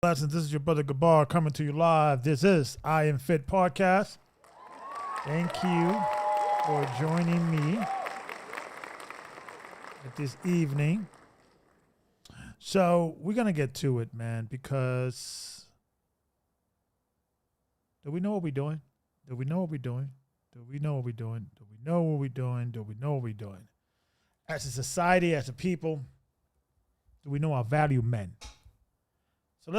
Lessons. This is your brother Gabar coming to you live. This is IAMFITPodcast. Thank you for joining me at this evening. So we're gonna get to it, man, because do we know what we're doing? Do we know what we're doing? Do we know what we're doing? Do we know what we're doing? Do we know what we're doing? As a society, as a people, do we know our value men? So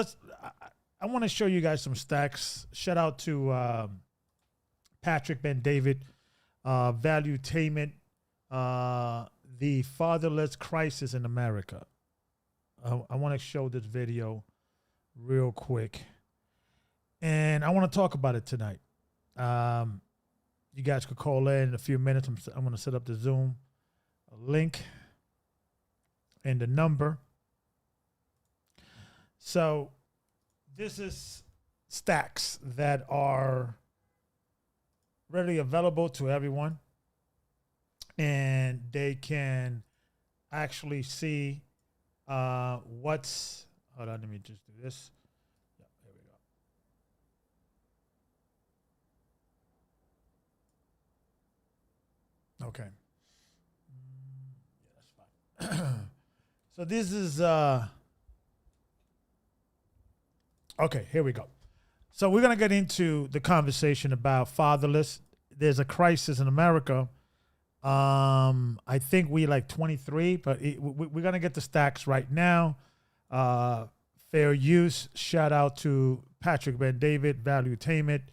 I want to show you guys some stacks. Shout out to Patrick Ben David, Value Attainment, the Fatherless Crisis in America. I want to show this video real quick. And I want to talk about it tonight. You guys could call in a few minutes. I'm going to set up the Zoom link and the number. So this is stacks that are readily available to everyone, and they can actually see what's, hold on, let me just do this. Yeah, there we go. Okay. Yeah, that's fine. So this is, okay, here we go. So we're going to get into the conversation about fatherless. There's a crisis in America. I think we like 23, but we're going to get the stacks right now. Fair use. Shout out to Patrick Ben David, Value Attainment.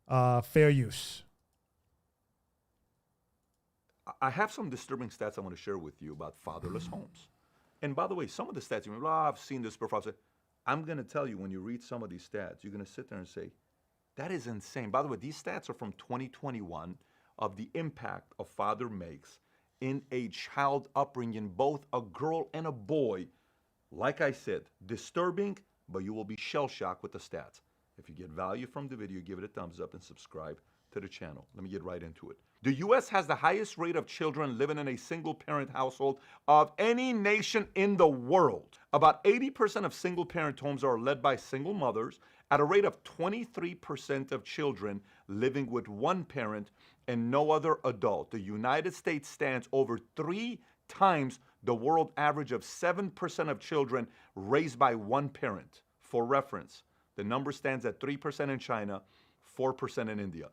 Fair use. I have some disturbing stats I want to share with you about fatherless homes. And by the way, some of the stats, you know, I've seen this before. I'm going to tell you, when you read some of these stats, you're going to sit there and say, that is insane. By the way, these stats are from 2021 of the impact a father makes in a child upbringing, both a girl and a boy. Like I said, disturbing, but you will be shell-shocked with the stats. If you get value from the video, give it a thumbs up and subscribe to the channel. Let me get right into it. The U.S. has the highest rate of children living in a single-parent household of any nation in the world. About 80% of single-parent homes are led by single mothers, at a rate of 23% of children living with one parent and no other adult. The United States stands over 3 times the world average of 7% of children raised by one parent. For reference, the number stands at 3% in China, 4% in India.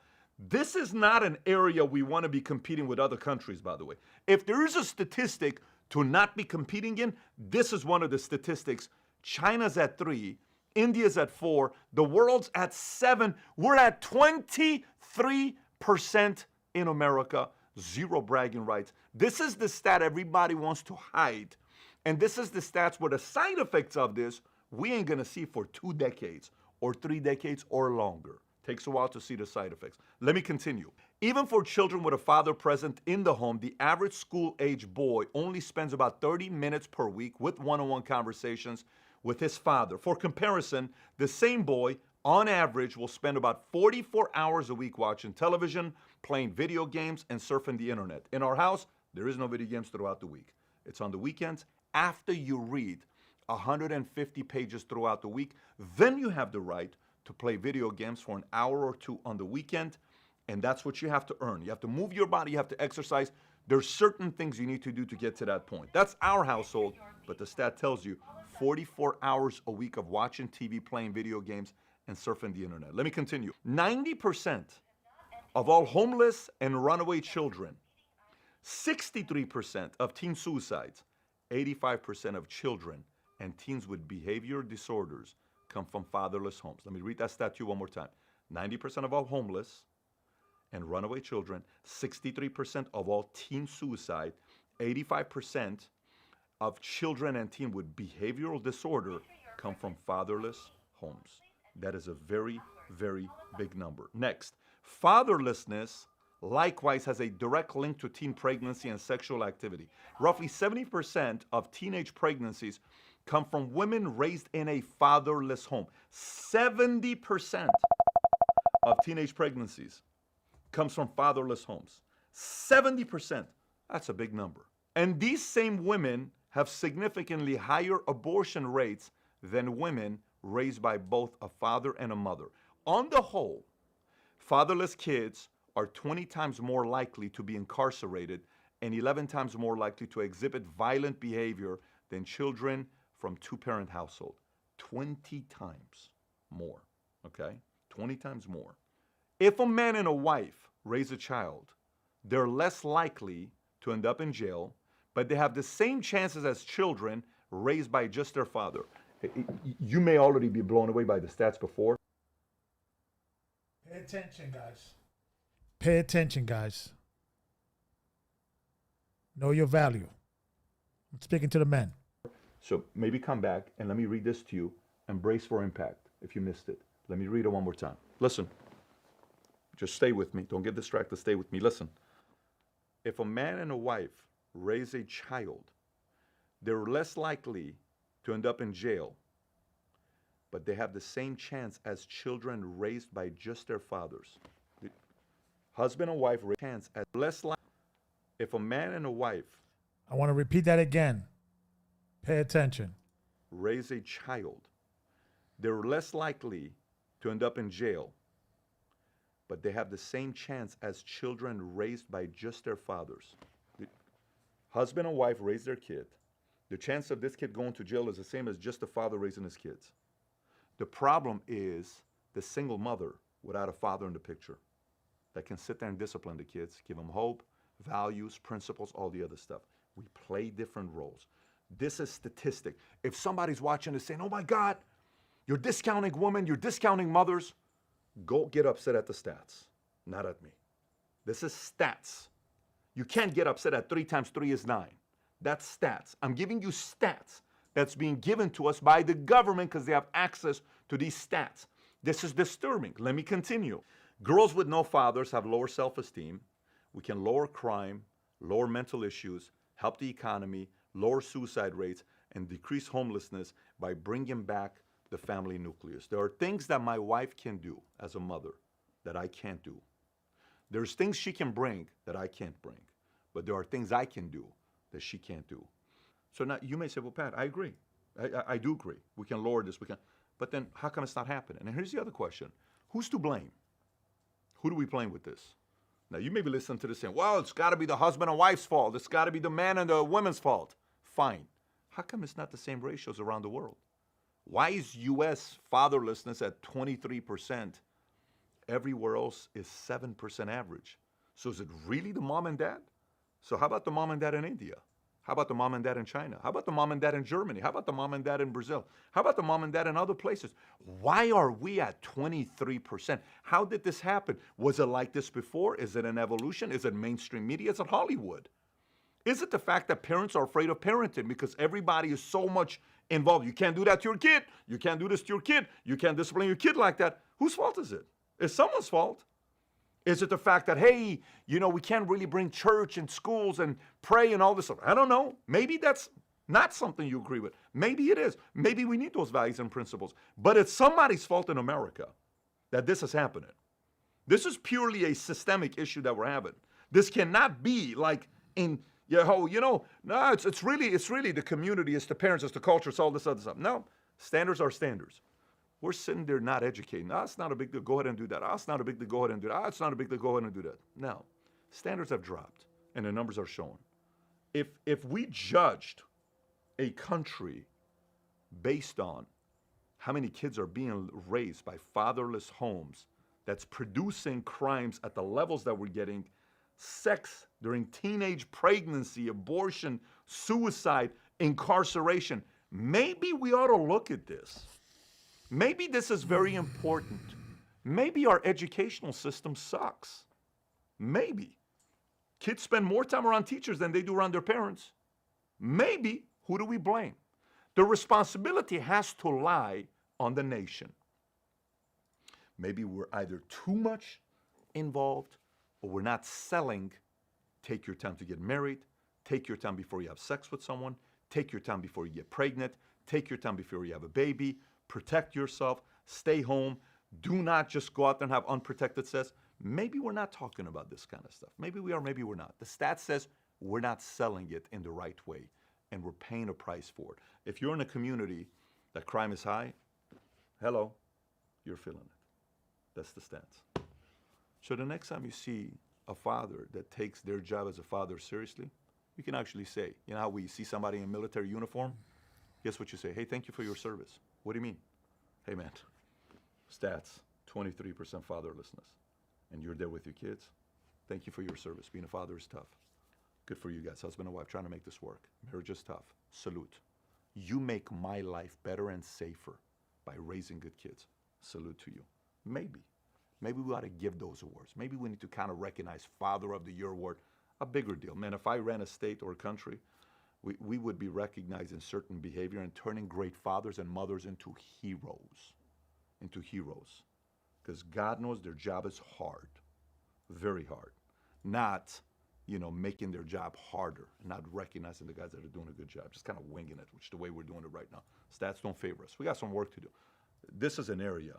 This is not an area we want to be competing with other countries, by the way. If there is a statistic to not be competing in, this is one of the statistics. China's at 3, India's at 4, the world's at 7. We're at 23% in America, 0 bragging rights. This is the stat everybody wants to hide. And this is the stats where the side effects of this, we ain't gonna see for 2 decades or 3 decades or longer. Takes a while to see the side effects. Let me continue. Even for children with a father present in the home, the average school-age boy only spends about 30 minutes per week with one-on-one conversations with his father. For comparison, the same boy, on average, will spend about 44 hours a week watching television, playing video games, and surfing the internet. In our house, there is no video games throughout the week. It's on the weekends. After you read 150 pages throughout the week, then you have the right to play video games for an hour or 2 on the weekend, and that's what you have to earn. You have to move your body, you have to exercise. There's certain things you need to do to get to that point. That's our household, but the stat tells you 44 hours a week of watching TV, playing video games, and surfing the internet. Let me continue. 90% of all homeless and runaway children, 63% of teen suicides, 85% of children and teens with behavior disorders come from fatherless homes. Let me read that stat to you one more time. 90% of all homeless and runaway children, 63% of all teen suicide, 85% of children and teens with behavioral disorder come from fatherless homes. That is a very, very big number. Next, fatherlessness likewise has a direct link to teen pregnancy and sexual activity. Roughly 70% of teenage pregnancies come from women raised in a fatherless home. 70% of teenage pregnancies comes from fatherless homes. 70%. That's a big number. And these same women have significantly higher abortion rates than women raised by both a father and a mother. On the whole, fatherless kids are 20 times more likely to be incarcerated and 11 times more likely to exhibit violent behavior than children from two-parent household. 20 times more, okay? 20 times more. If a man and a wife raise a child, they're less likely to end up in jail, but they have the same chances as children raised by just their father. You may already be blown away by the stats before. Pay attention, guys. Pay attention, guys. Know your value. I'm speaking to the men. So maybe come back and let me read this to you and brace for impact if you missed it. Let me read it one more time. Listen. Just stay with me. Don't get distracted. Stay with me. Listen. If a man and a wife raise a child, they're less likely to end up in jail, but they have the same chance as children raised by just their fathers. The husband and wife raise a chance as less likely. If a man and a wife I want to repeat that again. Pay attention. raise a child, they're less likely to end up in jail, but they have the same chance as children raised by just their fathers. The husband and wife raise their kid. The chance of this kid going to jail is the same as just the father raising his kids. The problem is the single mother without a father in the picture that can sit there and discipline the kids, give them hope, values, principles, all the other stuff. We play different roles. This is statistic. If somebody's watching this saying, oh my God, you're discounting women, you're discounting mothers, go get upset at the stats, not at me. This is stats. You can't get upset at 3 times 3 is 9. That's stats. I'm giving you stats that's being given to us by the government because they have access to these stats. This is disturbing. Let me continue. Girls with no fathers have lower self-esteem. We can lower crime, lower mental issues, help the economy, lower suicide rates, and decrease homelessness by bringing back the family nucleus. There are things that my wife can do as a mother that I can't do. There's things she can bring that I can't bring, but there are things I can do that she can't do. So now you may say, well, Pat, I agree. I do agree. We can lower this, but then how come it's not happening? And here's the other question. Who's to blame? Who do we blame with this? Now you may be listening to this saying, well, it's got to be the husband and wife's fault. It's got to be the man and the woman's fault. Fine. How come it's not the same ratios around the world? Why is U.S. fatherlessness at 23%? Everywhere else is 7% average. So is it really the mom and dad? So how about the mom and dad in India? How about the mom and dad in China? How about the mom and dad in Germany? How about the mom and dad in Brazil? How about the mom and dad in other places? Why are we at 23%? How did this happen? Was it like this before? Is it an evolution? Is it mainstream media? Is it Hollywood? Is it the fact that parents are afraid of parenting because everybody is so much involved? You can't do that to your kid. You can't do this to your kid. You can't discipline your kid like that. Whose fault is it? It's someone's fault. Is it the fact that, hey, we can't really bring church and schools and pray and all this stuff? I don't know. Maybe that's not something you agree with. Maybe it is. Maybe we need those values and principles. But it's somebody's fault in America that this is happening. This is purely a systemic issue that we're having. This cannot be like no, it's really the community, it's the parents, it's the culture, it's all this other stuff. No, standards are standards. We're sitting there not educating. No, it's not a big deal. Go ahead and do that. Oh, it's not a big deal. Go ahead and do that. Oh, it's not a big deal. Go ahead and do that. No. Standards have dropped, and the numbers are showing. If we judged a country based on how many kids are being raised by fatherless homes that's producing crimes at the levels that we're getting, sex during teenage pregnancy, abortion, suicide, incarceration, maybe we ought to look at this. Maybe this is very important. Maybe our educational system sucks. Maybe. Kids spend more time around teachers than they do around their parents. Maybe. Who do we blame? The responsibility has to lie on the nation. Maybe we're either too much involved or we're not selling. Take your time to get married. Take your time before you have sex with someone. Take your time before you get pregnant. Take your time before you have a baby. Protect yourself, stay home, do not just go out there and have unprotected sex. Maybe we're not talking about this kind of stuff. Maybe we are, maybe we're not. The stat says we're not selling it in the right way, and we're paying a price for it. If you're in a community that crime is high, Hello, you're feeling it. That's the stance. So the next time you see a father that takes their job as a father seriously, you can actually say, you know how we see somebody in military uniform? Guess what you say? Hey, thank you for your service. What do you mean? Hey, man, stats, 23% fatherlessness. And you're there with your kids. Thank you for your service. Being a father is tough. Good for you guys, husband and wife, trying to make this work. Marriage is tough. Salute. You make my life better and safer by raising good kids. Salute to you. Maybe we ought to give those awards. Maybe we need to kind of recognize Father of the Year award, a bigger deal. Man, if I ran a state or a country, we would be recognizing certain behavior and turning great fathers and mothers into heroes. Because God knows their job is hard, very hard. Not, making their job harder, not recognizing the guys that are doing a good job, just kind of winging it, which is the way we're doing it right now. Stats don't favor us. We got some work to do. This is an area,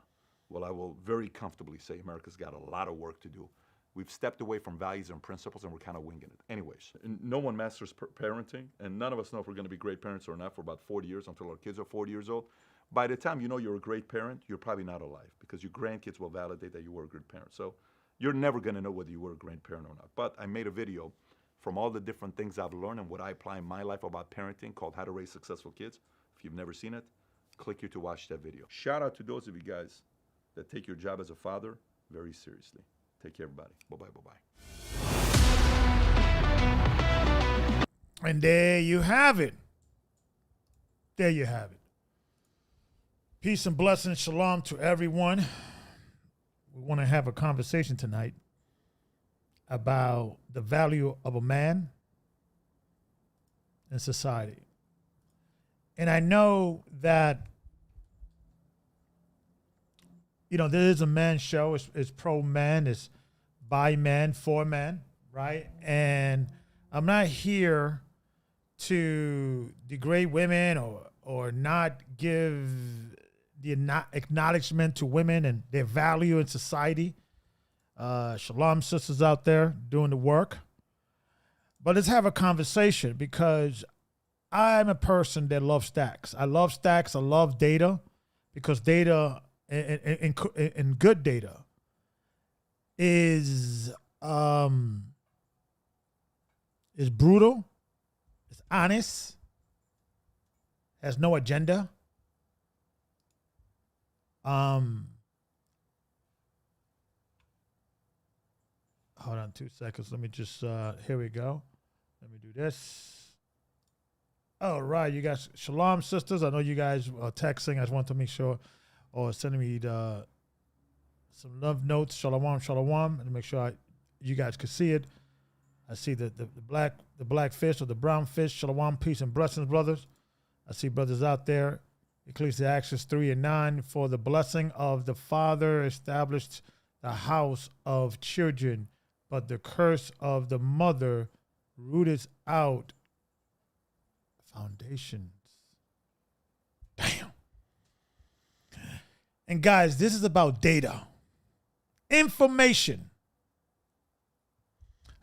well, I will very comfortably say America's got a lot of work to do. We've stepped away from values and principles, and we're kind of winging it. Anyways, no one masters parenting, and none of us know if we're going to be great parents or not for about 40 years until our kids are 40 years old. By the time you know you're a great parent, you're probably not alive because your grandkids will validate that you were a good parent. So you're never going to know whether you were a great parent or not. But I made a video from all the different things I've learned and what I apply in my life about parenting called How to Raise Successful Kids. If you've never seen it, click here to watch that video. Shout out to those of you guys that take your job as a father very seriously. Take care, everybody. Bye-bye, bye-bye. And there you have it. Peace and blessings, shalom to everyone. We want to have a conversation tonight about the value of a man in society. And I know that, there is a man show. It's pro man, it's by man, for man, right? And I'm not here to degrade women or not give the acknowledgement to women and their value in society. Shalom sisters out there doing the work. But let's have a conversation because I'm a person that loves stacks. I love stacks. I love data because data and good data is brutal, it's honest, has no agenda. Hold on 2 seconds. Let me just, here we go. Let me do this. All right, you guys, shalom sisters. I know you guys are texting. I just want to make sure, or sending me some love notes. Shalom, shalom, and make sure you guys could see it. I see the black fish or the brown fish. Shalom, peace and blessings, brothers. I see brothers out there. Ecclesiastes 3:9, for the blessing of the father established the house of children, but the curse of the mother rooteth out foundations. Damn. And guys, this is about data, information.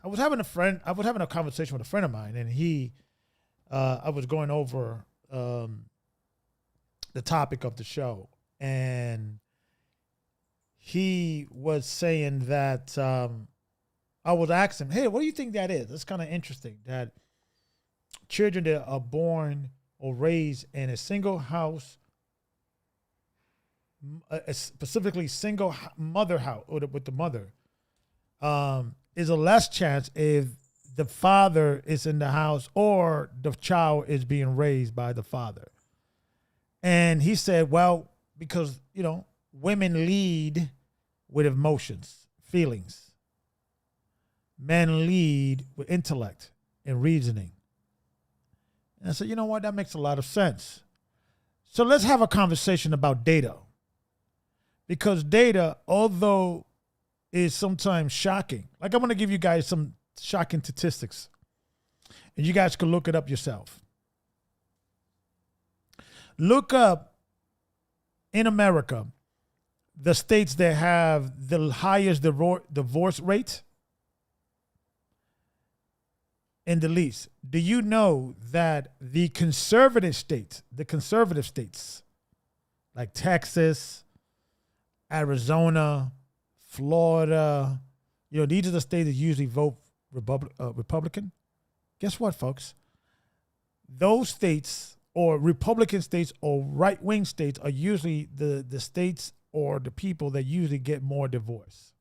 I was having a conversation with a friend of mine, and I was going over the topic of the show, and he was saying that I was asking him, hey, what do you think that is? It's kind of interesting that children that are born or raised in a single house, specifically single mother house, or with the mother, is a less chance if the father is in the house or the child is being raised by the father. And he said, well, because, women lead with emotions, feelings. Men lead with intellect and reasoning. And I said, you know what? That makes a lot of sense. So let's have a conversation about data. Because data, although is sometimes shocking, like I'm going to give you guys some shocking statistics, and you guys can look it up yourself. Look up in America the states that have the highest divorce rate and the least. Do you know that the conservative states like Texas, Arizona, Florida. These are the states that usually vote Republican. Guess what, folks? Those states, or Republican states or right-wing states, are usually the states or the people that usually get more divorce.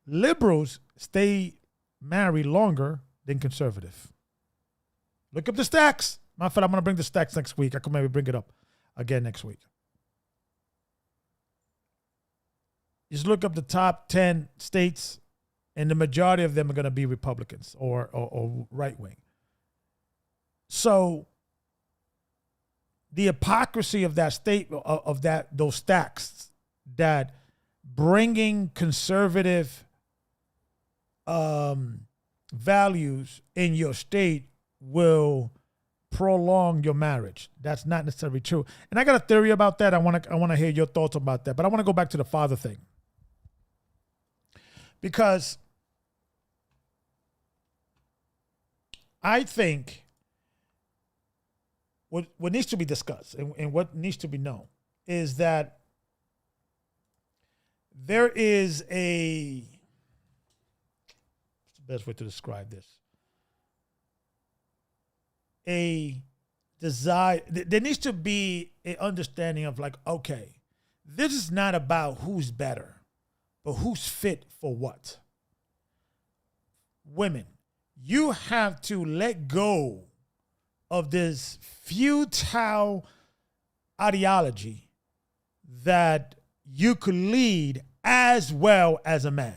Liberals stay married longer than conservative. Look up the stacks. Matter of fact, I'm going to bring the stacks next week. I could maybe bring it up again next week. Just look up the top 10 states, and the majority of them are going to be Republicans or right-wing. So the hypocrisy of that state, of those stacks, that bringing conservative values in your state will prolong your marriage. That's not necessarily true. And I got a theory about that. I want to hear your thoughts about that. But I want to go back to the father thing. Because I think what needs to be discussed and what needs to be known is that there is what's the best way to describe this? A desire. There needs to be an understanding of like, okay, this is not about who's better, but who's fit for what. Women, you have to let go of this futile ideology that you could lead as well as a man.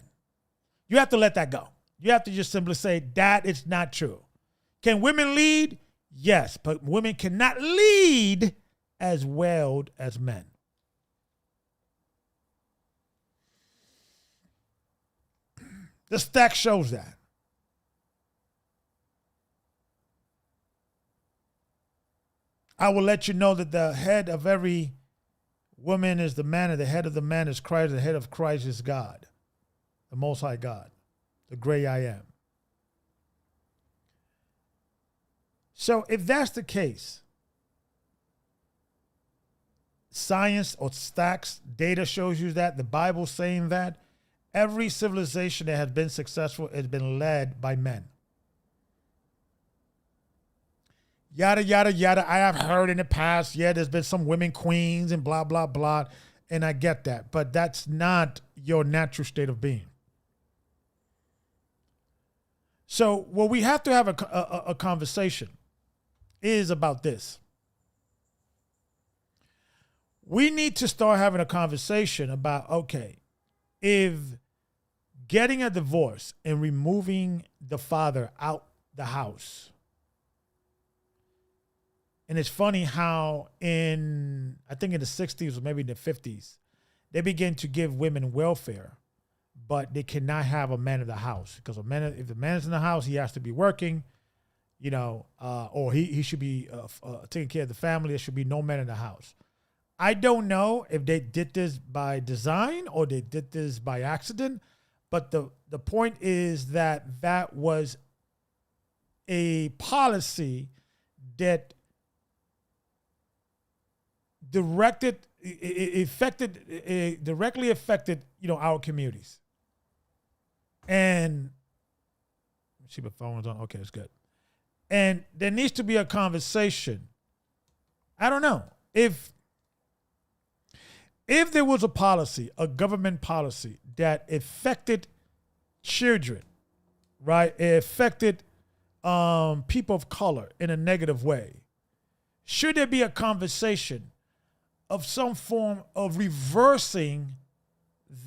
You have to let that go. You have to just simply say that it's not true. Can women lead? Yes, but women cannot lead as well as men. The stack shows that. I will let you know that the head of every woman is the man, and the head of the man is Christ, and the head of Christ is God, the Most High God, the great I am. So if that's the case, science or stacks, data shows you that, the Bible's saying that, every civilization that has been successful has been led by men. Yada, yada, yada. I have heard in the past, there's been some women queens and blah, blah, blah. And I get that. But that's not your natural state of being. So what we have to have a conversation is about this. We need to start having a conversation about, okay, if getting a divorce and removing the father out the house. And it's funny how I think in the 60s or maybe in the 50s, they began to give women welfare, but they cannot have a man in the house. Because if the man is in the house, he has to be working, or he should be taking care of the family. There should be no man in the house. I don't know if they did this by design or they did this by accident, but the point is that was a policy that directly affected, our communities. And let's see, my phone's on. Okay, it's good. And there needs to be a conversation. I don't know if there was a policy, a government policy that affected children, right? It affected people of color in a negative way. Should there be a conversation of some form of reversing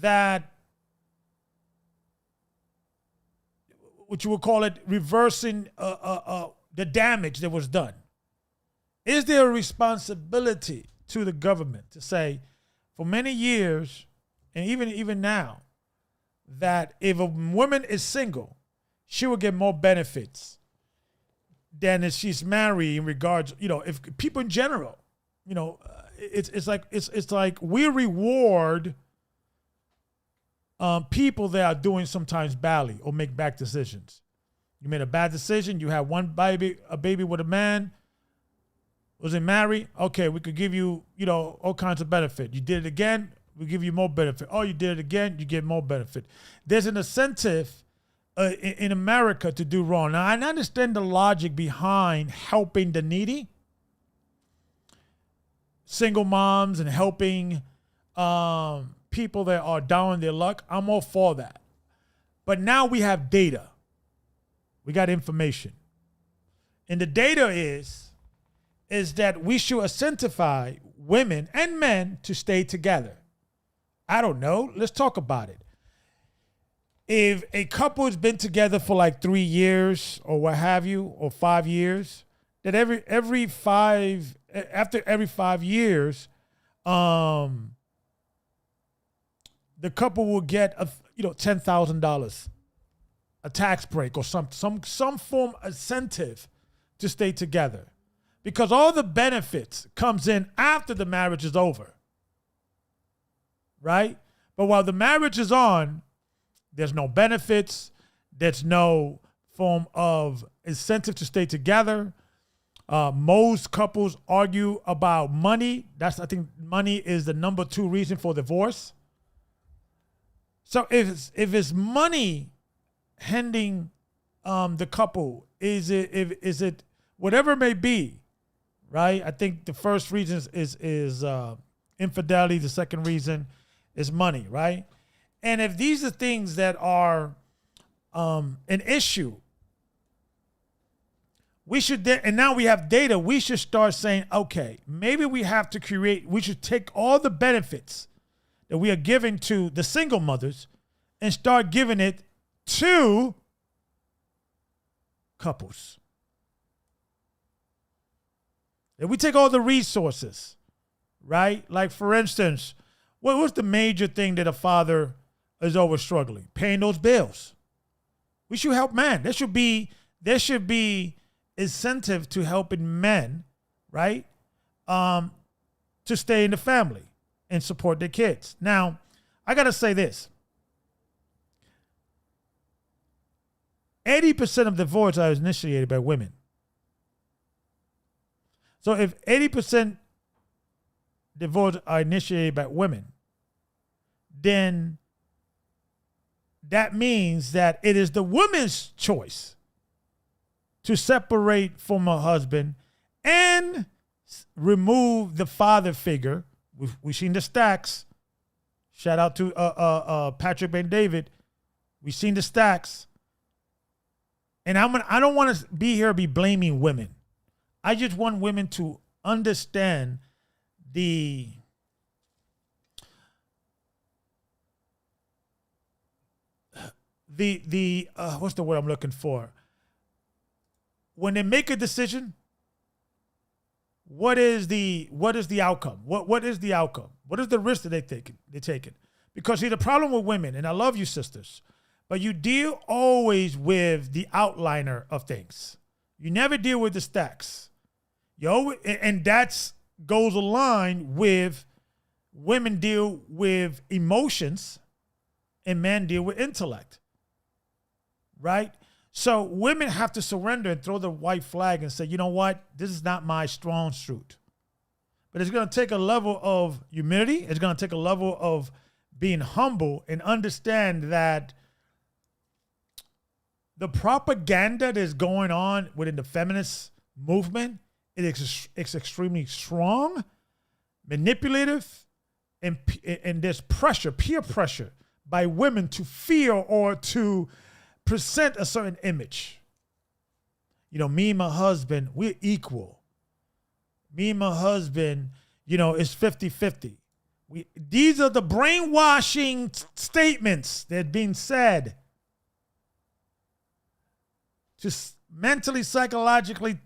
that, what you would call it, reversing the damage that was done? Is there a responsibility to the government to say, for many years, and even now, that if a woman is single, she will get more benefits than if she's married, in regards, if people in general, it's like we reward people that are doing sometimes badly or make bad decisions. You made a bad decision. You had a baby with a man. Wasn't married? Okay, we could give you, all kinds of benefit. You did it again, we give you more benefit. Oh, you did it again, you get more benefit. There's an incentive in America to do wrong. Now, I understand the logic behind helping the needy, single moms, and helping people that are down in their luck. I'm all for that. But now we have data. We got information. And the data is that we should incentivize women and men to stay together. I don't know. Let's talk about it. If a couple has been together for like 3 years or what have you, or 5 years, that after every 5 years, the couple will get $10,000, a tax break or some form of incentive to stay together, because all the benefits comes in after the marriage is over, right? But while the marriage is on, there's no benefits. There's no form of incentive to stay together. Most couples argue about money. I think money is the number 2 reason for divorce. So if it's money hindering the couple, is it whatever it may be, right? I think the first reason is infidelity. The second reason is money, right? And if these are things that are an issue, we should, and now we have data, we should start saying, okay, maybe we should take all the benefits that we are giving to the single mothers and start giving it to couples. If we take all the resources, right? Like, for instance, what's the major thing that a father is always struggling? Paying those bills. We should help men. There should be incentive to helping men, right? To stay in the family and support their kids. Now, I got to say this. 80% of divorce are initiated by women. So if 80% divorce are initiated by women, then that means that it is the woman's choice to separate from her husband and remove the father figure. We've seen the stacks. Shout out to Patrick Ben David. We've seen the stacks. And I don't want to be blaming women. I just want women to understand what's the word I'm looking for? When they make a decision, what is the outcome? What is the outcome? What is the risk that they're taking? Because see, the problem with women, and I love you sisters, but you deal always with the outliner of things. You never deal with the stacks. And that goes aligned with women deal with emotions and men deal with intellect, right? So women have to surrender and throw the white flag and say, you know what? This is not my strong suit. But it's going to take a level of humility. It's going to take a level of being humble and understand that the propaganda that is going on within the feminist movement, it's extremely strong, manipulative, and there's pressure, peer pressure by women to feel or to present a certain image. Me and my husband, we're equal. Me and my husband, it's 50-50. These are the brainwashing statements that are being said. Just mentally, psychologically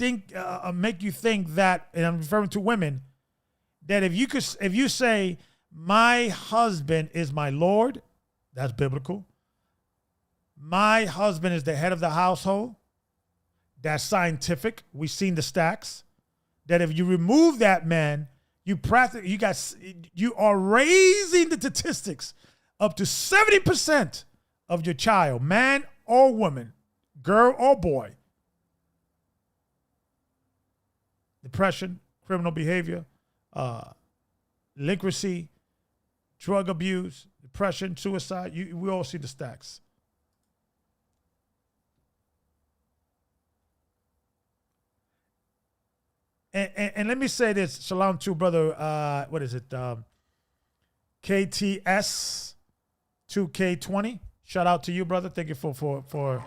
make you think that, and I'm referring to women, that if you say, my husband is my Lord, that's biblical. My husband is the head of the household, that's scientific. We've seen the stacks. That if you remove that man, you are raising the statistics up to 70% of your child, man or woman, girl or boy, depression, criminal behavior, delinquency, drug abuse, depression, suicide. We all see the stacks. And let me say this, shalom to brother, what is it? KTS 2K20. Shout out to you, brother. Thank you for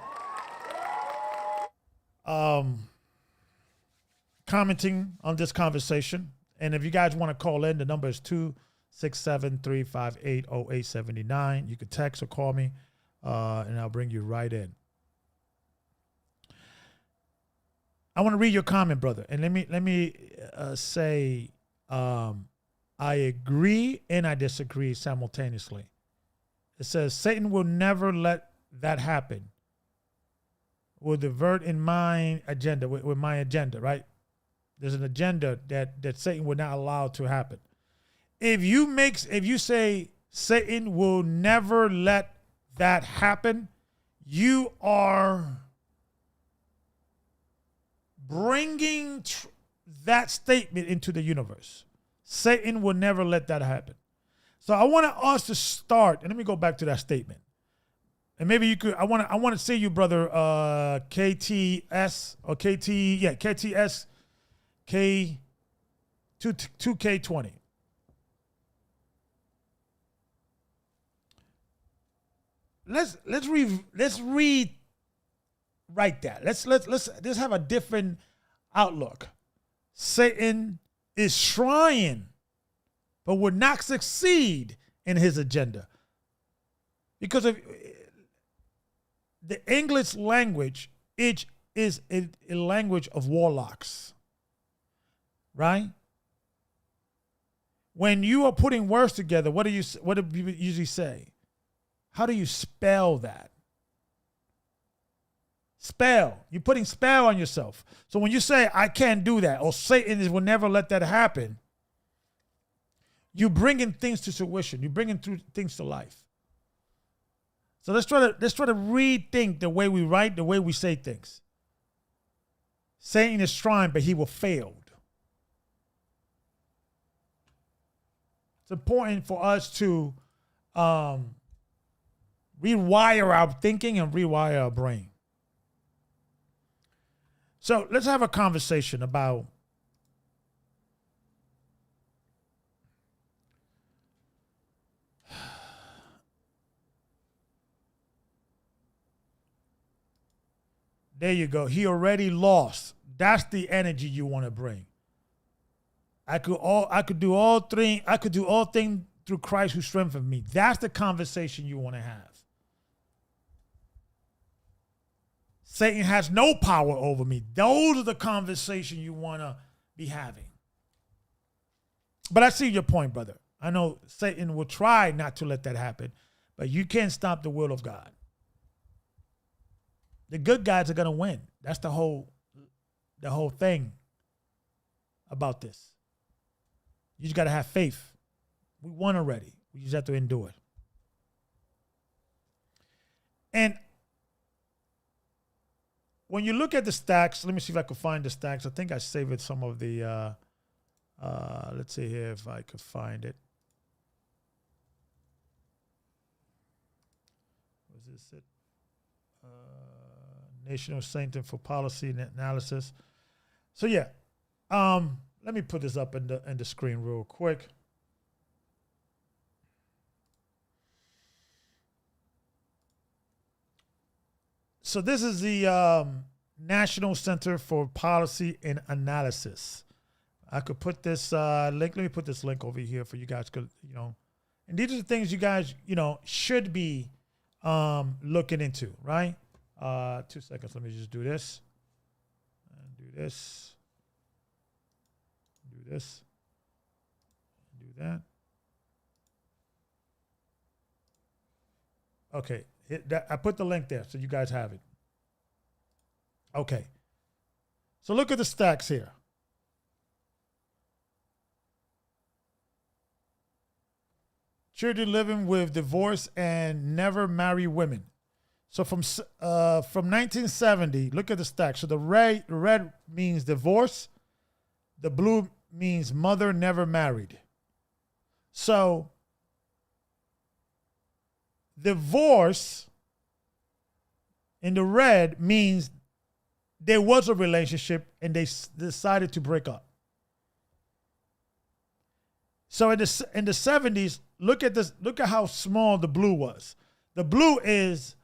commenting on this conversation. And if you guys want to call in, the number is 267-358-0879. You can text or call me, and I'll bring you right in. I want to read your comment, brother, and let me say I agree and I disagree simultaneously. It says Satan will never let that happen. Will divert in my agenda with my agenda, right? There's an agenda that Satan would not allow to happen. If you say Satan will never let that happen, you are bringing that statement into the universe. Satan will never let that happen. So I want us to start, and let me go back to that statement. And maybe you could, I want to see you, brother, KTS or KTS K2K20. Let's rewrite that. Let's have a different outlook. Satan is trying, but will not succeed in his agenda. Because of the English language, it is a language of warlocks. Right? When you are putting words together, what do you usually say? How do you spell that? Spell. You're putting spell on yourself. So when you say, I can't do that, or Satan will never let that happen, you're bringing things to fruition. You're bringing things to life. So let's try to rethink the way we write, the way we say things. Satan is trying, but he will fail. It's important for us to rewire our thinking and rewire our brain. So let's have a conversation about there you go. He already lost. That's the energy you want to bring. I could do all things through Christ who strengthened me. That's the conversation you want to have. Satan has no power over me. Those are the conversations you want to be having. But I see your point, brother. I know Satan will try not to let that happen, but you can't stop the will of God. The good guys are going to win. That's the whole thing about this. You just got to have faith. We won already. We just have to endure it. And when you look at the stacks, let me see if I can find the stacks. I think I saved some of the, let's see here if I could find it. Was this it? National Center for Policy and Analysis. So yeah, let me put this up in the screen real quick. So this is the National Center for Policy and Analysis. I could put this link. Let me put this link over here for you guys. And these are the things you guys, should be looking into, right? 2 seconds. Let me just do this. And do this. Do this. Do that. Okay. I put the link there so you guys have it. Okay. So look at the stacks here. Children living with divorce and never marry women. So from 1970, look at the stack. So the red means divorce, the blue means mother never married. So divorce in the red means there was a relationship and they decided to break up. So in the 70s, look at this. Look at how small the blue was. The blue is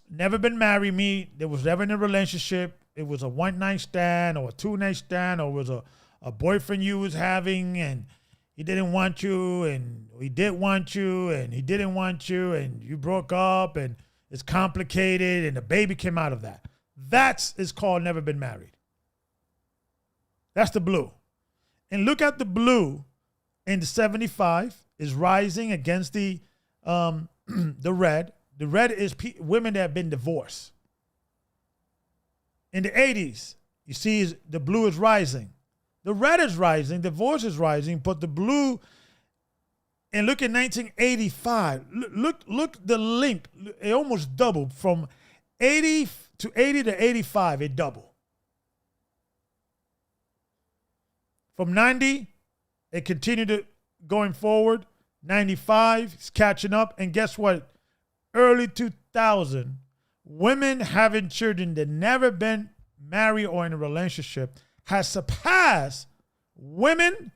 never been married. There was never in a relationship. It was a one-night stand or a two-night stand, or it was a boyfriend you was having and he didn't want you, and he did want you, and he didn't want you, and you broke up, and it's complicated, and the baby came out of that. That is called never been married. That's the blue. And look at the blue in the 75 is rising against the red. The red is women that have been divorced. In the 80s, you see the blue is rising. The red is rising, divorce is rising, but the blue, and look at 1985. Look the link. It almost doubled from 80 to 85, it doubled. From 90, it continued going forward. 95, it's catching up. And guess what? Early 2000, women having children that never been married or in a relationship has surpassed women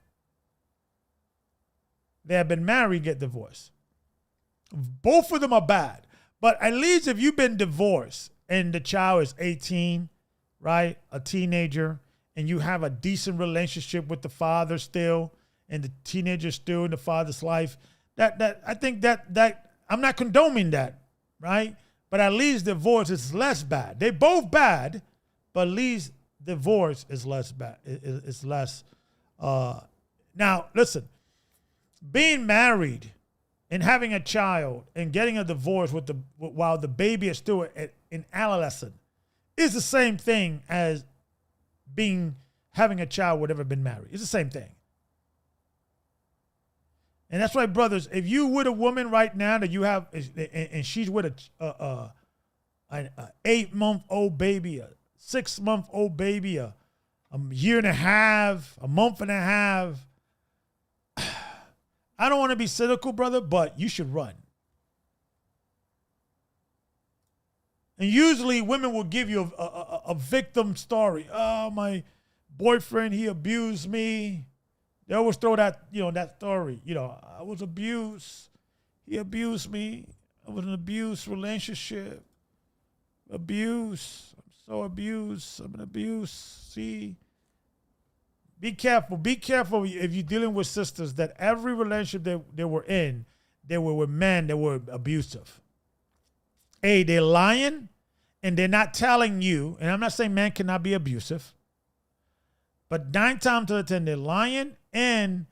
that have been married get divorced. Both of them are bad. But at least if you've been divorced and the child is 18, right, a teenager, and you have a decent relationship with the father still, and the teenager still in the father's life, that I think that I'm not condoning that, right? But at least divorce is less bad. They're both bad, but at least divorce is less bad. It's less. Now, listen, being married and having a child and getting a divorce while the baby is still an adolescent is the same thing as having a child would ever been married. It's the same thing. And that's why, brothers, if you with a woman right now that you have, and she's with an 8-month-old baby, a 6-month-old baby, a year and a half, a month and a half, I don't want to be cynical, brother, but you should run. And usually women will give you a victim story. Oh, my boyfriend, he abused me. They always throw that, that story. I was abused. He abused me. I was in an abuse relationship. Abuse. I'm so abused. I'm an abuse. See? Be careful. Be careful if you're dealing with sisters that every relationship that they were in, they were with men that were abusive. A, they're lying and they're not telling you, and I'm not saying men cannot be abusive, but 9 times out of 10, they're lying. And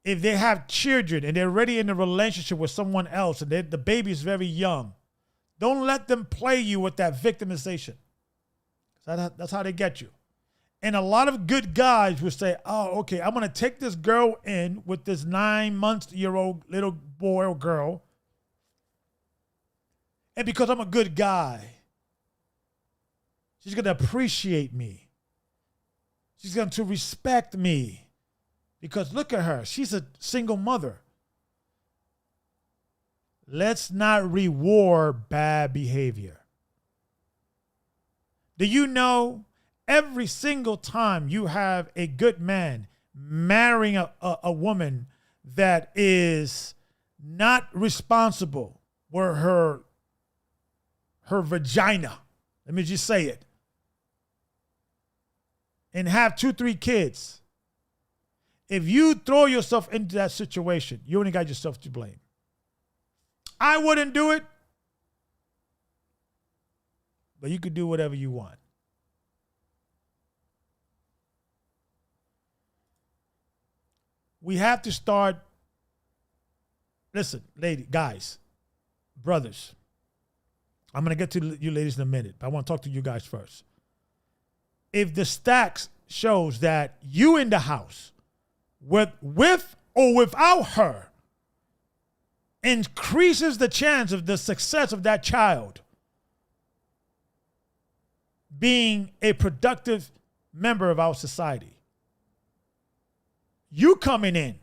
if they have children and they're already in a relationship with someone else and the baby is very young, don't let them play you with that victimization. That's how they get you. And a lot of good guys will say, oh, okay, I'm going to take this girl in with this 9-month-old little boy or girl. And because I'm a good guy, she's going to appreciate me. She's going to respect me. Because look at her. She's a single mother. Let's not reward bad behavior. Do you know every single time you have a good man marrying a woman that is not responsible for her vagina, let me just say it, and have 2-3 kids, if you throw yourself into that situation, you only got yourself to blame. I wouldn't do it, but you could do whatever you want. We have to start, listen, guys, brothers, I'm going to get to you ladies in a minute, but I want to talk to you guys first. If the stacks shows that you in the house with or without her increases the chance of the success of that child being a productive member of our society. you coming in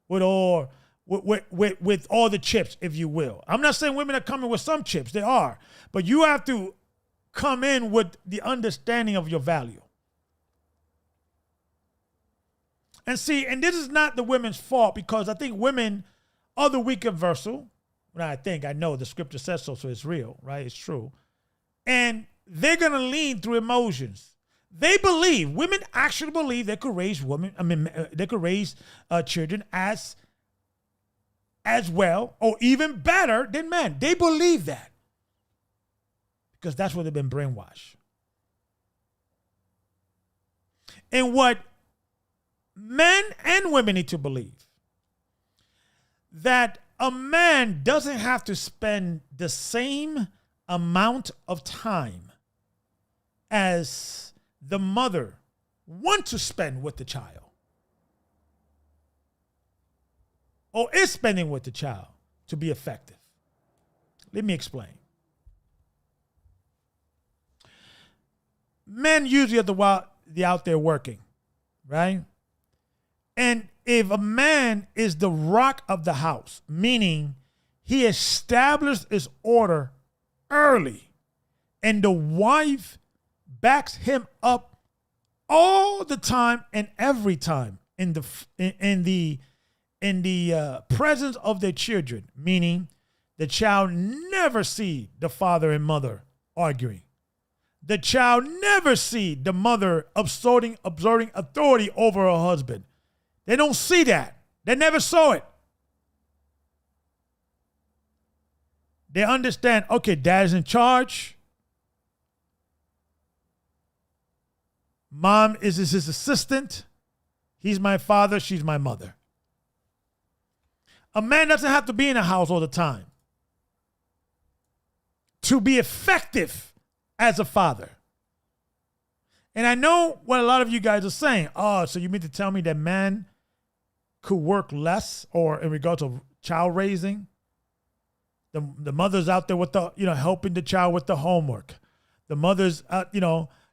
with all with all the chips, if you will. I'm not saying women are coming with some chips. They are. But you have to come in with the understanding of your value. And see, and this is not the women's fault, because I think women are the weaker vessel. Well, I know the scripture says so, so it's real, right? It's true. And they're going to lead through emotions. They believe, women actually believe they could raise they could raise children as well or even better than men. They believe that because that's where they've been brainwashed. And what men and women need to believe, that a man doesn't have to spend the same amount of time as the mother wants to spend with the child or is spending with the child to be effective. Let me explain. Men usually are out there working, right? And if a man is the rock of the house, meaning he established his order early, and the wife backs him up all the time and every time in the presence of their children, meaning the child never see the father and mother arguing. The child never see the mother exerting authority over her husband. They don't see that. They never saw it. They understand, okay, dad's in charge. Mom is his assistant. He's my father. She's my mother. A man doesn't have to be in the house all the time to be effective as a father. And I know what a lot of you guys are saying. Oh, so you mean to tell me that man could work less, or in regards to child raising? The mother's out there with helping the child with the homework. The mother's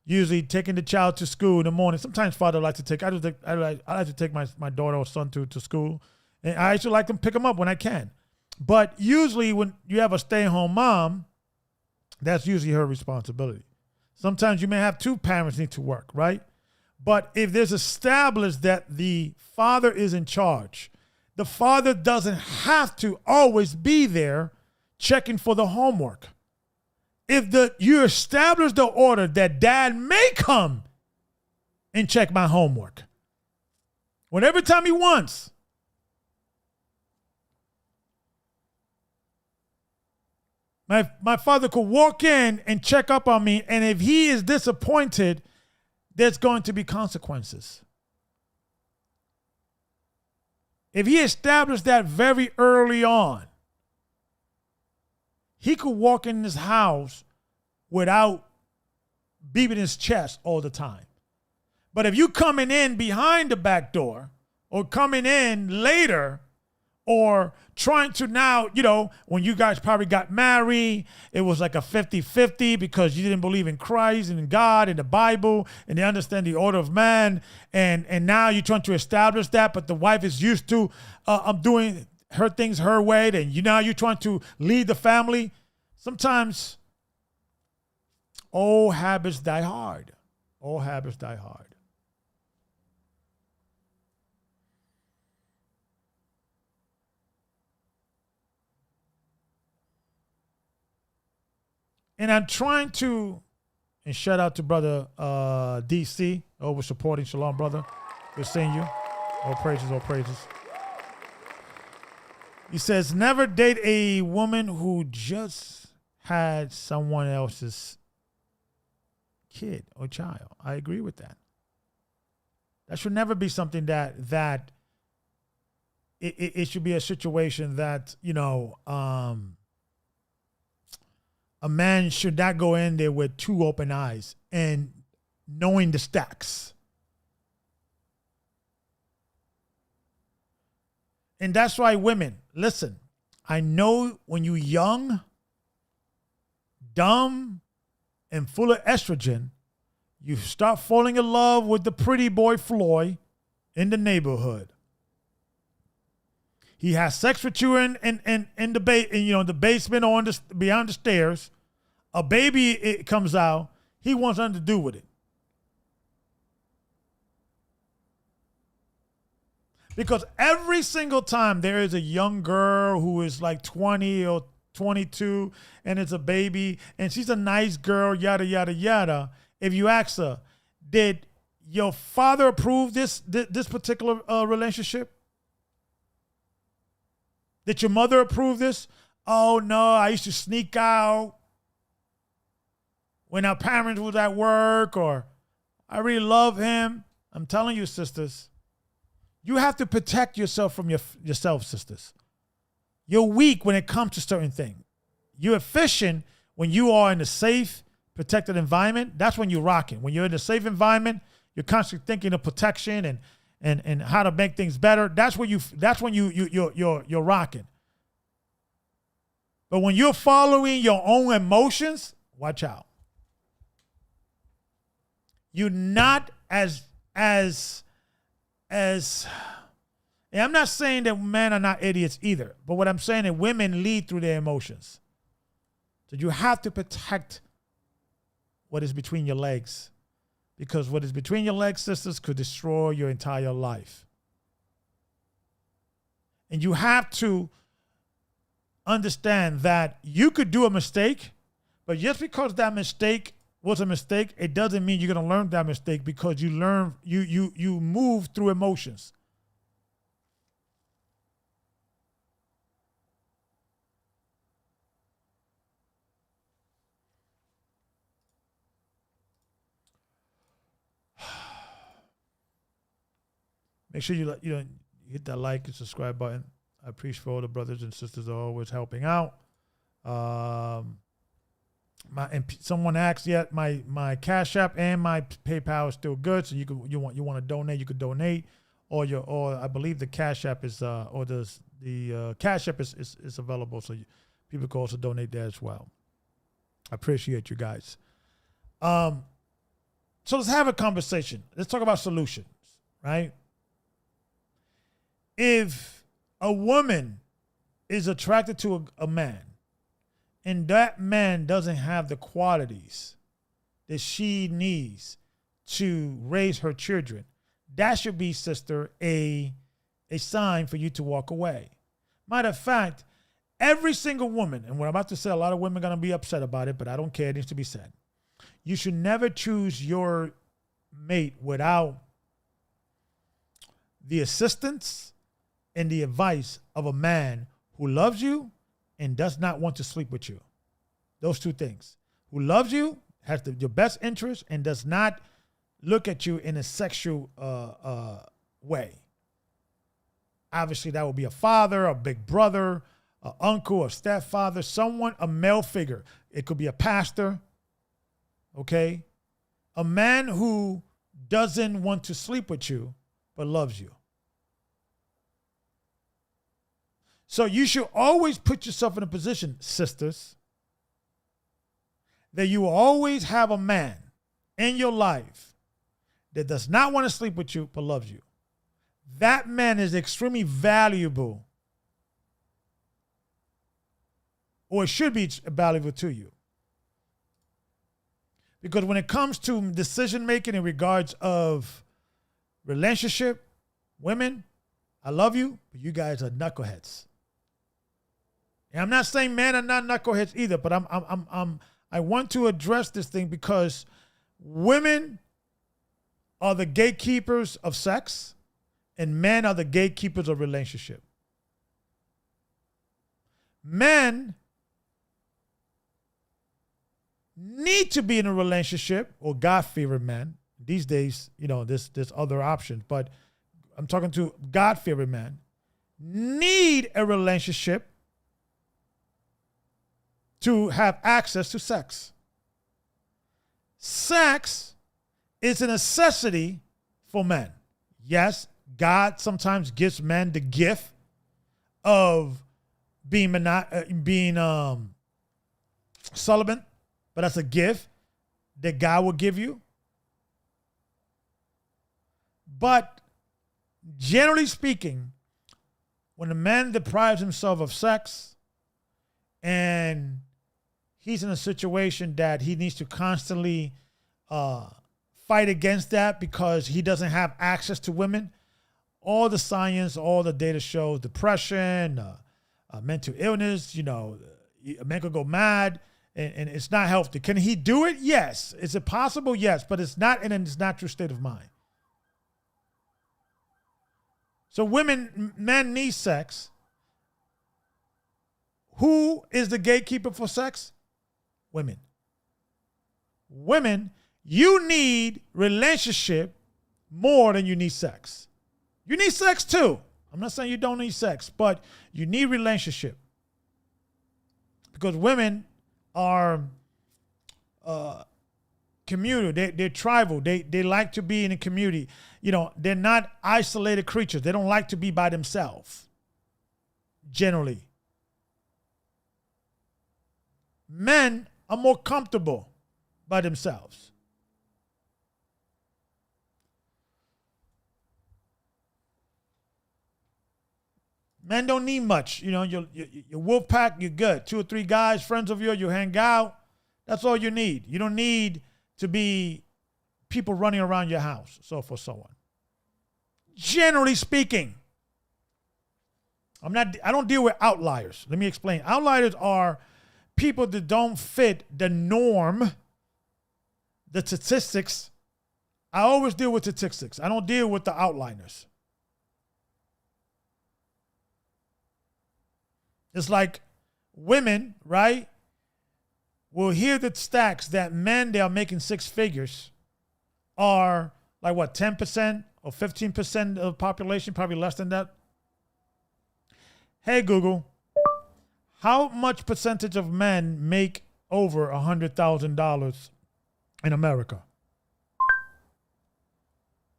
usually taking the child to school in the morning. Sometimes father likes to take. I like to take my daughter or son to school, and I actually like to pick them up when I can. But usually when you have a stay-at-home mom, that's usually her responsibility. Sometimes you may have two parents need to work, right? But if there's established that the father is in charge, the father doesn't have to always be there checking for the homework. If you establish the order that dad may come and check my homework whenever time he wants, my father could walk in and check up on me, and if he is disappointed, there's going to be consequences. If he established that very early on, he could walk in his house without beating his chest all the time. But if you coming in behind the back door or coming in later, or trying to now, when you guys probably got married, it was like a 50-50 because you didn't believe in Christ and in God and the Bible and they understand the order of man. And now you're trying to establish that, but the wife is used to doing her things her way. Then you're trying to lead the family. Sometimes old habits die hard. Old habits die hard. And I'm trying to, and shout out to brother DC, over supporting. Shalom, brother. Good seeing you. All praises, all praises. He says, never date a woman who just had someone else's kid or child. I agree with that. That should never be something that it should be a situation that, a man should not go in there with two open eyes and knowing the stacks. And that's why women, listen, I know when you're young, dumb, and full of estrogen, you start falling in love with the pretty boy Floyd, in the neighborhood. He has sex with you in the basement or beyond the stairs. A baby it comes out. He wants nothing to do with it. Because every single time there is a young girl who is like 20 or 22 and it's a baby and she's a nice girl, yada, yada, yada. If you ask her, did your father approve this particular relationship? Did your mother approve this? Oh, no, I used to sneak out when our parents was at work, or I really love him. I'm telling you, sisters, you have to protect yourself from yourself, sisters. You're weak when it comes to certain things. You're efficient when you are in a safe, protected environment. That's when you're rocking. When you're in a safe environment, you're constantly thinking of protection and how to make things better. That's when you're rocking. But when you're following your own emotions, watch out. You're not as and I'm not saying that men are not idiots either, but what I'm saying is women lead through their emotions. So you have to protect what is between your legs, because what is between your legs, sisters, could destroy your entire life. And you have to understand that you could do a mistake, but just because that mistake was a mistake, it doesn't mean you're going to learn that mistake, because you move through emotions. Make sure you hit that like and subscribe button. I appreciate all the brothers and sisters are always helping out. Someone asked, my Cash App and my PayPal is still good. So you want to donate, you could donate, or I believe the Cash App is the Cash App is available, so people can also donate there as well. I appreciate you guys. So let's have a conversation. Let's talk about solutions, right? If a woman is attracted to a man, and that man doesn't have the qualities that she needs to raise her children, that should be, sister, a sign for you to walk away. Matter of fact, every single woman, and what I'm about to say, a lot of women are going to be upset about it, but I don't care. It needs to be said. You should never choose your mate without the assistance and the advice of a man who loves you and does not want to sleep with you. Those two things. Who loves you, has your best interest, and does not look at you in a sexual way. Obviously, that will be a father, a big brother, an uncle, a stepfather, someone, a male figure. It could be a pastor, okay? A man who doesn't want to sleep with you, but loves you. So you should always put yourself in a position, sisters, that you will always have a man in your life that does not want to sleep with you, but loves you. That man is extremely valuable, or it should be valuable to you. Because when it comes to decision making in regards of relationship, women, I love you, but you guys are knuckleheads. And I'm not saying men are not knuckleheads either, but I want to address this thing because women are the gatekeepers of sex and men are the gatekeepers of relationship. Men need to be in a relationship, or God-fearing men. These days, there's other options, but I'm talking to God-fearing men. Need a relationship to have access to sex. Sex is a necessity for men. Yes, God sometimes gives men the gift of being celibate, but that's a gift that God will give you. But Generally speaking, when a man deprives himself of sex and he's in a situation that he needs to constantly fight against that because he doesn't have access to women, all the science, all the data shows depression, mental illness, a man could go mad and it's not healthy. Can he do it? Yes. Is it possible? Yes, but it's not in his natural state of mind. So men need sex. Who is the gatekeeper for sex? Women. Women, you need relationship more than you need sex. You need sex too. I'm not saying you don't need sex, but you need relationship. Because women are communal. They're tribal. They like to be in a community. They're not isolated creatures. They don't like to be by themselves, generally. Men are more comfortable by themselves. Men don't need much. Your wolf pack, you're good. 2 or 3 guys, friends of yours, you hang out. That's all you need. You don't need to be people running around your house, so for so on. Generally speaking, I don't deal with outliers. Let me explain. Outliers are people that don't fit the norm, the statistics. I always deal with statistics. I don't deal with the outliners. It's like women, right, will hear the stats that men that are making 6 figures are like 10% or 15% of the population, probably less than that. Hey, Google, how much percentage of men make over $100,000 in America?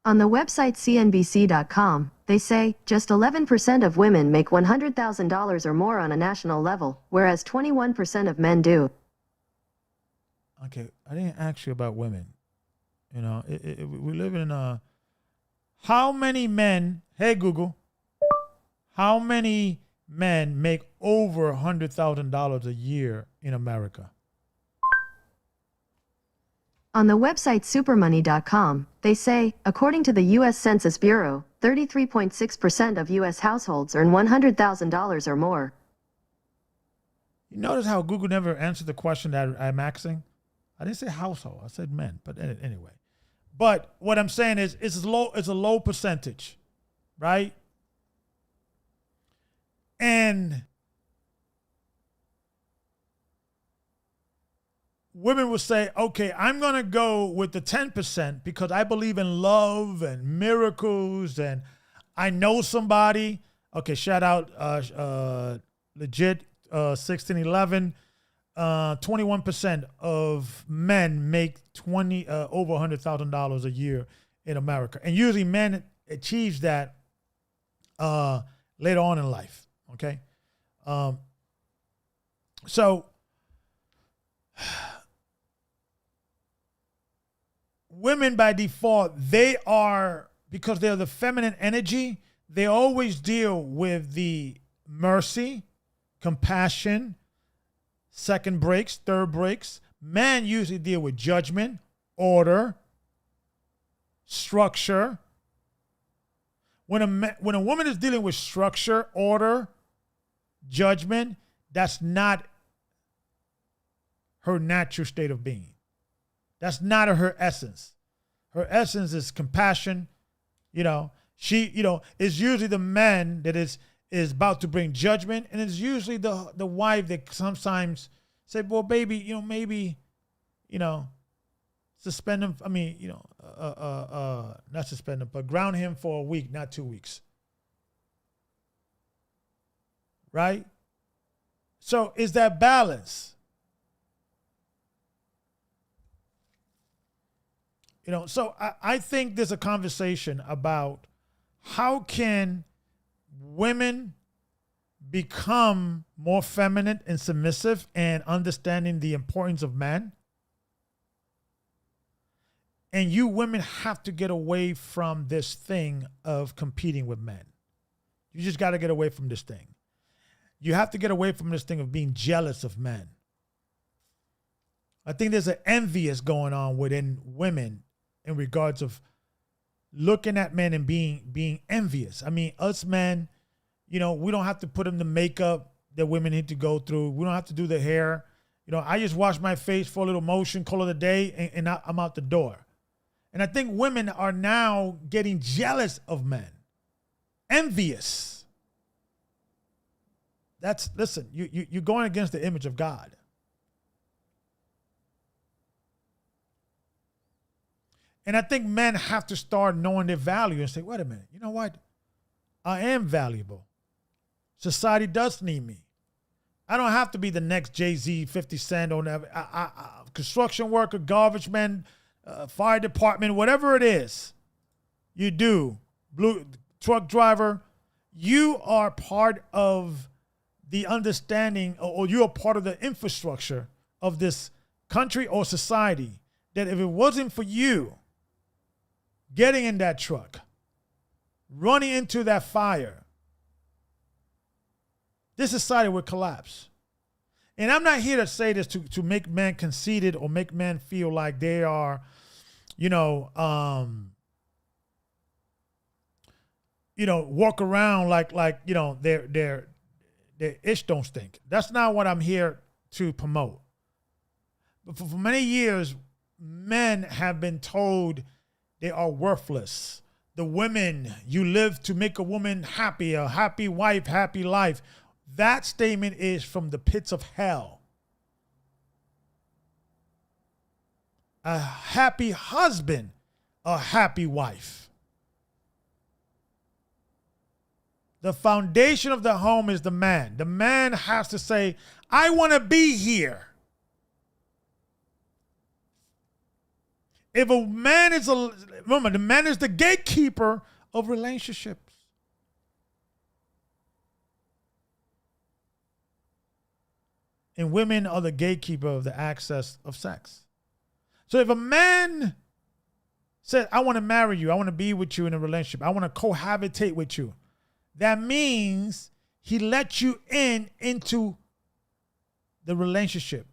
On the website CNBC.com, they say just 11% of women make $100,000 or more on a national level, whereas 21% of men do. Okay, I didn't ask you about women. We live in a... How many men... Hey, Google. How many men make over $100,000 a year in America? On the website supermoney.com, they say, according to the U.S. Census Bureau, 33.6% of U.S. households earn $100,000 or more. You notice how Google never answered the question that I'm asking? I didn't say household. I said men. But anyway. But what I'm saying is it's a low percentage, right? And women will say, okay, I'm going to go with the 10% because I believe in love and miracles and I know somebody. Okay, shout out legit 1611. 21% of men make over $100,000 a year in America. And usually men achieve that later on in life, okay? So women by default, because they're the feminine energy, they always deal with the mercy, compassion, second breaks, third breaks. Men usually deal with judgment, order, structure. When a woman is dealing with structure, order, judgment, that's not her natural state of being. That's not her essence. Her essence is compassion. She, is usually the man that is about to bring judgment, and it's usually the wife that sometimes say, well, baby, maybe, suspend him. I mean, not suspend him, but ground him for a week, not 2 weeks. Right? So is that balance? So I think there's a conversation about how can women become more feminine and submissive and understanding the importance of men. And you women have to get away from this thing of competing with men. You just got to get away from this thing. You have to get away from this thing of being jealous of men. I think there's an envious going on within women in regards of looking at men and being envious. I mean, us men, we don't have to put them the makeup that women need to go through. We don't have to do the hair. I just wash my face for a little motion, call it a day, and I'm out the door. And I think women are now getting jealous of men, envious. Listen, you're going against the image of God. And I think men have to start knowing their value and say, wait a minute, you know what? I am valuable. Society does need me. I don't have to be the next Jay-Z, 50 Cent, or construction worker, garbage man, fire department, whatever it is you do, blue truck driver, you are part of the understanding, or you are part of the infrastructure of this country or society, that if it wasn't for you getting in that truck, running into that fire, this society would collapse. And I'm not here to say this to make men conceited or make men feel like they are, walk around like their ish don't stink. That's not what I'm here to promote. But for many years, men have been told they are worthless. The women, you live to make a woman happy, a happy wife, happy life. That statement is from the pits of hell. A happy husband, a happy wife. The foundation of the home is the man. The man has to say, I want to be here. If a man is remember, the man is the gatekeeper of relationships. And women are the gatekeeper of the access of sex. So if a man said, I want to marry you, I want to be with you in a relationship, I want to cohabitate with you, that means he let you into the relationship,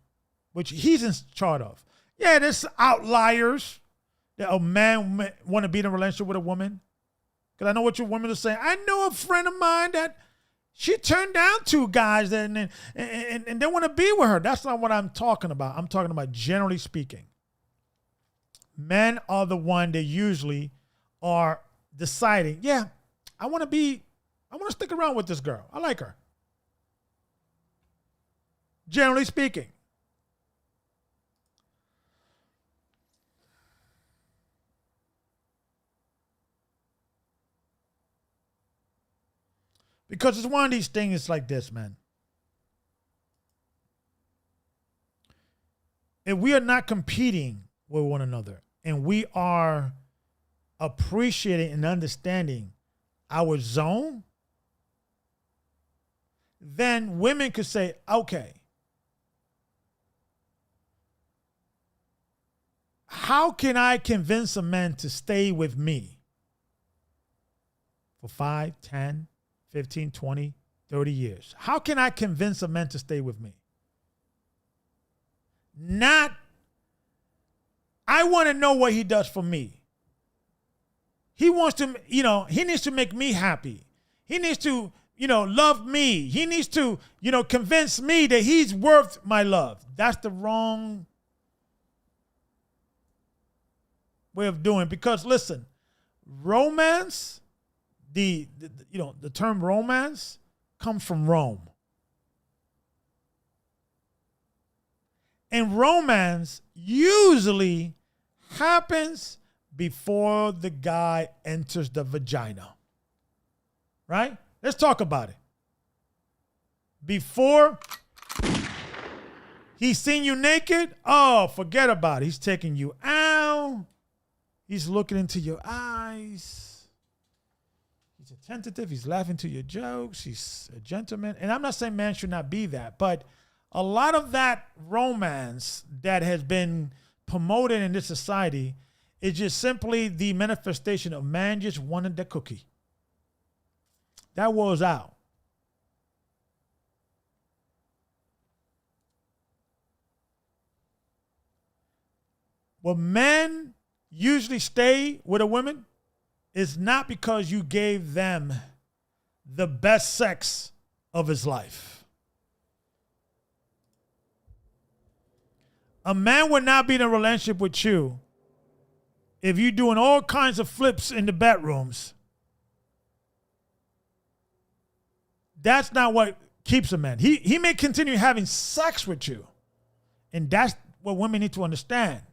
which he's in charge of. Yeah, there's outliers that a man want to be in a relationship with a woman. Because I know what your women are saying. I know a friend of mine that she turned down two guys and they want to be with her. That's not what I'm talking about. I'm talking about generally speaking. Men are the one that usually are deciding, yeah, I want to stick around with this girl. I like her. Generally speaking. Because it's one of these things like this, man. If we are not competing with one another and we are appreciating and understanding our zone, then women could say, okay, how can I convince a man to stay with me for 5, 10, 15, 20, 30 years? How can I convince a man to stay with me? Not, I want to know what he does for me. He wants to, he needs to make me happy. He needs to, love me. He needs to, convince me that he's worth my love. That's the wrong way of doing it. Because listen, romance, the term romance comes from Rome. And romance usually happens before the guy enters the vagina. Right? Let's talk about it. Before he's seen you naked, oh, forget about it. He's taking you out. He's looking into your eyes. He's attentive. He's laughing to your jokes. He's a gentleman. And I'm not saying man should not be that, but a lot of that romance that has been promoted in this society It's just simply the manifestation of man just wanted the cookie. That was out. When men usually stay with a woman, it's not because you gave them the best sex of his life. A man would not be in a relationship with you if you're doing all kinds of flips in the bedrooms. That's not what keeps a man. He may continue having sex with you. And that's what women need to understand.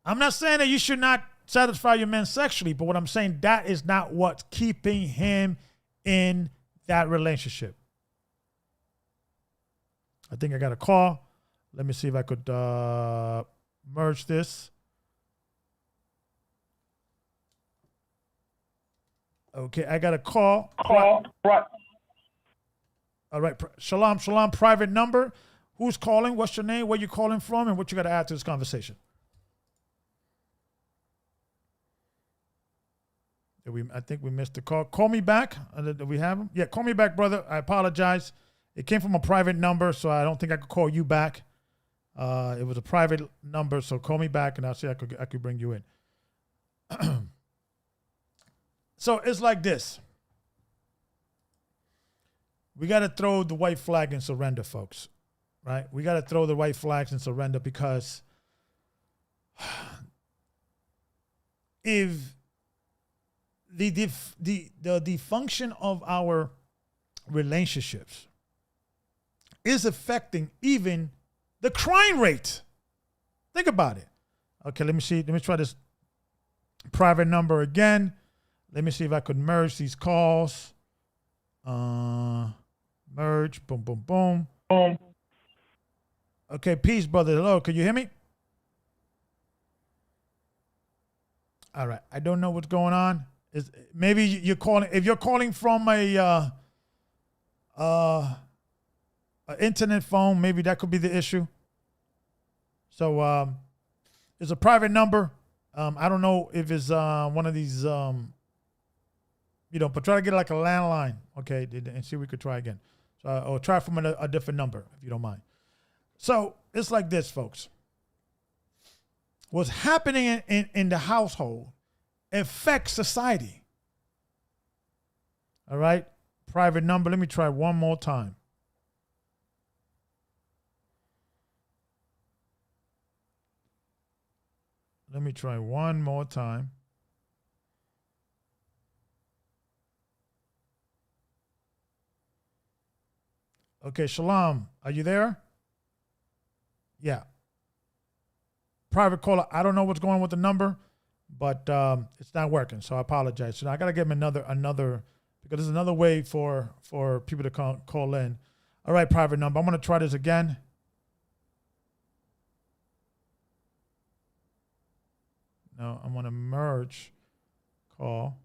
I'm not saying that you should not satisfy your man sexually, but what I'm saying, that is not what's keeping him in that relationship. I think I got a call. Let me see if I could merge this. Okay, I got a call. Right. All right, shalom, private number. Who's calling? What's your name? Where you calling from? And what you got to add to this conversation? I think we missed the call. Call me back. Do we have him? Yeah, call me back, brother. I apologize. It came from a private number, so I don't think I could call you back. It was a private number, so call me back, and I'll see I could bring you in. So it's like this. We got to throw the white flag and surrender, folks. Right? We got to throw the white flags and surrender, because if the function of our relationships is affecting even the crime rate. Think about it. Okay, let me see. Let me try this private number again. Let me see if I could merge these calls. Merge. Boom, boom, boom. Okay, peace, brother. Hello, can you hear me? All right. I don't know what's going on. Maybe you're calling. If you're calling from a internet phone, maybe that could be the issue. So it's a private number. I don't know if it's one of these, but try to get like a landline, okay, and see if we could try again. So, or try from a different number, if you don't mind. So it's like this, folks. What's happening in the household affects society. All right? Private number. Let me try one more time. Let me try one more time. Okay, Shalom, are you there? Yeah. Private caller, I don't know what's going on with the number, but it's not working, so I apologize. So I got to give him another, because there's another way for people to call in. All right, private number. I'm going to try this again. No, I'm going to merge call.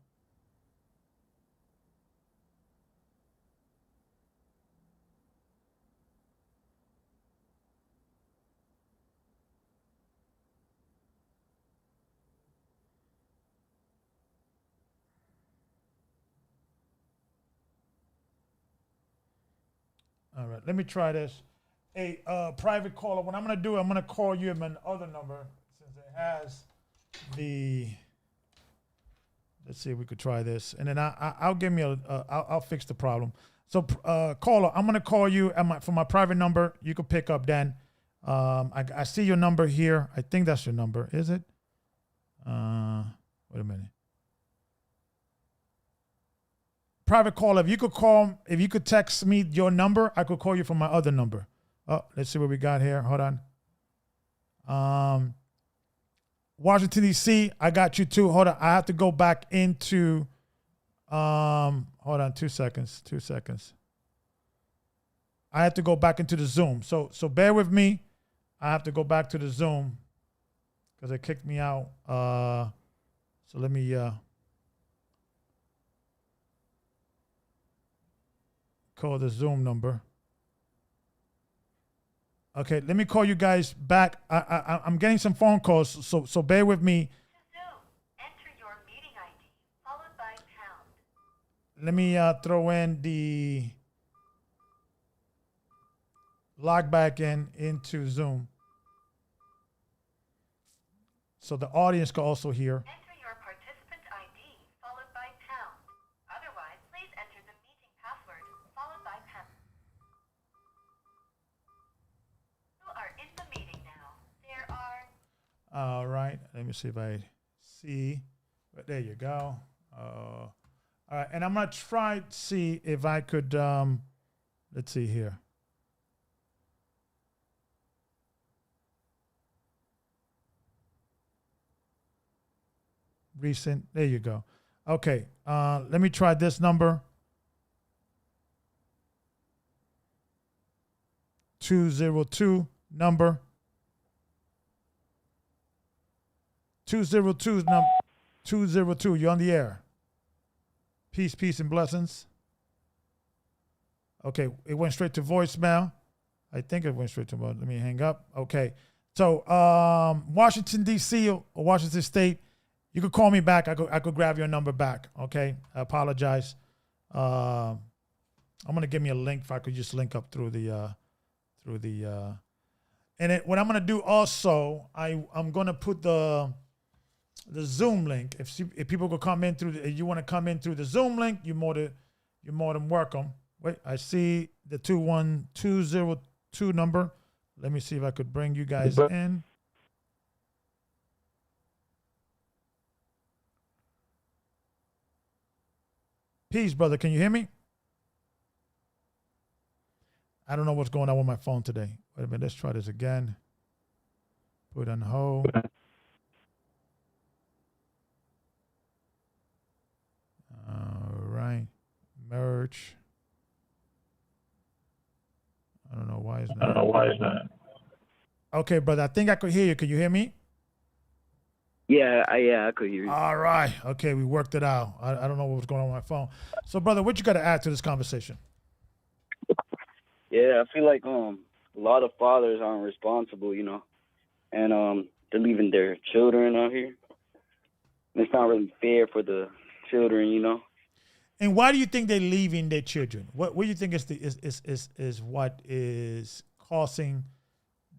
All right, let me try this. Hey, private caller, what I'm going to do, I'm going to call you my other number, since it has let's see if we could try this. And then I'll give me I'll fix the problem. So caller, I'm going to call you for my private number. You can pick up then. I see your number here. I think that's your number. Is it? Wait a minute. Private caller, if you could text me your number, I could call you from my other number. Oh, let's see what we got here. Hold on. Washington, D.C., I got you too. Hold on. I have to go back into, hold on, 2 seconds. I have to go back into the Zoom. So bear with me. I have to go back to the Zoom because it kicked me out. So let me call the Zoom number. Okay, let me call you guys back. I'm getting some phone calls, so bear with me. Enter your meeting ID followed by pound. Let me throw in the log back into Zoom, so the audience can also hear. Enter your participant ID followed by pound. Otherwise, please enter the meeting password followed by pound. You are in the meeting now. There are. All right. Let me see if I see. But there you go. All right, and I'm gonna try to see if I could. Let's see here. Recent. There you go. Okay. Let me try this number. 202 number. 202 number. 202. You're on the air. Peace, peace, and blessings. Okay, it went straight to voicemail. I think it went straight to voicemail. Let me hang up. Okay. So Washington, D.C. or Washington State, you could call me back. I could grab your number back. Okay. I apologize. I'm gonna give me a link if I could just link up through the and what I'm gonna do also, I'm gonna put the Zoom link. If people could come in through if you want to come in through the Zoom link, you're more than welcome. Wait, I see the 21202 number. Let me see if I could bring you guys in. Peace, brother. Can you hear me? I don't know what's going on with my phone today. Wait a minute. Let's try this again. Put on hold. All right. Merge. I don't know why it's not. Okay, brother. I think I could hear you. Can you hear me? Yeah, I could hear you. All right. Okay, we worked it out. I don't know what was going on with my phone. So, brother, what you got to add to this conversation? Yeah, I feel like a lot of fathers aren't responsible, and they're leaving their children out here. And it's not really fair for the children. And why do you think they're leaving their children? What do you think is what is causing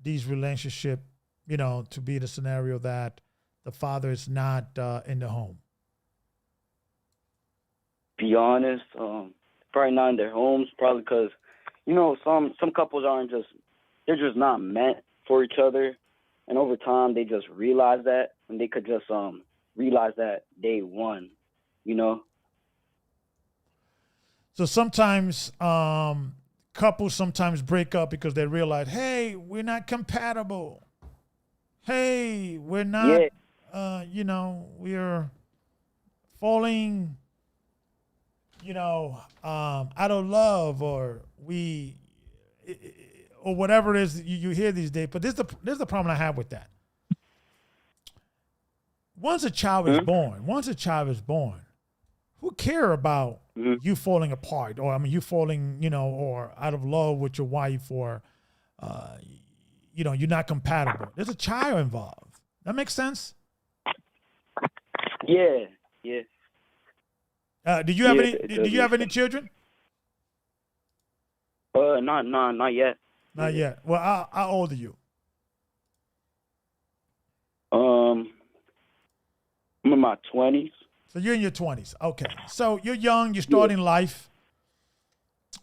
these relationships, to be the scenario that the father is not in the home? Be honest, probably not in their homes. Probably because, some couples they're just not meant for each other, and over time they just realize that, and they could just realize that day one, So sometimes couples sometimes break up because they realize, hey, we're not compatible. Hey, we're not, we're falling, out of love, or or whatever it is you hear these days. But there's the problem I have with that. Once a child is born, who care about you falling apart, or you falling, or out of love with your wife, or you're not compatible. There's a child involved. That makes sense? Yeah. Do you have any children? Not yet. Not yet. Well, how old are you? I'm in my 20s. So you're in your 20s. Okay. So you're young, you're starting life.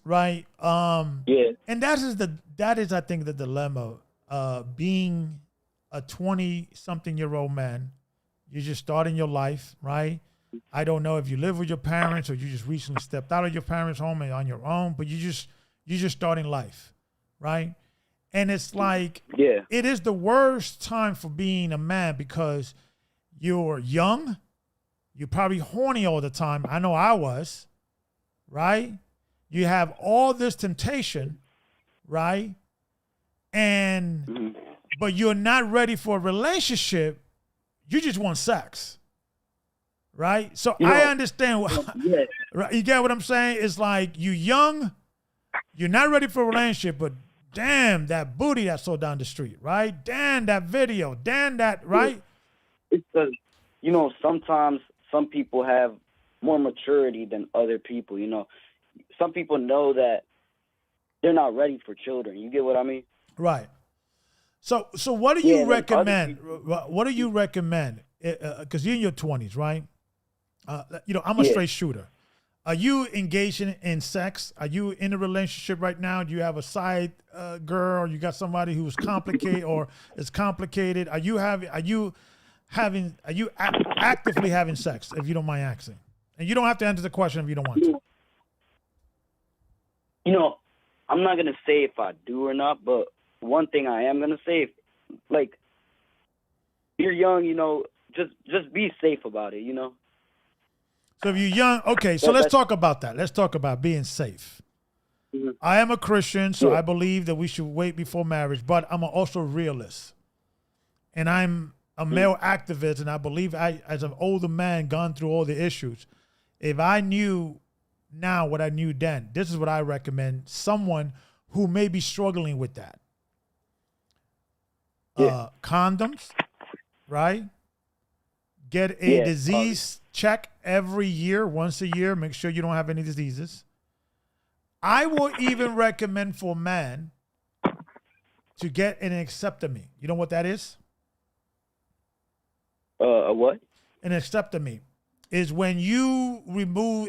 Right? Yeah. And that is I think the dilemma, being a 20-something-year-old man. You're just starting your life, right? I don't know if you live with your parents or you just recently stepped out of your parents' home and on your own, but you're just starting life, right? And it's like, it is the worst time for being a man because you're young, you're probably horny all the time. I know I was, right? You have all this temptation, right? But you're not ready for a relationship. You just want sex, right? So I understand. Right? You get what I'm saying? It's like you're young, you're not ready for a relationship, but damn, that booty that's so down the street, right? Damn, that video. Damn, that, right? It's because, you know, sometimes some people have more maturity than other people, you know. Some people know that they're not ready for children. You get what I mean? Right. So what do Yeah, you and then other recommend? What do you recommend? Because you're in your 20s, right? You know, I'm a Yeah. straight shooter. Are you engaging in sex? Are you in a relationship right now? Do you have a side girl? You got somebody who's complicated or is complicated? Are you actively having sex? If you don't mind asking, and you don't have to answer the question if you don't want to. You know, I'm not going to say if I do or not, but one thing I am going to say, if, like, you're young, you know, just be safe about it, you know? So if you're young, okay, so let's talk about that. Let's talk about being safe. Mhm. I am a Christian, so Yeah. I believe that we should wait before marriage, but I'm also a realist. And I'm a male activist, and I believe as an older man, gone through all the issues. If I knew now what I knew then, this is what I recommend someone who may be struggling with that. Yeah. Condoms, right? Get a Yeah, disease check every year, once a year. Make sure you don't have any diseases. I will even recommend for a man to get an acceptomy. You know what that is? A what? An acceptomy is when you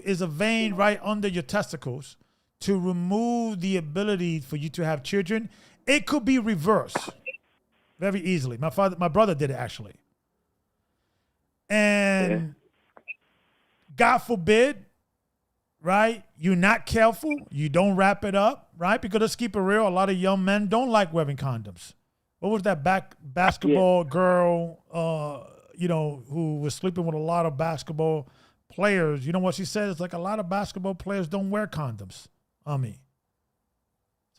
is a vein right under your testicles to remove the ability for you to have children. It could be reversed very easily. My brother did it actually. And God forbid, right? You're not careful. You don't wrap it up, right? Because let's keep it real. A lot of young men don't like wearing condoms. What was that basketball girl, you know, who was sleeping with a lot of basketball players? You know what she said? It's like a lot of basketball players don't wear condoms on me.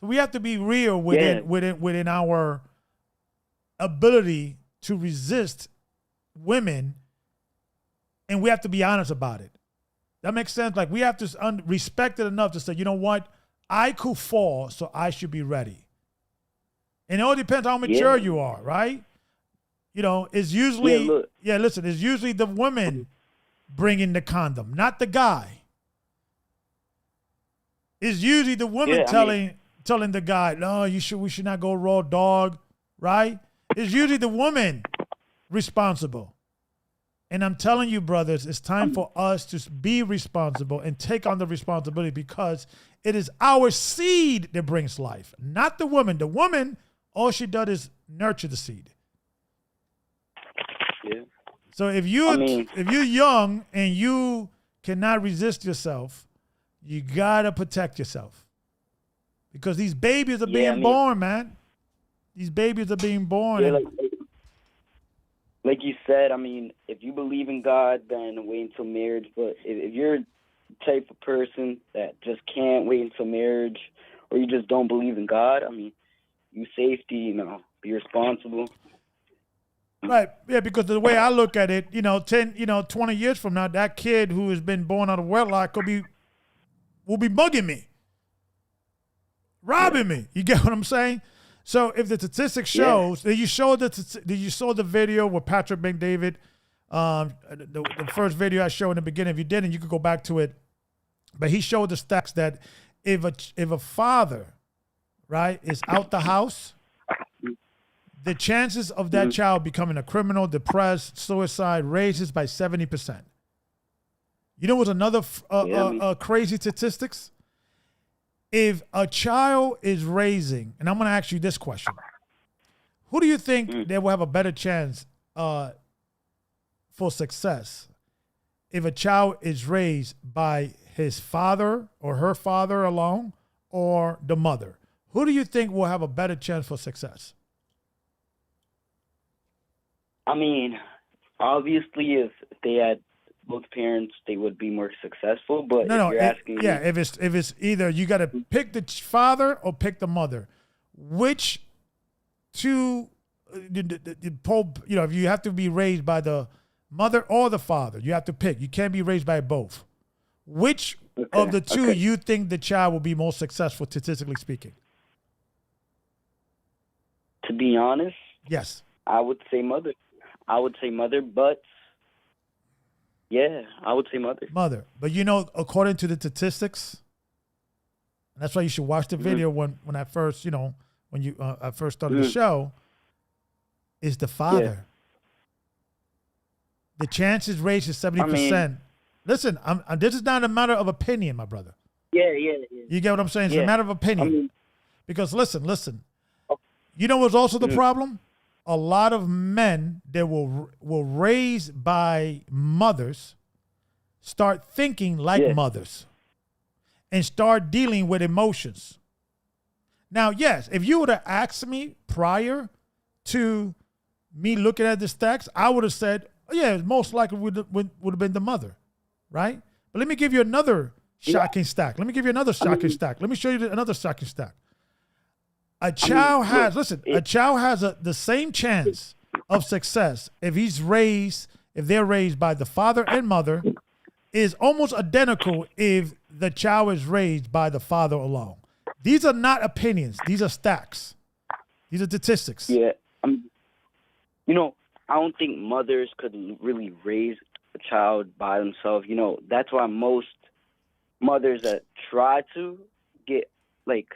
So we have to be real within our ability to resist women, and we have to be honest about it. That makes sense. Like we have to respect it enough to say, you know what? I could fall, so I should be ready. And it all depends how mature you are, right? You know, it's usually, listen, it's usually the woman bringing the condom, not the guy. It's usually the woman telling the guy, no, we should not go raw dog, right? It's usually the woman responsible. And I'm telling you, brothers, it's time for us to be responsible and take on the responsibility, because it is our seed that brings life, not the woman. The woman, all she does is nurture the seed. Yeah. So if you're young and you cannot resist yourself, you gotta protect yourself, because these babies are being born, man. These babies are being born. Yeah, like you said, I mean, if you believe in God, then wait until marriage. But if you're the type of person that just can't wait until marriage, or you just don't believe in God, I mean, you safety, you know, be responsible. Right. Yeah, because the way I look at it, 20 years from now, that kid who has been born out of wedlock will be bugging me, robbing me. You get what I'm saying? So if the statistics shows, did you show the video with Patrick McDavid? The first video I showed in the beginning. If you didn't, you could go back to it. But he showed the stats that if a father, right, is out the house, the chances of that child becoming a criminal, depressed, suicide raises by 70%. You know what's another crazy statistics? If a child is raising, and I'm going to ask you this question, who do you think they will have a better chance for success if a child is raised by his father or her father alone, or the mother? Who do you think will have a better chance for success? I mean, obviously, if they had both parents, they would be more successful. But if it's either, you got to pick the father or pick the mother. Which two? If you have to be raised by the mother or the father, you have to pick. You can't be raised by both. Which of the two you think the child will be most successful, statistically speaking? To be honest, Yes. I would say mother. But yeah, I would say mother. Mother. But you know, according to the statistics, and that's why you should watch the video when I first, you know, when you I first started the show, is the father. The chances raised is 70%. Listen, this is not a matter of opinion, my brother. Yeah. You get what I'm saying? It's a matter of opinion. Because listen. Oh. You know what's also the problem? A lot of men that were raised by mothers start thinking like mothers and start dealing with emotions. Now, yes, if you would have asked me prior to me looking at this text, I would have said, yeah, most likely would have been the mother, right? But let me give you another shocking stack. Let me give you another shocking stack. Let me show you another shocking stack. A child has the same chance of success if they're raised by the father and mother, is almost identical if the child is raised by the father alone. These are not opinions. These are stacks. These are statistics. Yeah. You know, I don't think mothers could really raise a child by themselves. You know, that's why most mothers that try to get, like,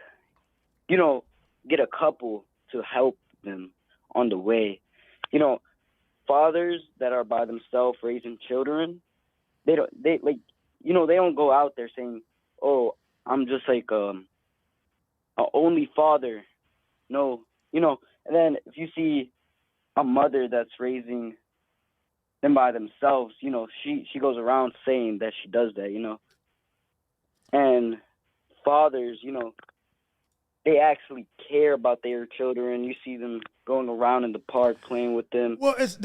you know, get a couple to help them on the way. You know, fathers that are by themselves raising children, they don't go out there saying, "Oh, I'm just like a only father." No, you know. And then if you see a mother that's raising them by themselves, you know, she goes around saying that she does that, you know. And fathers, you know, they actually care about their children. You see them going around in the park playing with them. Well, it's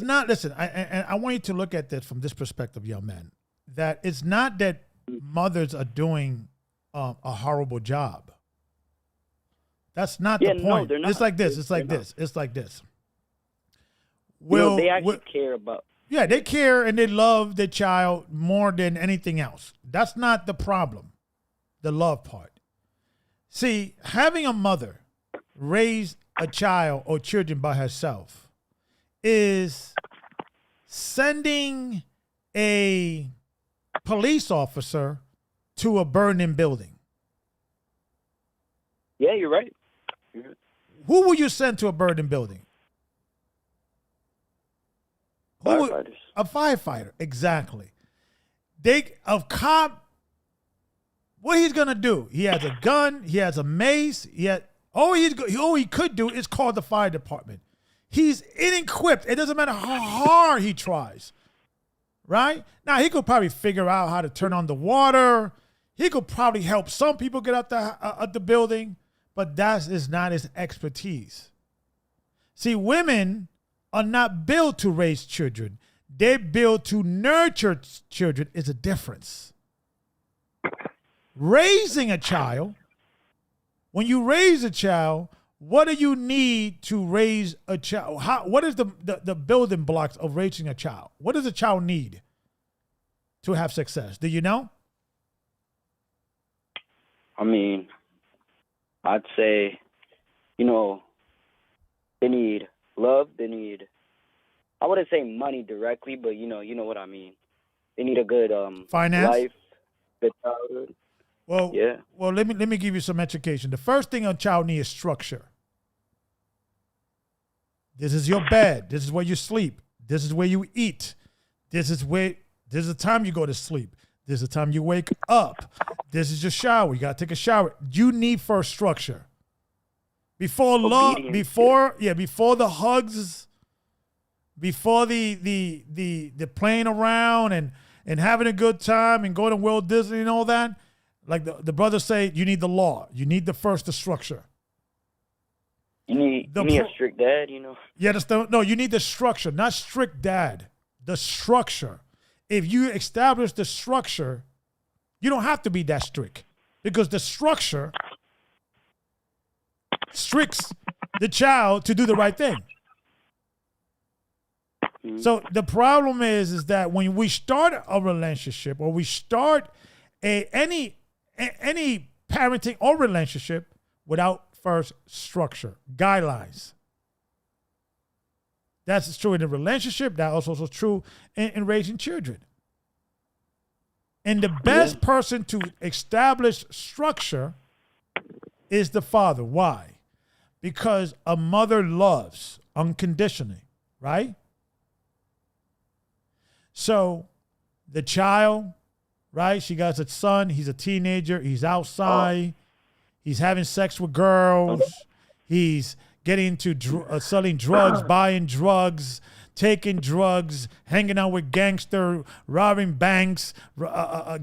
not. Listen, I want you to look at this from this perspective, young man. That it's not that mothers are doing a horrible job. That's not the point. No, they're not. It's like this. It's like this. Well, they actually care about. Yeah, they care and they love their child more than anything else. That's not the problem. The love part. See, having a mother raise a child or children by herself is sending a police officer to a burning building. Yeah, you're right. Who will you send to a burning building? Firefighters. A firefighter, exactly. A cop. What he's gonna do? He has a gun. He has a mace. All he could do is call the fire department. He's inequipped. It doesn't matter how hard he tries. Right now, he could probably figure out how to turn on the water. He could probably help some people get out the building, but that is not his expertise. See, women are not built to raise children. They're built to nurture children. Is a difference. Raising a child, when you raise a child, what do you need to raise a child? What is the building blocks of raising a child? What does a child need to have success? Do you know? I mean, I'd say, you know, they need love. They need, I wouldn't say money directly, but you know what I mean. They need a good finance life, good childhood. Well, yeah. Well, let me give you some education. The first thing a child needs is structure. This is your bed. This is where you sleep. This is where you eat. This is the time you go to sleep. This is the time you wake up. This is your shower. You gotta take a shower. You need first structure. Before love, before the hugs, before the playing around and having a good time and going to Walt Disney and all that. Like the brothers say, you need the law. You need the structure. You need a strict dad, you know? Yeah, no, you need the structure, not strict dad. The structure. If you establish the structure, you don't have to be that strict because the structure stricts the child to do the right thing. Mm-hmm. So the problem is that when we start a relationship or we start any parenting or relationship without first structure, guidelines. That's true in a relationship. That's also true in raising children. And the best person to establish structure is the father. Why? Because a mother loves unconditionally, right? So the child, right? She got a son. He's a teenager. He's outside. He's having sex with girls. He's getting into selling drugs, buying drugs, taking drugs, hanging out with gangsters, robbing banks,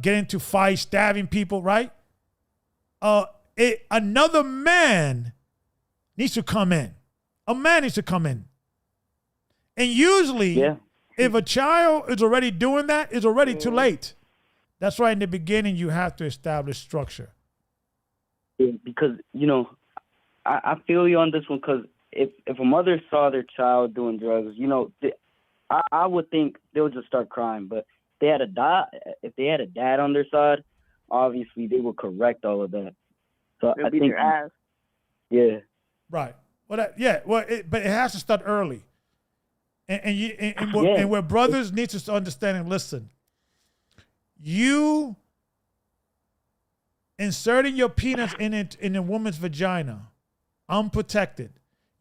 getting into fights, stabbing people, right? Another man needs to come in. A man needs to come in. And usually, if a child is already doing that, it's already too late. That's why in the beginning, you have to establish structure. Yeah, because, I feel you on this one, because if a mother saw their child doing drugs, I would think they would just start crying. But if they had a dad on their side, obviously they would correct all of that. So I think, your ass. Yeah. Right. Well, but it has to start early. And where brothers need to understand and listen, you inserting your penis in a woman's vagina, unprotected,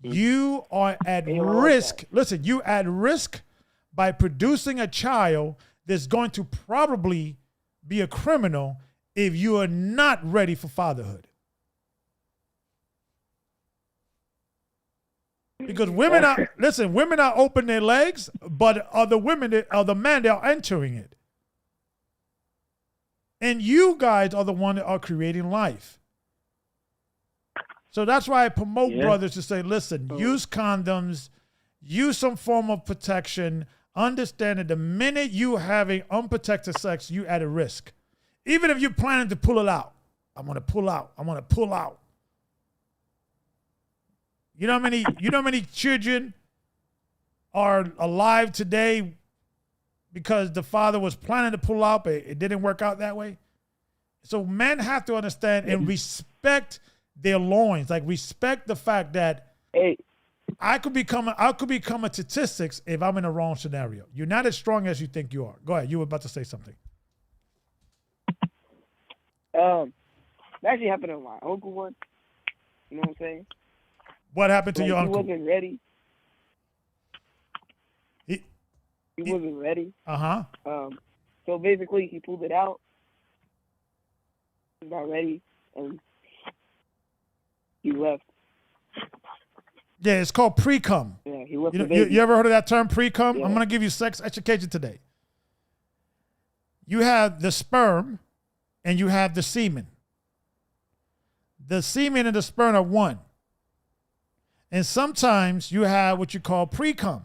you are at risk. Listen, you at risk by producing a child that's going to probably be a criminal if you are not ready for fatherhood. Because women are open their legs, but are the men that are entering it. And you guys are the one that are creating life. So that's why I promote brothers to say, listen, use condoms, use some form of protection, understand that the minute you having unprotected sex, you at a risk. Even if you're planning to pull it out. I want to pull out. You know how many children are alive today because the father was planning to pull out, but it didn't work out that way? So men have to understand and respect their loins, like respect the fact that I could become a statistics if I'm in the wrong scenario. You're not as strong as you think you are. Go ahead. You were about to say something. That actually happened to my uncle once. You know what I'm saying? What happened to your uncle? He wasn't ready. He wasn't ready. So basically, he pulled it out. He's not ready, and he left. Yeah, it's called pre-cum. Yeah, he left. You ever heard of that term, pre-cum? Yeah. I'm going to give you sex education today. You have the sperm, and you have the semen. The semen and the sperm are one. And sometimes you have what you call pre-cum.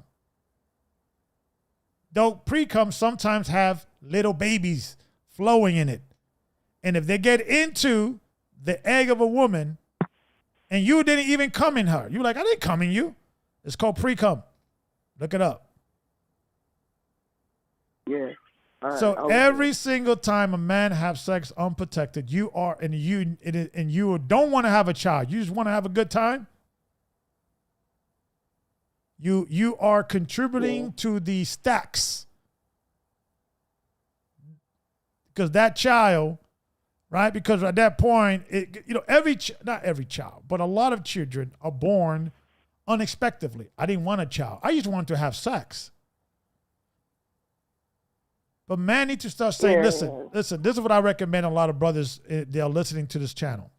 Though pre-cum sometimes have little babies flowing in it. And if they get into the egg of a woman and you didn't even come in her, you're like, I didn't come in you. It's called pre-cum. Look it up. Yeah. Right, so every single time a man have sex unprotected, you don't want to have a child. You just want to have a good time. You are contributing to the stacks. Because that child, right? Because at that point, not every child, but a lot of children are born unexpectedly. I didn't want a child. I just wanted to have sex. But man need to start saying, listen, this is what I recommend a lot of brothers, they are listening to this channel.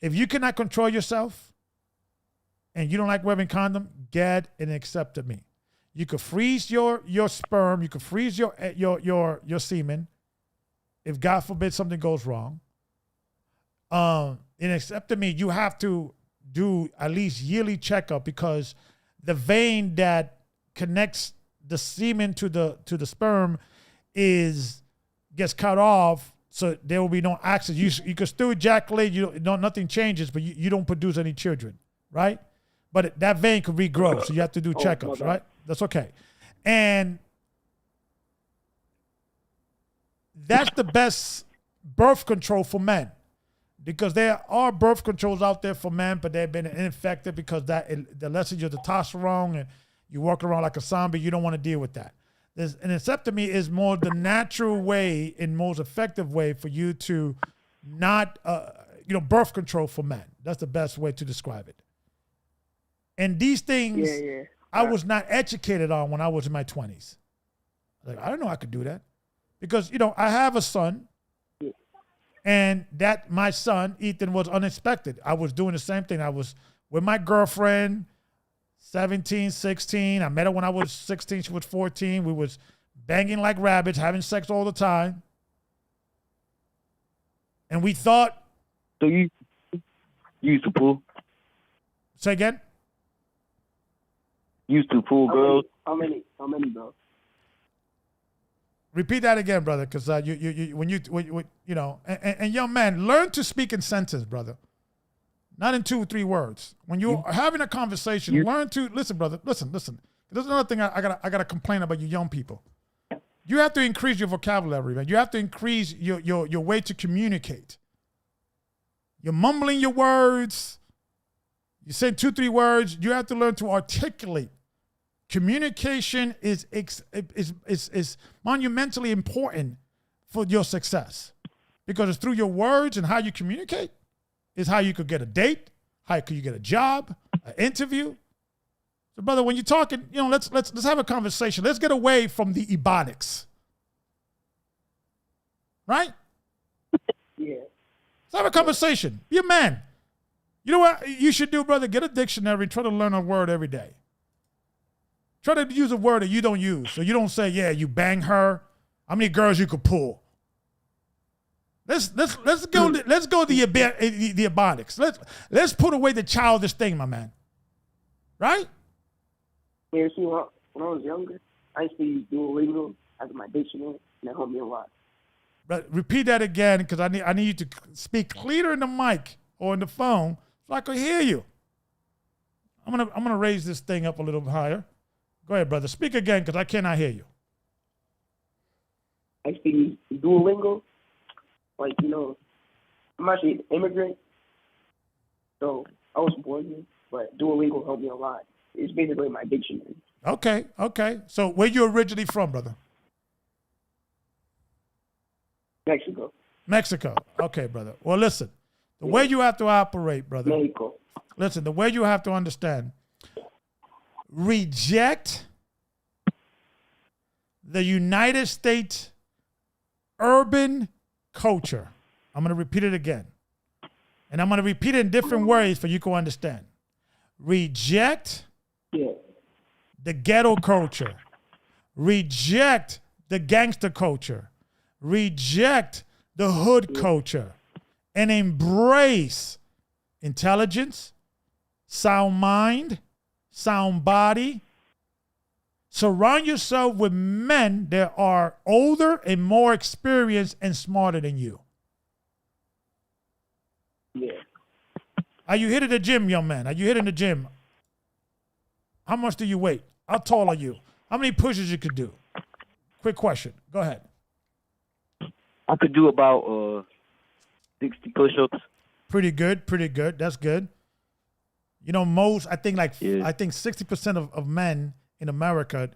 If you cannot control yourself, and you don't like wearing condom, get an acceptome. You could freeze your sperm. You could freeze your semen. If God forbid something goes wrong, in acceptome, you have to do at least yearly checkup because the vein that connects the semen to the sperm gets cut off, so there will be no access. You can still ejaculate. Nothing changes, but you don't produce any children, right? But that vein could regrow, so you have to do checkups, right? That's okay. And that's the best birth control for men. because there are birth controls out there for men, but they've been ineffective because the less your testosterone and you walk around like a zombie, you don't want to deal with that. An vasectomy is more the natural way and most effective way for you to not, birth control for men. That's the best way to describe it. And these things I was not educated on when I was in my 20s. Like, I don't know I could do that. Because, I have a son. And that my son, Ethan, was unexpected. I was doing the same thing. I was with my girlfriend, 17, 16. I met her when I was 16. She was 14. We was banging like rabbits, having sex all the time. And we thought. So you used to pool? Say again? You used to pool girls? How many, bro? Repeat that again, brother, because and young man, learn to speak in sentence, brother. Not in 2 or 3 words. When you're having a conversation, learn to listen, brother. Listen. There's another thing I gotta complain about you young people. You have to increase your vocabulary, man. You have to increase your way to communicate. You're mumbling your words. You say 2, 3 words. You have to learn to articulate. Communication is monumentally important for your success, because it's through your words and how you communicate is how you could get a date, how could you get a job, an interview. So, brother, when you're talking, let's have a conversation. Let's get away from the ebonics, right? Yeah. Let's have a conversation. Be a man. You know what you should do, brother? Get a dictionary. Try to learn a word every day. Try to use a word that you don't use. So you don't say, you bang her. How many girls you could pull? Let's go the ebonics. Let's put away the childish thing, my man. Right? Yeah, see, when I was younger, I used to use Duolingo as my dictionary, and that helped me a lot. But repeat that again, because I need you to speak clearer in the mic or in the phone so I can hear you. I'm gonna raise this thing up a little higher. Go ahead, brother. Speak again, because I cannot hear you. I speak Duolingo. I'm actually an immigrant, so I was born here, but Duolingo helped me a lot. It's basically my dictionary. Okay. So where you originally from, brother? Mexico. Okay, brother. Well, listen. The way you have to operate, brother. Mexico. Listen, the way you have to understand. Reject the United States urban culture. I'm going to repeat it again. And I'm going to repeat it in different ways for you to understand. Reject the ghetto culture. Reject the gangster culture. Reject the hood culture. And embrace intelligence, sound mind, sound body. Surround yourself with men that are older and more experienced and smarter than you. Yeah. Are you hitting the gym, young man? Are you hitting the gym? How much do you weigh? How tall are you? How many pushes you could do? Quick question. Go ahead. I could do about 60 push-ups. Pretty good. That's good. I think 60% of men in America,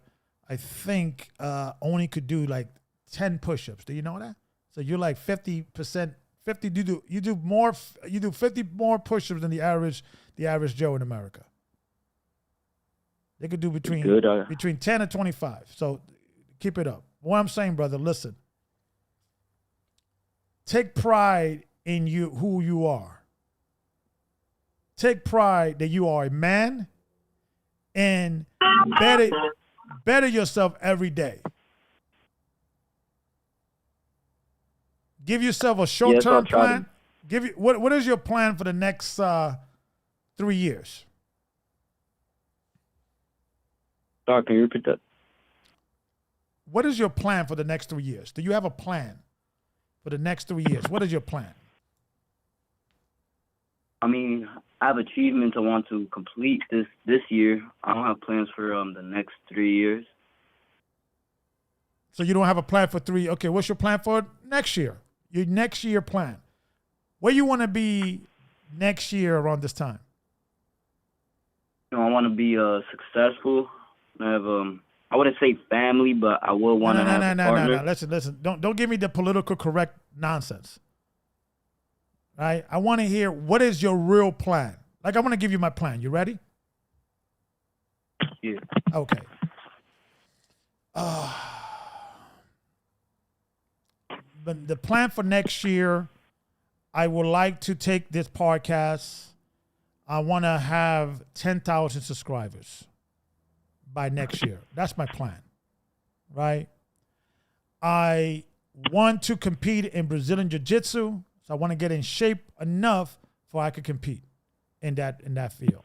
I think only could do like 10 push-ups. Do you know that? So you're like 50%. You do 50 more push-ups than the average Joe in America. They could do between 10 and 25. So keep it up. What I'm saying, brother, listen. Take pride in who you are. Take pride that you are a man, and better yourself every day. Give yourself a short-term plan. What is your plan for the next 3 years? Sorry, can you repeat that? What is your plan for the next 3 years? Do you have a plan for the next 3 years? What is your plan? I mean, I have achievements I want to complete this year. I don't have plans for the next 3 years. So you don't have a plan for 3. Okay, what's your plan for next year? Your next year plan. Where you want to be next year around this time? You know, I want to be successful. I have I wouldn't say family, but I would want to have a partner. No. Listen. Don't give me the political correct nonsense. Right? I want to hear what is your real plan. Like I want to give you my plan. You ready? Yeah. Okay. But the plan for next year, I would like to take this podcast. I want to have 10,000 subscribers by next year. That's my plan, right? I want to compete in Brazilian Jiu-Jitsu, so I want to get in shape enough for I could compete in that field.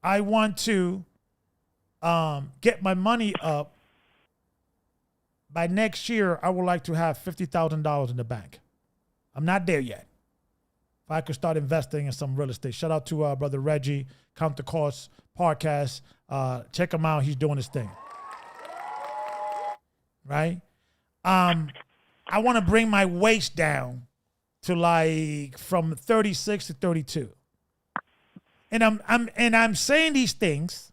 I want to get my money up. By next year, I would like to have $50,000 in the bank. I'm not there yet. If I could start investing in some real estate. Shout out to Brother Reggie, Count the Cost Podcast. Check him out. He's doing his thing. Right? I want to bring my waist down to like from 36 to 32. And I'm saying these things,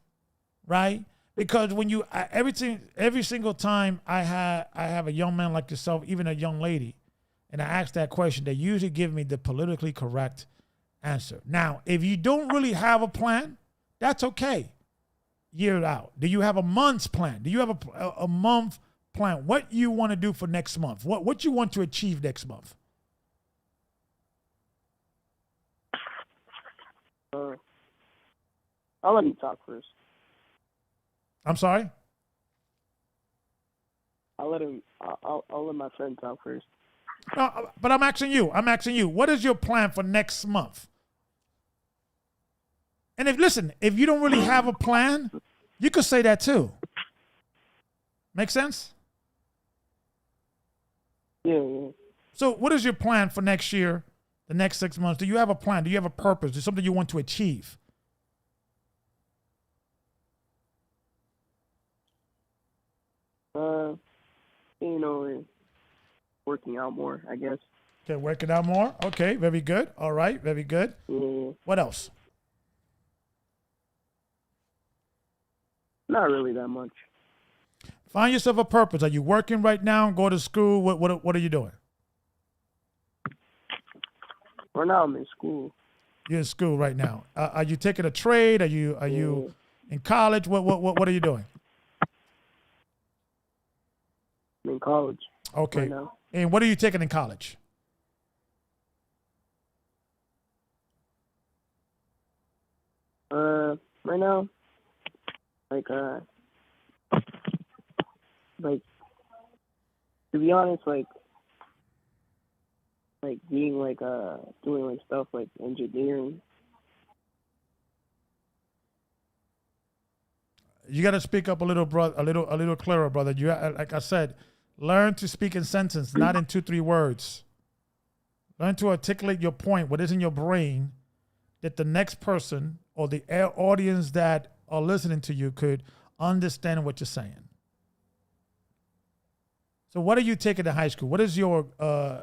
right? Because when you every single time I have a young man like yourself, even a young lady, and I ask that question, they usually give me the politically correct answer. Now, if you don't really have a plan, that's okay. Year out. Do you have a month's plan? Do you have a month plan? What you want to do for next month? What you want to achieve next month? I'll let you talk first. I'm sorry? I'll let my friend talk first. No, but I'm asking you. What is your plan for next month? And if you don't really have a plan, you could say that too. Make sense? Yeah. So what is your plan for next year, the next 6 months? Do you have a plan? Do you have a purpose? Is there something you want to achieve? Working out more, I guess. Okay, working out more. Okay, very good. All right, very good. Yeah. What else? Not really that much. Find yourself a purpose. Are you working right now? Go to school? What are you doing? Right now I'm in school. You're in school right now. Are you taking a trade? Are you in college? What are you doing? I'm in college. Okay. Right now. And what are you taking in college? Right now, like to be honest, like being doing like stuff like engineering. You got to speak up a little, brother, a little clearer, brother. You, like I said, learn to speak in sentence, not in 2-3 words. Learn to articulate your point, what is in your brain, that the next person or the audience that are listening to you could understand what you're saying. So what are you taking in high school? What is your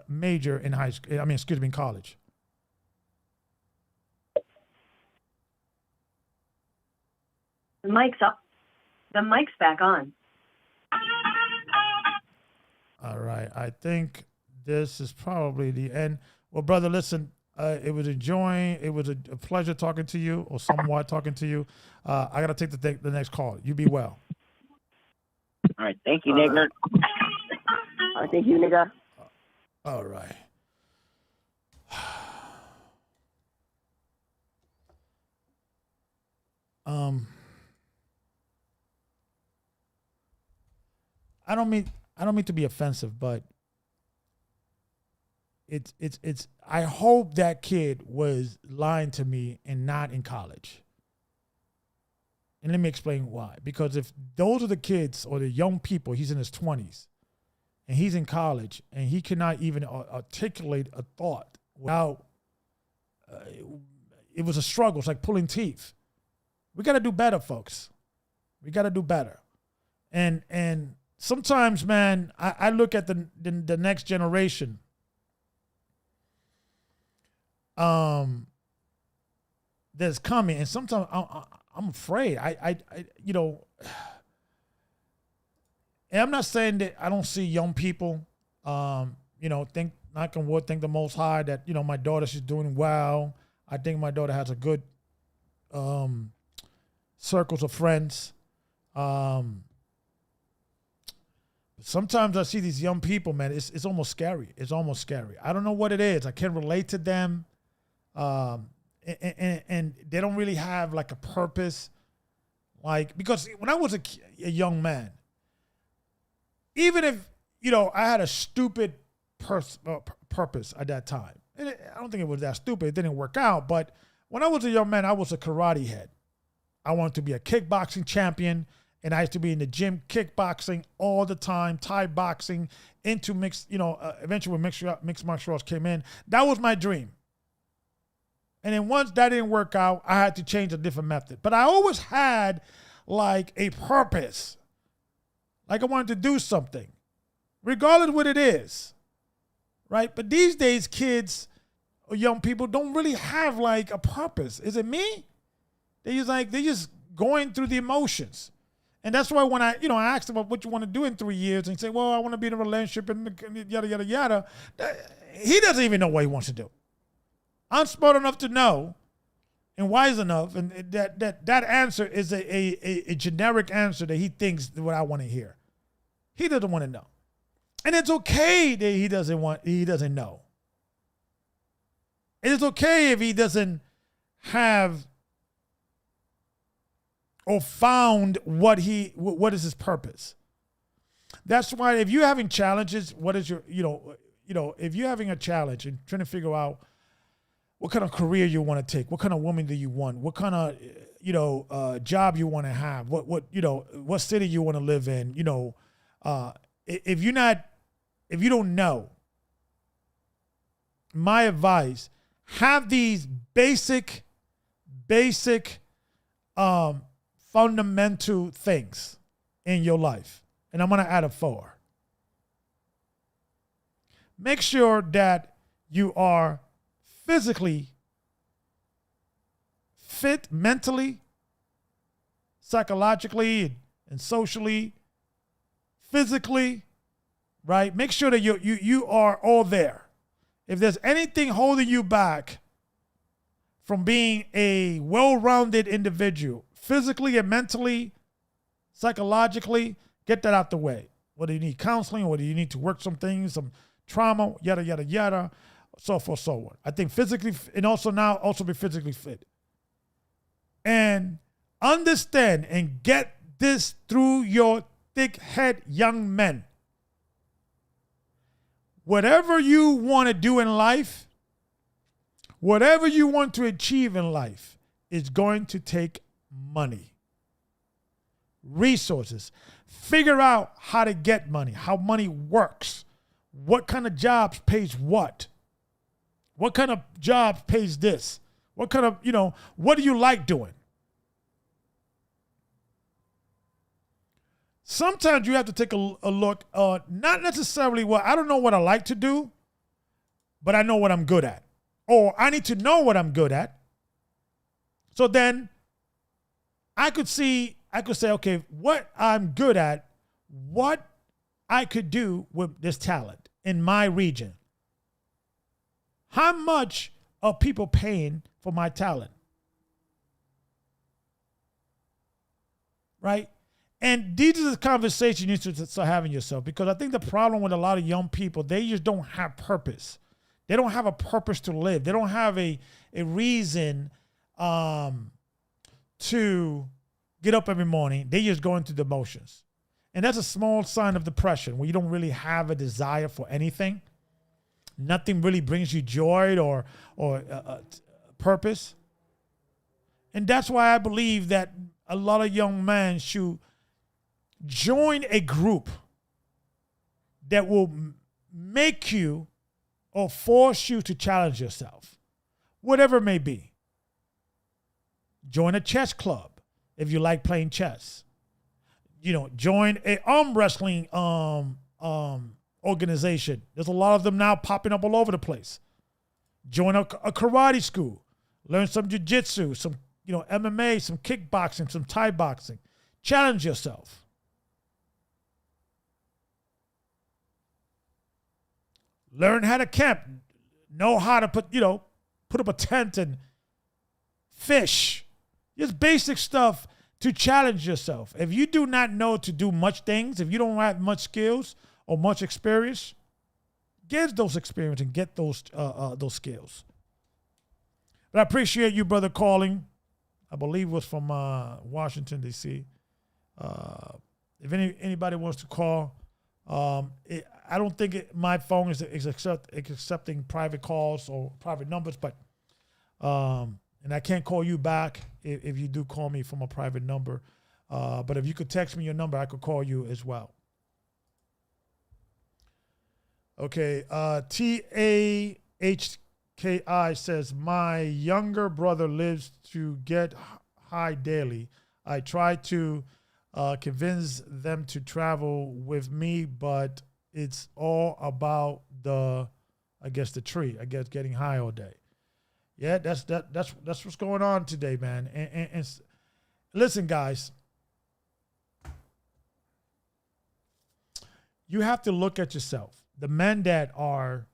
major in high school? In college? The mic's up. The mic's back on. All right. I think this is probably the end. Well, brother, listen, it was a pleasure talking to you, or somewhat talking to you. I got to take the next call. You be well. All right. Thank you, nigger. I thank you, nigga. All right. I don't mean to be offensive, but it's I hope that kid was lying to me and not in college. And let me explain why. Because if those are the kids or the young people, he's in his 20s and he's in college and he cannot even articulate a thought without, it was a struggle. It's like pulling teeth. We got to do better, folks. We got to do better. And sometimes, man, I look at the next generation that's coming, and sometimes I'm afraid. You know, and I'm not saying that I don't see young people, you know, knock on wood, thank the Most High that, you know, my daughter, she's doing well. I think my daughter has a good circles of friends. Sometimes I see these young people, man, it's almost scary. It's almost scary. I don't know what it is. I can't relate to them. And they don't really have like a purpose. Like, because when I was a young man, even if, you know, I had a stupid purpose at that time, and I don't think it was that stupid. It didn't work out. But when I was a young man, I was a karate head. I wanted to be a kickboxing champion, and I used to be in the gym kickboxing all the time, Thai boxing, into mixed, you know, eventually when mixed martial arts came in. That was my dream. And then once that didn't work out, I had to change a different method. But I always had like a purpose. Like I wanted to do something, regardless of what it is, right? But these days, kids or young people don't really have like a purpose. Is it me? They're just going through the emotions. And that's why when I asked them what you want to do in 3 years, and he said, well, I want to be in a relationship and yada, yada, yada. He doesn't even know what he wants to do. I'm smart enough to know and wise enough, and that answer is a generic answer that he thinks what I want to hear. He doesn't want to know. And it's okay that he doesn't know. It is okay if he doesn't have or found what is his purpose. That's why if you're having challenges, what is your, if you're having a challenge and trying to figure out what kind of career you want to take, what kind of woman do you want, what kind of, job you want to have, what city you want to live in, if you don't know, my advice, have these basic, fundamental things in your life. And I'm going to add a 4. Make sure that you are physically fit, mentally, psychologically, and socially, physically, right? Make sure that you are all there. If there's anything holding you back from being a well-rounded individual, physically and mentally, psychologically, get that out the way. Whether you need counseling, or whether you need to work some things, some trauma, yada, yada, yada, so forth, so on. I think physically, and also be physically fit. And understand and get this through your thick head, young men. Whatever you want to do in life, whatever you want to achieve in life is going to take money, resources. Figure out how to get money, how money works, what kind of jobs pays what kind of jobs pays this, what kind of, what do you like doing? Sometimes you have to take a look, not necessarily, well, I don't know what I like to do, but I know what I'm good at. Or I need to know what I'm good at. So then I could say, okay, what I'm good at, what I could do with this talent in my region. How much are people paying for my talent? Right? And these are the conversations you need to start having yourself, because I think the problem with a lot of young people, they just don't have purpose. They don't have a purpose to live. They don't have a reason to get up every morning. They just go into the motions. And that's a small sign of depression, where you don't really have a desire for anything. Nothing really brings you joy or purpose. And that's why I believe that a lot of young men should join a group that will make you or force you to challenge yourself, whatever it may be. Join a chess club if you like playing chess. Join a arm wrestling organization. There's a lot of them now popping up all over the place. Join a karate school. Learn some jiu-jitsu, some MMA, some kickboxing, some Thai boxing. Challenge yourself. Learn how to camp. Know how to put up a tent and fish. Just basic stuff to challenge yourself. If you do not know to do much things, if you don't have much skills or much experience, get those experience and get those skills. But I appreciate you, brother, calling. I believe it was from Washington, D.C. If anybody wants to call, I don't think my phone is accepting private calls or private numbers, but and I can't call you back if you do call me from a private number. But if you could text me your number, I could call you as well. Okay, TAHKI says, my younger brother lives to get high daily. I try to convince them to travel with me, but it's all about the tree. I guess getting high all day. Yeah, that's what's going on today, man. And listen, guys, you have to look at yourself. The men that are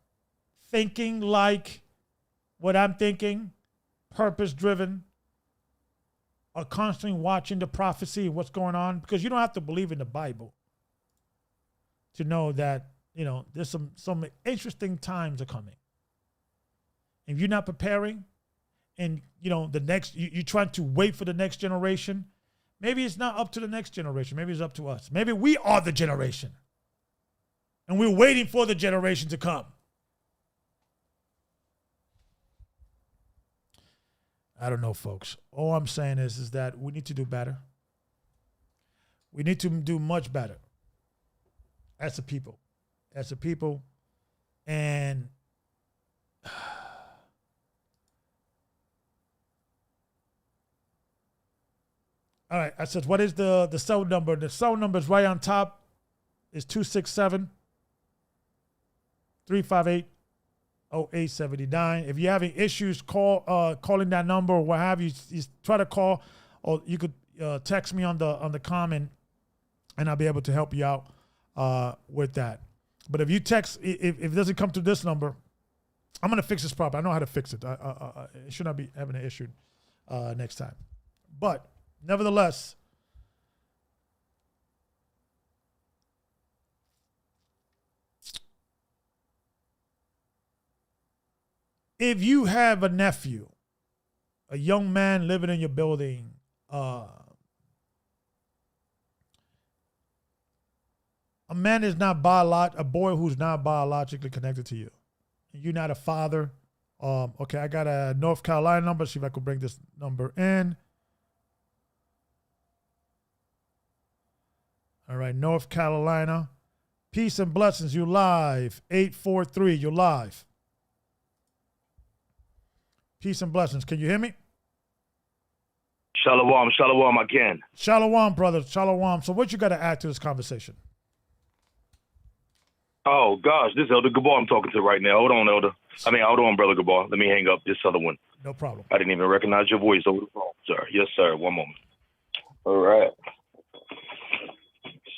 thinking like what I'm thinking, purpose-driven, are constantly watching the prophecy of what's going on, because you don't have to believe in the Bible to know that, there's some interesting times are coming. If you're not preparing and, you're trying to wait for the next generation, maybe it's not up to the next generation. Maybe it's up to us. Maybe we are the generation. And we're waiting for the generation to come. I don't know, folks. All I'm saying is that we need to do better. We need to do much better as a people. And all right, I said, what is the cell number? The cell number is right on top. It's 267-358-0879. If you're having issues calling that number or what have you, try to call, or you could text me on the comment, and I'll be able to help you out with that. But if you text, if it doesn't come to this number, I'm going to fix this problem. I know how to fix it. I should not be having an issue next time. But nevertheless, if you have a nephew, a young man living in your building, a man is not a boy who's not biologically connected to you. You're not a father. Okay, I got a North Carolina number. See if I could bring this number in. All right, North Carolina. Peace and blessings. You live. 843. You're live. Peace and blessings. Can you hear me? Shalom, shalom, I can. Shalom, brother. Shalom. So what you got to add to this conversation? Oh, gosh, this is Elder Gabar I'm talking to right now. Hold on, Brother Gabar. Let me hang up this other one. No problem. I didn't even recognize your voice over the phone, sir. Yes, sir. One moment. All right.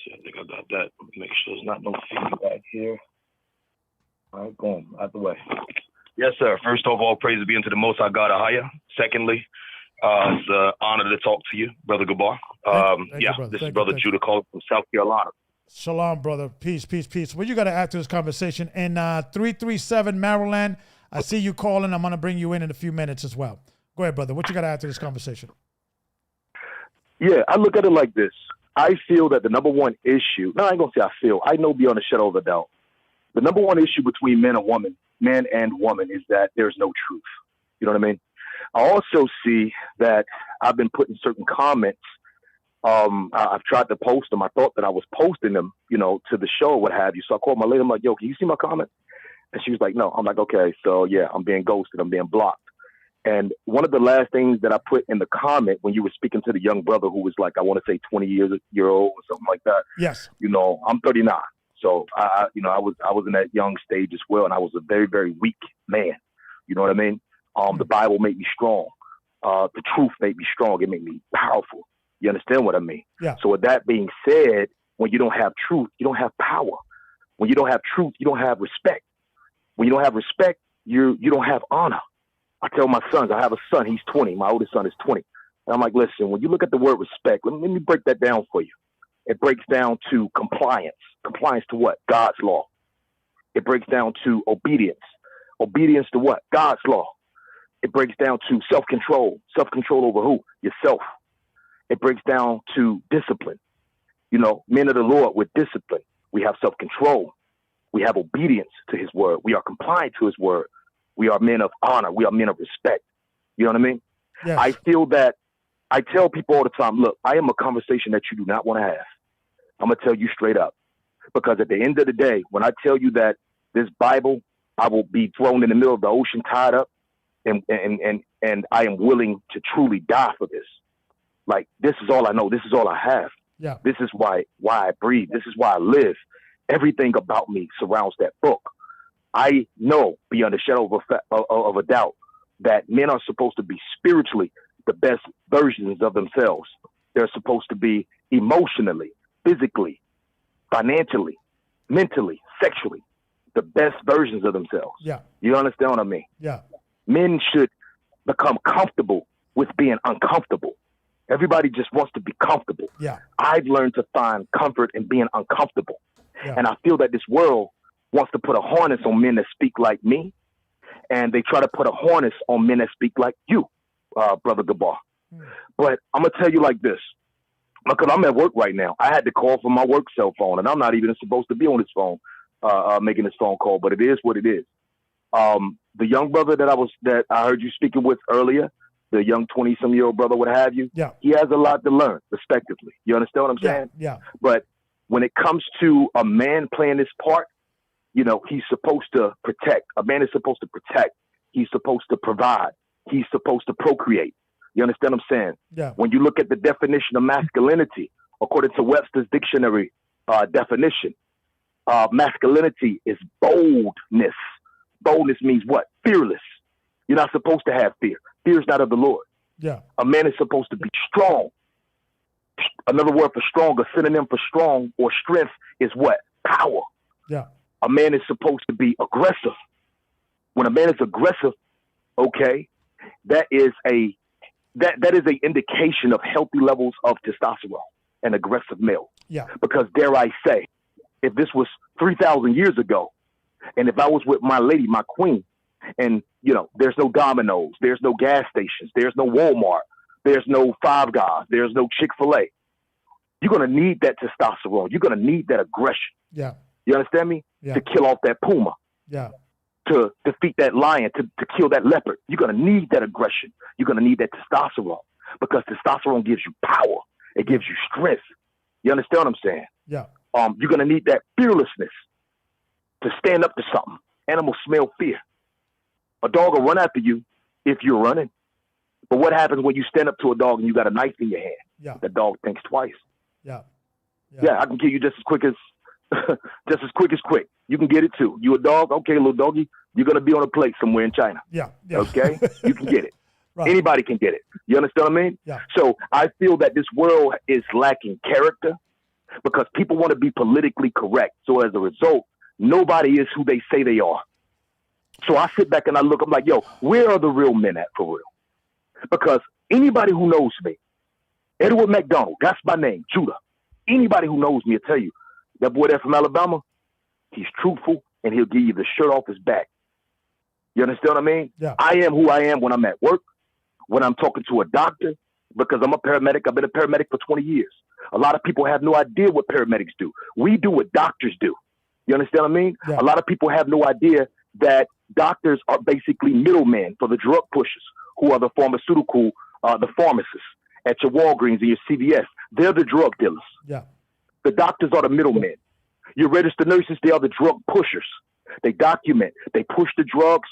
See, I think I got that. Make sure there's not no feedback here. All right, boom, out the way. Yes, sir. First of all, praise be unto the Most High God, Ahaya. Secondly, it's an honor to talk to you, Brother Gabar. Thank you, this is Brother Judah calling from South Carolina. Shalom, brother. Peace, peace, peace. What you got to add to this conversation? And 337 Maryland, I see you calling. I'm going to bring you in a few minutes as well. Go ahead, brother. What you got to add to this conversation? Yeah, I look at it like this. I feel that the number one issue, no, I ain't going to say I feel, I know beyond a shadow of a doubt, the number one issue between man and woman is that there's no truth. You know what I mean? I also see that I've been putting certain comments. I've tried to post them. I thought that I was posting them, to the show or what have you. So I called my lady. I'm like, yo, can you see my comment? And she was like, no. I'm like, okay. So yeah, I'm being ghosted. I'm being blocked. And one of the last things that I put in the comment when you were speaking to the young brother who was like, I want to say 20-year old or something like that. Yes. I'm 39. So I was in that young stage as well. And I was a very, very weak man. You know what I mean? The Bible made me strong. The truth made me strong. It made me powerful. You understand what I mean? Yeah. So with that being said, when you don't have truth, you don't have power. When you don't have truth, you don't have respect. When you don't have respect, you don't have honor. I tell my sons, I have a son, he's 20. My oldest son is 20. And I'm like, listen, when you look at the word respect, let me break that down for you. It breaks down to compliance. Compliance to what? God's law. It breaks down to obedience. Obedience to what? God's law. It breaks down to self-control. Self-control over who? Yourself. It breaks down to discipline. You know, men of the Lord with discipline. We have self-control. We have obedience to his word. We are compliant to his word. We are men of honor. We are men of respect. You know what I mean? Yes. I feel that I tell people all the time, look, I am a conversation that you do not want to have. I'm going to tell you straight up. Because at the end of the day, when I tell you that this Bible, I will be thrown in the middle of the ocean, tied up, and I am willing to truly die for this. Like, this is all I know. This is all I have. Yeah. This is why I breathe. This is why I live. Everything about me surrounds that book. I know beyond a shadow of a doubt that men are supposed to be spiritually the best versions of themselves. They're supposed to be emotionally, physically, financially, mentally, sexually, the best versions of themselves. Yeah. You understand what I mean? Yeah. Men should become comfortable with being uncomfortable. Everybody just wants to be comfortable. Yeah. I've learned to find comfort in being uncomfortable. Yeah. And I feel that this world wants to put a harness on men that speak like me, and they try to put a harness on men that speak like you, Brother Gabar. But I'm going to tell you like this, because I'm at work right now. I had to call from my work cell phone, and I'm not even supposed to be on this phone, making this phone call, but it is what it is. The young brother that I heard you speaking with earlier, the young 20-some-year-old brother, what have you, Yeah. he has a lot to learn, respectively. You understand what I'm saying? Yeah. But when it comes to a man playing this part, you know, he's supposed to protect. A man is supposed to protect. He's supposed to provide. He's supposed to procreate. You understand what I'm saying? Yeah. When you look at the definition of masculinity, according to Webster's dictionary definition, masculinity is boldness. Boldness means what? Fearless. You're not supposed to have fear. Fear is not of the Lord. Yeah. A man is supposed to be strong. Another word for strong, a synonym for strong or strength is what? Power. Yeah. A man is supposed to be aggressive. When a man is aggressive, okay, that is a indication of healthy levels of testosterone, an aggressive male. Yeah. Because dare I say, if this was 3,000 years ago, and if I was with my lady, my queen, and you know, there's no Domino's, there's no gas stations, there's no Walmart, there's no Five Guys, there's no Chick-fil-A. You're gonna need that testosterone. You're gonna need that aggression. Yeah. You understand me? Yeah. To kill off that puma, Yeah. to defeat that lion, to kill that leopard. You're going to need that aggression. You're going to need that testosterone, because testosterone gives you power. It gives you strength. You understand what I'm saying? Yeah. You're going to need that fearlessness to stand up to something. Animals smell fear. A dog will run after you if you're running. But what happens when you stand up to a dog and you got a knife in your hand? Yeah. The dog thinks twice. Yeah. Yeah, I can kill you just as quick as quick. You can get it too. You a dog? Okay, little doggy, you're going to be on a plate somewhere in China. Yeah. Yeah. Okay? You can get it. Right. Anybody can get it. You understand what I mean? Yeah. So I feel that this world is lacking character because people want to be politically correct. So as a result, nobody is who they say they are. So I sit back and I look, I'm like, yo, where are the real men at for real? Because anybody who knows me, Edward McDonald, that's my name, Judah. Anybody who knows me will tell you, that boy there from Alabama, he's truthful and he'll give you the shirt off his back. You understand what I mean? Yeah. I am who I am when I'm at work, when I'm talking to a doctor, because I'm a paramedic. I've been a paramedic for 20 years. A lot of people have no idea what paramedics do. We do what doctors do. You understand what I mean? Yeah. A lot of people have no idea that doctors are basically middlemen for the drug pushers, who are the pharmaceutical, the pharmacists at your Walgreens and your CVS. They're the drug dealers. Yeah. The doctors are the middlemen. Your registered nurses, they are the drug pushers. They document, they push the drugs,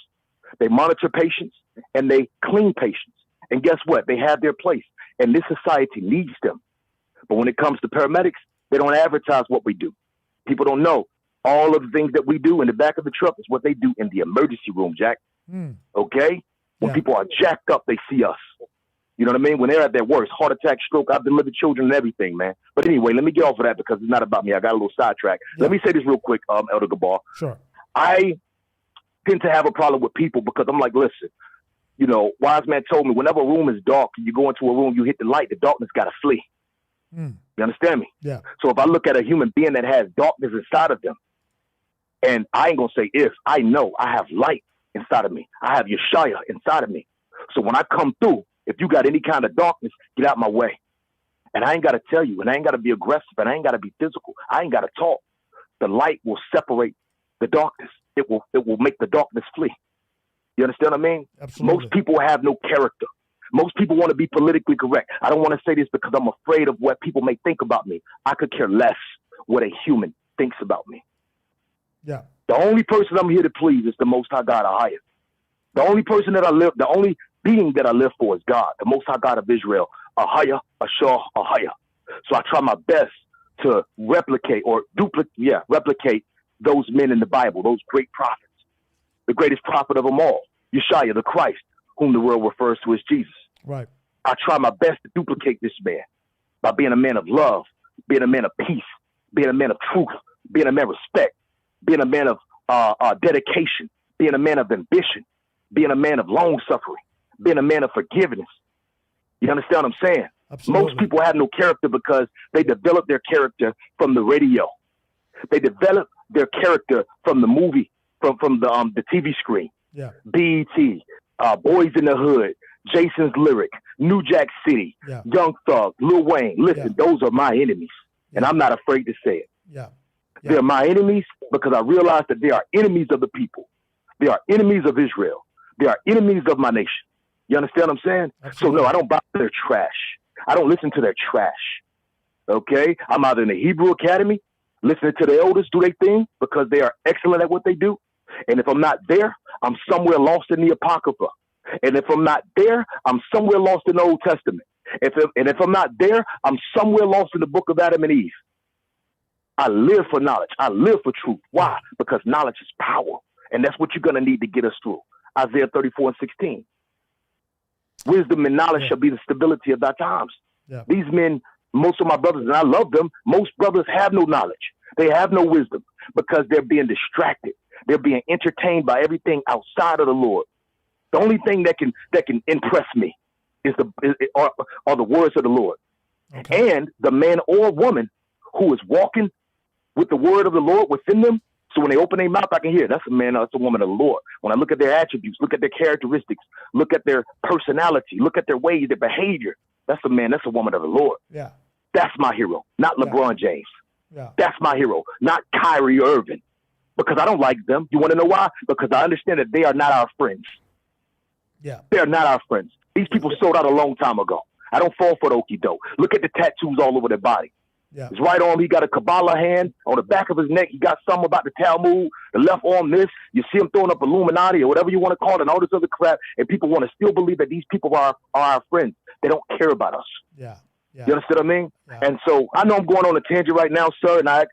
they monitor patients, and they clean patients. And guess what? They have their place. And this society needs them. But when it comes to paramedics, they don't advertise what we do. People don't know all of the things that we do in the back of the truck is what they do in the emergency room, Jack. Okay? When people are jacked up, they see us. You know what I mean? When they're at their worst, heart attack, stroke, I've delivered children and everything, man. But anyway, let me get off of that because it's not about me. I got a little sidetracked. Let me say this real quick, Elder Gabar. Sure. I tend to have a problem with people because I'm like, listen, you know, wise man told me whenever a room is dark and you go into a room, you hit the light, the darkness got to flee. You understand me? Yeah. So if I look at a human being that has darkness inside of them, and I ain't going to say if, I know I have light inside of me. I have Yeshaya inside of me. So when I come through, if you got any kind of darkness, get out my way. And I ain't got to tell you, and I ain't got to be aggressive, and I ain't got to be physical. I ain't got to talk. The light will separate the darkness. It will make the darkness flee. You understand what I mean? Absolutely. Most people have no character. Most people want to be politically correct. I don't want to say this because I'm afraid of what people may think about me. I could care less what a human thinks about me. Yeah. The only person I'm here to please is the Most High God Ahaya. The only person that I live, the only being that I live for is God, the Most High God of Israel, Ahaya, Ashar, Ahaya. So I try my best to replicate those men in the Bible, those great prophets. The greatest prophet of them all, Yeshua, the Christ, whom the world refers to as Jesus. Right. I try my best to duplicate this man by being a man of love, being a man of peace, being a man of truth, being a man of respect, being a man of dedication, being a man of ambition, being a man of long suffering, being a man of forgiveness. You understand what I'm saying? Absolutely. Most people have no character because they develop their character from the radio. They develop their character from the movie, from the TV screen. Yeah. BET, Boys in the Hood, Jason's Lyric, New Jack City, Young Thug, Lil Wayne. Listen, those are my enemies, and I'm not afraid to say it. Yeah. They're my enemies because I realize that they are enemies of the people. They are enemies of Israel. They are enemies of my nation. You understand what I'm saying? Absolutely. So no, I don't buy their trash. I don't listen to their trash. Okay? I'm either in the Hebrew Academy, listening to the elders do their thing because they are excellent at what they do. And if I'm not there, I'm somewhere lost in the Apocrypha. And if I'm not there, I'm somewhere lost in the Old Testament. And if I'm not there, I'm somewhere lost in the book of Adam and Eve. I live for knowledge. I live for truth. Why? Because knowledge is power. And that's what you're going to need to get us through. Isaiah 34:16. Wisdom and knowledge shall be the stability of thy times. Yeah. These men, most of my brothers, and I love them, most brothers have no knowledge. They have no wisdom because they're being distracted. They're being entertained by everything outside of the Lord. The only thing that can impress me are the words of the Lord. Okay. And the man or woman who is walking with the word of the Lord within them. So when they open their mouth, I can hear that's a man, that's a woman of the Lord. When I look at their attributes, look at their characteristics, look at their personality, look at their ways, their behavior, that's a man, that's a woman of the Lord. Yeah. That's my hero, not LeBron James. Yeah. That's my hero, not Kyrie Irving. Because I don't like them. You want to know why? Because I understand that they are not our friends. Yeah. They're not our friends. These people sold out a long time ago. I don't fall for the okie doke. Look at the tattoos all over their body. Yeah. His right arm, he got a Kabbalah hand. On the back of his neck, he got something about the Talmud. The left arm, this. You see him throwing up Illuminati or whatever you want to call it and all this other crap. And people want to still believe that these people are our friends. They don't care about us. Yeah. Yeah. You understand what I mean? Yeah. And so I know I'm going on a tangent right now, sir, and I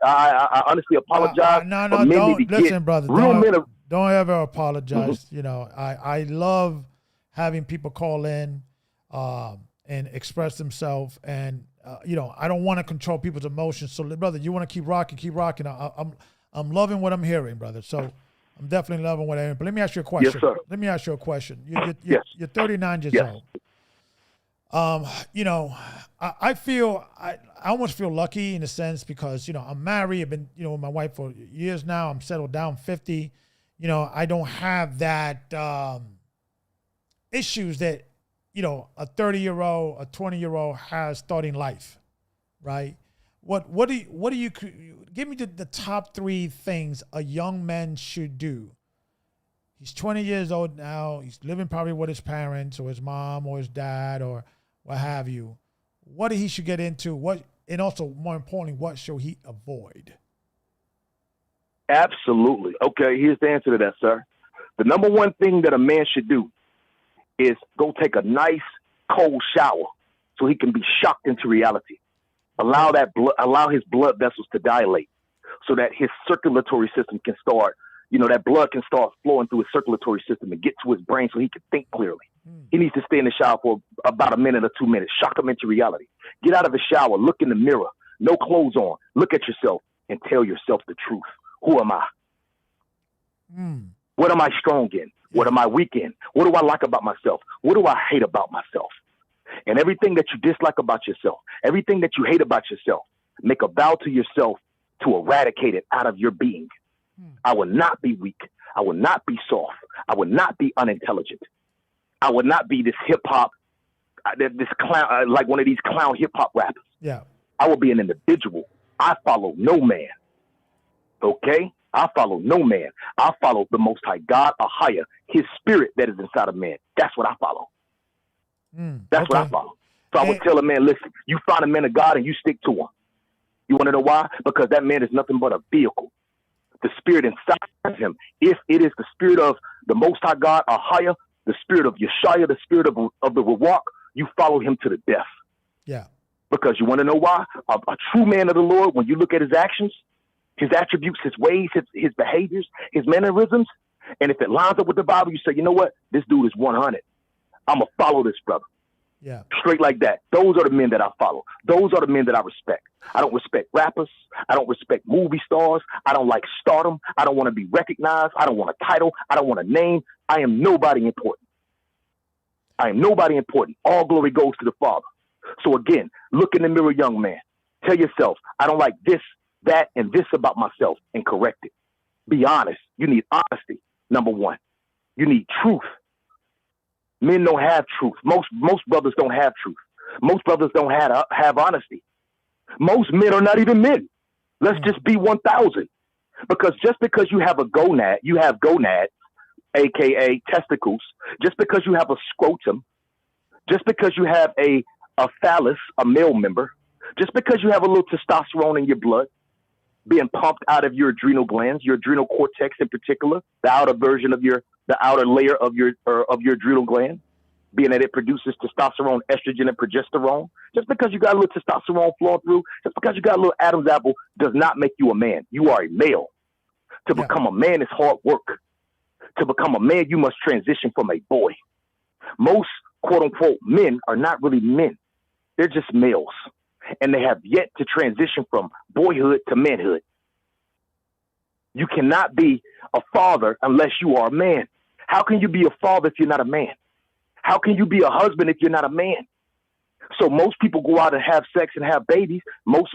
honestly apologize. No, for men don't need to listen, get brother. real men of, Don't ever apologize. You know, I love having people call in and express themselves, and you know, I don't want to control people's emotions. So, brother, you want to keep rocking. I'm loving what I'm hearing, brother. So I'm definitely loving what I'm hearing. But let me ask you a question. Yes, sir. Let me ask you a question. Yes. You're 39 years Yes. old. You know, I feel I almost feel lucky in a sense because, you know, I'm married. I've been, you know, with my wife for years now. I'm settled down, 50. You know, I don't have that issues that, you know, a 30-year-old, a 20-year-old has starting life, right? What do you give me the top 3 things a young man should do? He's 20 years old now. He's living probably with his parents or his mom or his dad or what have you. What he should get into? And also, more importantly, what should he avoid? Absolutely. Okay, here's the answer to that, sir. The number one thing that a man should do is go take a nice cold shower so he can be shocked into reality. Allow his blood vessels to dilate so that his circulatory system can start that blood can start flowing through his circulatory system and get to his brain so he can think clearly. He needs to stay in the shower for about a minute or 2 minutes, shock him into reality. Get out of the shower, look in the mirror, no clothes on, look at yourself and tell yourself the truth. Who am I? What am I strong in? What am I weak in? What do I like about myself? What do I hate about myself? And everything that you dislike about yourself, everything that you hate about yourself, make a vow to yourself to eradicate it out of your being. I will not be weak. I will not be soft. I will not be unintelligent. I will not be this hip hop, this clown, like one of these clown hip hop rappers. Yeah. I will be an individual. I follow no man. Okay? I follow no man. I follow the Most High God, or higher, his spirit that is inside of man. That's what I follow. That's what I follow. So I would tell a man, listen, you find a man of God and you stick to him. You want to know why? Because that man is nothing but a vehicle. The spirit inside of him, if it is the spirit of the Most High God, or higher, the spirit of Yeshua, the spirit of the Ruach, you follow him to the death. Yeah. Because you want to know why? A true man of the Lord, when you look at his actions, his attributes, his ways, his behaviors, his mannerisms, and if it lines up with the Bible, you say, you know what? This dude is 100. I'm going to follow this brother. Yeah. Straight like that. Those are the men that I follow. Those are the men that I respect. I don't respect rappers. I don't respect movie stars. I don't like stardom. I don't want to be recognized. I don't want a title. I don't want a name. I am nobody important. I am nobody important. All glory goes to the Father. So again, look in the mirror, young man. Tell yourself, I don't like this, that, and this about myself, and correct it. Be honest. You need honesty, number one. You need truth. Men don't have truth. Most brothers don't have truth. Most brothers don't have honesty. Most men are not even men. Let's just be 1,000. Because just because you have a gonad, you have gonads, aka testicles. Just because you have a scrotum, just because you have a phallus, a male member, just because you have a little testosterone in your blood being pumped out of your adrenal glands, your adrenal cortex in particular, the outer layer of your adrenal gland, being that it produces testosterone, estrogen, and progesterone. Just because you got a little testosterone flowing through, just because you got a little Adam's apple, does not make you a man. You are a male. To become a man is hard work. To become a man, you must transition from a boy. Most quote unquote men are not really men. They're just males. And they have yet to transition from boyhood to manhood. You cannot be a father unless you are a man. How can you be a father if you're not a man? How can you be a husband if you're not a man? So most people go out and have sex and have babies. Most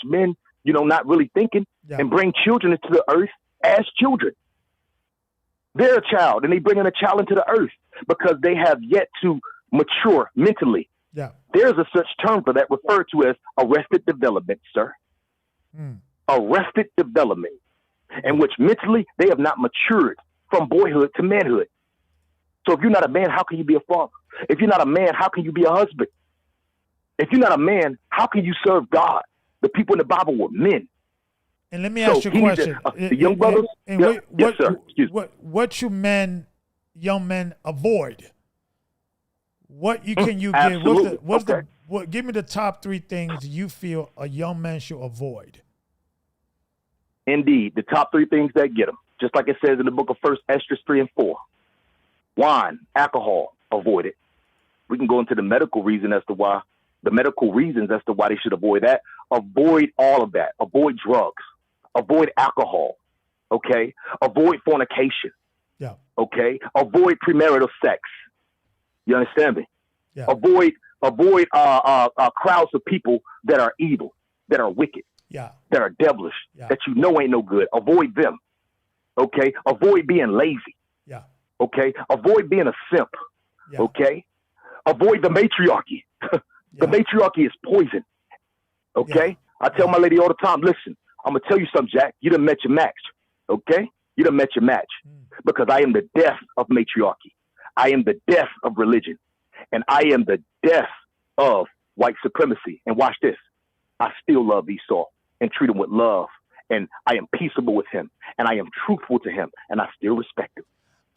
men, not really thinking, and bring children into the earth as children. They're a child, and they bring in a child into the earth because they have yet to mature mentally. Yeah. There's a such term for that referred to as arrested development, sir. Arrested development, in which mentally they have not matured from boyhood to manhood. So if you're not a man, how can you be a father? If you're not a man, how can you be a husband? If you're not a man, how can you serve God? The people in the Bible were men. And let me ask you a question. The young brothers, yes, sir. What should young men avoid? What can you give? Absolutely. Give me the top 3 things you feel a young man should avoid. Indeed, the top 3 things that get them, just like it says in the book of 1 Esdras 3 and 4. Wine, alcohol, avoid it. We can go into the medical reasons as to why they should avoid that. Avoid all of that. Avoid drugs. Avoid alcohol. Okay. Avoid fornication. Yeah. Okay. Avoid premarital sex. You understand me? Yeah. Avoid crowds of people that are evil, that are wicked, that are devilish, that ain't no good. Avoid them. Okay. Avoid being lazy. Yeah. Okay. Avoid being a simp. Yeah. Okay. Avoid the matriarchy. The matriarchy is poison. Okay. Yeah. I tell my lady all the time, listen, I'm going to tell you something, Jack. You done met your match. Okay. You done met your match because I am the death of matriarchy. I am the death of religion, and I am the death of white supremacy. And watch this. I still love Esau and treat him with love, and I am peaceable with him, and I am truthful to him, and I still respect him.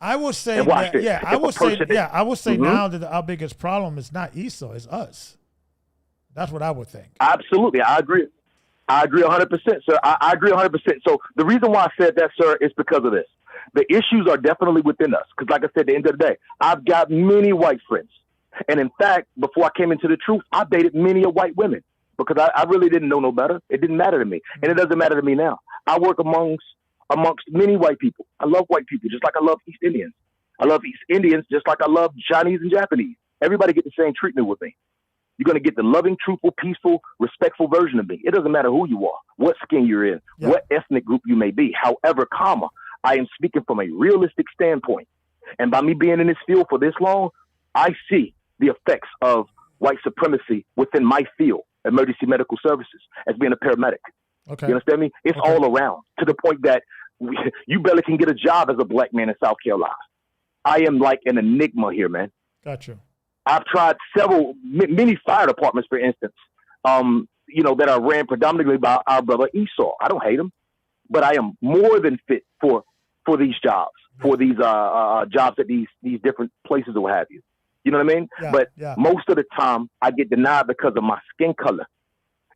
I will say that, I will say now that our biggest problem is not Esau, it's us. That's what I would think. Absolutely. I agree 100%, sir. I agree 100%. So the reason why I said that, sir, is because of this. The issues are definitely within us. Because like I said, at the end of the day, I've got many white friends. And in fact, before I came into the truth, I dated many of white women because I really didn't know no better. It didn't matter to me. And it doesn't matter to me now. I work amongst many white people. I love white people just like I love East Indians. I love East Indians just like I love Chinese and Japanese. Everybody get the same treatment with me. You're going to get the loving, truthful, peaceful, respectful version of me. It doesn't matter who you are, what skin you're in, what ethnic group you may be. However, I am speaking from a realistic standpoint. And by me being in this field for this long, I see the effects of white supremacy within my field, emergency medical services, as being a paramedic. Okay. You understand me? It's all around to the point that you barely can get a job as a black man in South Carolina. I am like an enigma here, man. Gotcha. I've tried many fire departments, for instance, that are ran predominantly by our brother Esau. I don't hate him, but I am more than fit for these jobs, for these jobs at these different places or what have you. You know what I mean? Yeah, but most of the time I get denied because of my skin color.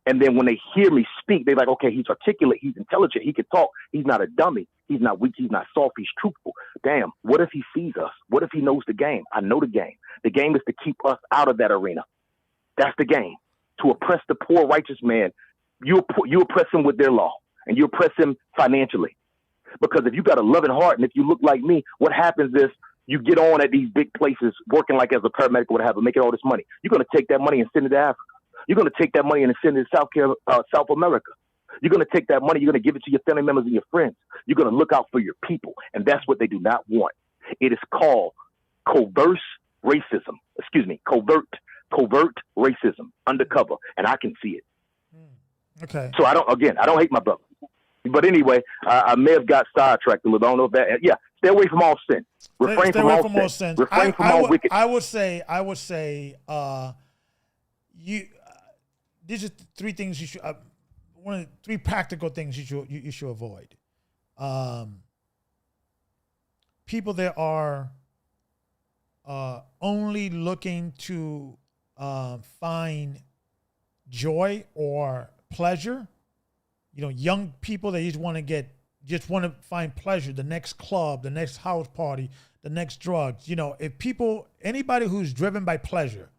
And then when they hear me speak, they're like, okay, he's articulate, he's intelligent, he can talk, he's not a dummy, he's not weak, he's not soft, he's truthful. Damn, what if he sees us? What if he knows the game? I know the game. The game is to keep us out of that arena. That's the game. To oppress the poor, righteous man, you oppress him with their law, and you oppress him financially. Because if you got a loving heart, and if you look like me, what happens is you get on at these big places, working like as a paramedic or whatever, making all this money. You're going to take that money and send it to Africa. You're going to take that money and send it to South America. You're going to take that money. You're going to give it to your family members and your friends. You're going to look out for your people. And that's what they do not want. It is called covert racism. Covert racism, undercover. And I can see it. Okay. So I don't hate my brother. But anyway, I may have got sidetracked a little. I don't know if that, stay away from all sin. Refrain from all sin. Refrain from all wicked. I would say, these are three things you should, one of the three practical things you should avoid. People that are only looking to find joy or pleasure. Young people that just want to find pleasure, the next club, the next house party, the next drugs. Anybody who's driven by pleasure,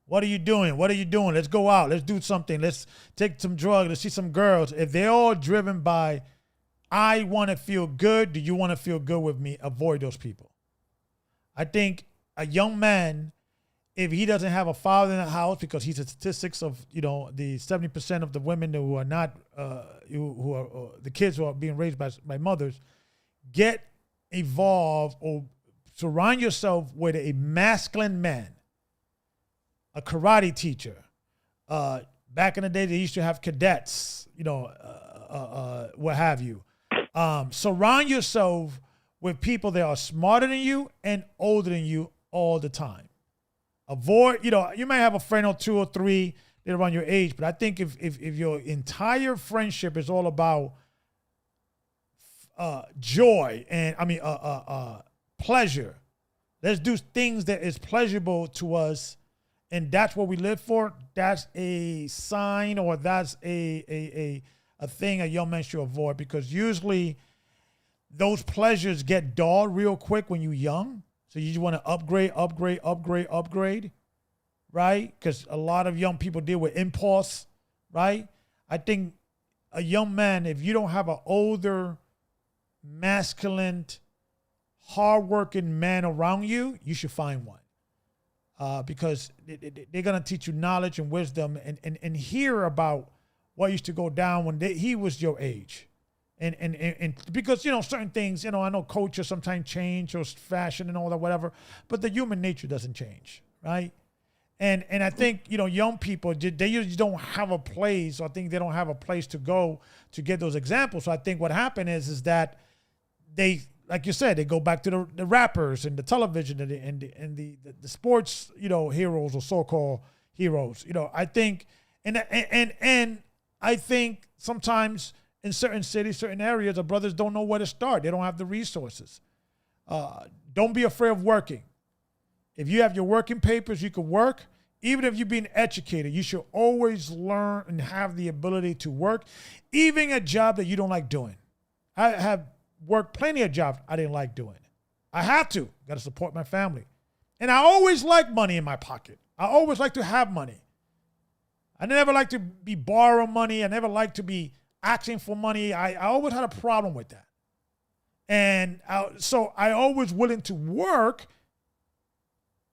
what are you doing? What are you doing? Let's go out. Let's do something. Let's take some drugs. Let's see some girls. If they're all driven by, I want to feel good. Do you want to feel good with me? Avoid those people. I think a young man, if he doesn't have a father in the house, because he's a statistics of, the 70% of the women who are not, who are the kids who are being raised by mothers, get involved or surround yourself with a masculine man, a karate teacher. Back in the day, they used to have cadets, what have you. Surround yourself with people that are smarter than you and older than you all the time. Avoid, you might have a friend or two or three that are around your age, but I think if your entire friendship is all about joy and pleasure, let's do things that is pleasurable to us, and that's what we live for. That's a sign, or that's a thing a young man should avoid, because usually those pleasures get dull real quick when you're young. So you just want to upgrade, right? Because a lot of young people deal with impulse, right? I think a young man, if you don't have an older, masculine, hardworking man around you, you should find one. Because they're going to teach you knowledge and wisdom and hear about what used to go down when he was your age. And because, certain things, I know culture sometimes change, or fashion and all that, whatever, but the human nature doesn't change, right? And I think, young people, they usually don't have a place, or I think they don't have a place to go to get those examples. So I think what happened is that they, like you said, they go back to the rappers and the television and the sports, heroes or so-called heroes. I think, and I think sometimes in certain cities, certain areas, the brothers don't know where to start. They don't have the resources. Don't be afraid of working. If you have your working papers, you can work. Even if you're being educated, you should always learn and have the ability to work, even a job that you don't like doing. I have worked plenty of jobs I didn't like doing. I had to. Got to support my family. And I always liked money in my pocket. I always like to have money. I never like to be borrowing money. I never like to be asking for money. I always had a problem with that. And so I always willing to work,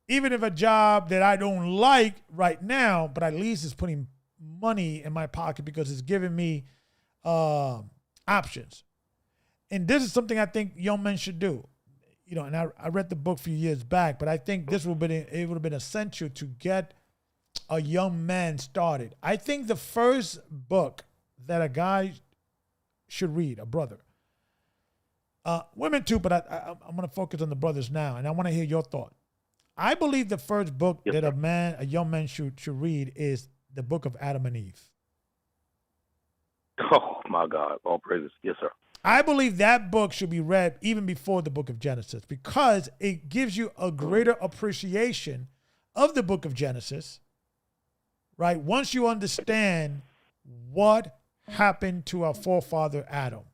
even if a job that I don't like right now, but at least it's putting money in my pocket because it's giving me options. And this is something I think young men should do. You know, and I read the book a few years back, but I think it would have been essential to get a young man started. I think the first book that a guy should read, a brother, women too, but I'm going to focus on the brothers now, and I want to hear your thought. I believe the first book that a young man should read is the book of Adam and Eve. Oh my God! All praises, yes, sir. I believe that book should be read even before the book of Genesis because it gives you a greater appreciation of the book of Genesis, right? Once you understand what happened to our forefather Adam,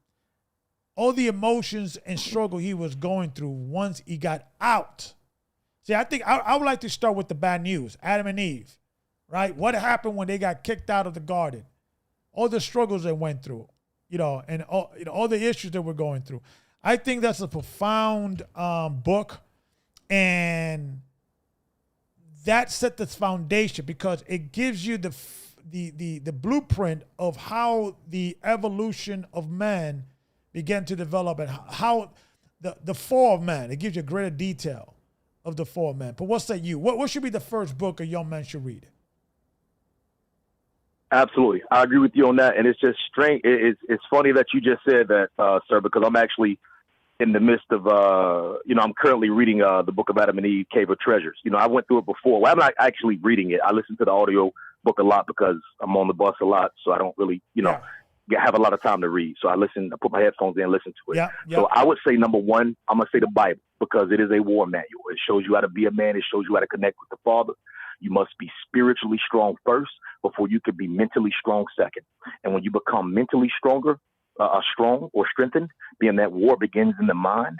all the emotions and struggle he was going through once he got out. See, I think I would like to start with the bad news, Adam and Eve, right? What happened when they got kicked out of the garden? All the struggles they went through. You know, and all the issues that we're going through. I think that's a profound book, and that set the foundation because it gives you the blueprint of how the evolution of man began to develop and how the fall of man. It gives you a greater detail of the fall of man. But what say you? What should be the first book a young man should read? Absolutely. I agree with you on that. And it's just strange. It's funny that you just said that, sir, because I'm actually in the midst of, I'm currently reading the book of Adam and Eve, Cave of Treasures. You know, I went through it before. Well, I'm not actually reading it. I listen to the audio book a lot because I'm on the bus a lot. So I don't really, have a lot of time to read. So I put my headphones in and listen to it. Yeah. So I would say, number one, I'm going to say the Bible because it is a war manual. It shows you how to be a man. It shows you how to connect with the Father. You must be spiritually strong first before you could be mentally strong second. And when you become mentally strong or strengthened, being that war begins in the mind,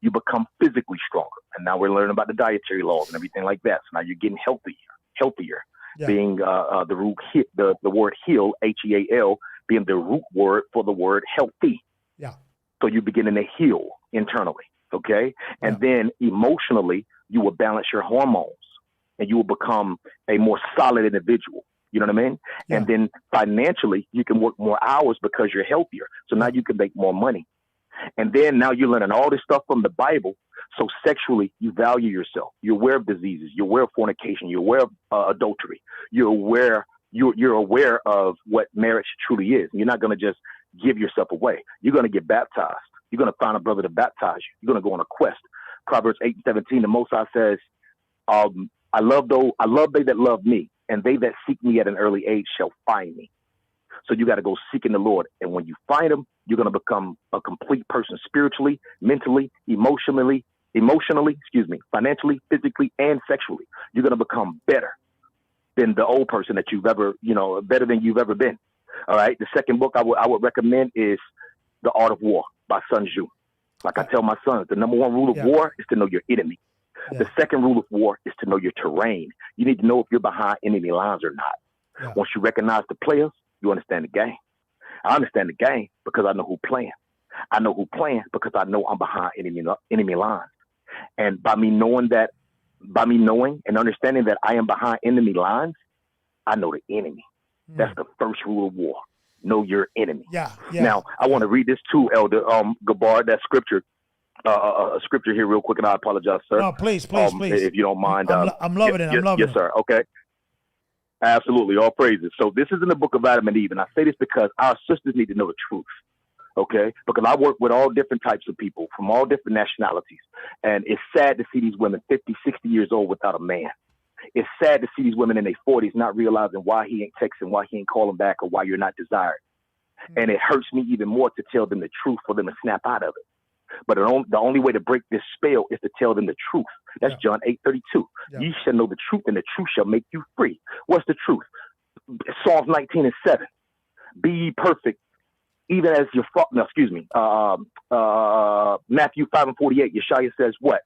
you become physically stronger. And now we're learning about the dietary laws and everything like that. So now you're getting healthier, being the word heal, H-E-A-L, being the root word for the word healthy. Yeah. So you're beginning to heal internally, okay? And then emotionally, you will balance your hormones. And you will become a more solid individual. You know what I mean? Yeah. And then financially, you can work more hours because you're healthier. So now you can make more money. And then now you're learning all this stuff from the Bible. So sexually, you value yourself. You're aware of diseases. You're aware of fornication. You're aware of adultery. You're aware of what marriage truly is. You're not going to just give yourself away. You're going to get baptized. You're going to find a brother to baptize you. You're going to go on a quest. Proverbs 8:17, the Most High says, I love they that love me, and they that seek me at an early age shall find me. So you got to go seeking the Lord. And when you find him, you're going to become a complete person spiritually, mentally, emotionally, financially, physically, and sexually. You're going to become better than the old person that you've ever, better than you've ever been. All right. The second book I would recommend is The Art of War by Sun Tzu. Like I tell my sons, the number one rule of war is to know your enemy. Yeah. The second rule of war is to know your terrain. You need to know if you're behind enemy lines or not. Yeah. Once you recognize the players, you understand the game. I understand the game because I know who's playing. I know who's playing because I know I'm behind enemy lines. And by me knowing and understanding that I am behind enemy lines, I know the enemy. That's the first rule of war. Know your enemy. Yeah. Now, I want to read this too, Elder Gabar, that scripture. A scripture here real quick, and I apologize, sir. No, please. If you don't mind. I'm loving it. I'm loving it. Yes, sir. Okay. Absolutely. All praises. So this is in the book of Adam and Eve, and I say this because our sisters need to know the truth, okay? Because I work with all different types of people from all different nationalities, and it's sad to see these women 50, 60 years old without a man. It's sad to see these women in their 40s not realizing why he ain't texting, why he ain't calling back, or why you're not desired. And it hurts me even more to tell them the truth for them to snap out of it. But the only way to break this spell is to tell them the truth. That's John 8:32. You shall know the truth, and the truth shall make you free. What's the truth? Psalms 19:7. Be ye perfect even as your Matthew 5:48, Yeshua says what?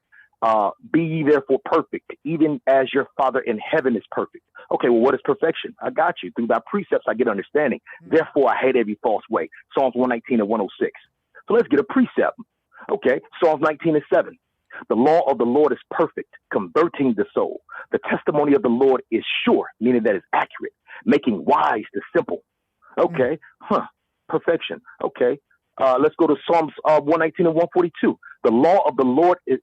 Be ye therefore perfect, even as your Father in heaven is perfect. Okay, well, what is perfection? I got you. Through thy precepts, I get understanding. Therefore, I hate every false way. Psalms 119 and 106. So let's get a precept. Okay, Psalms 19:7. The law of the Lord is perfect, converting the soul. The testimony of the Lord is sure, meaning that it's accurate, making wise the simple. Okay, perfection. Okay, let's go to Psalms 119 and 142. The law of the Lord is,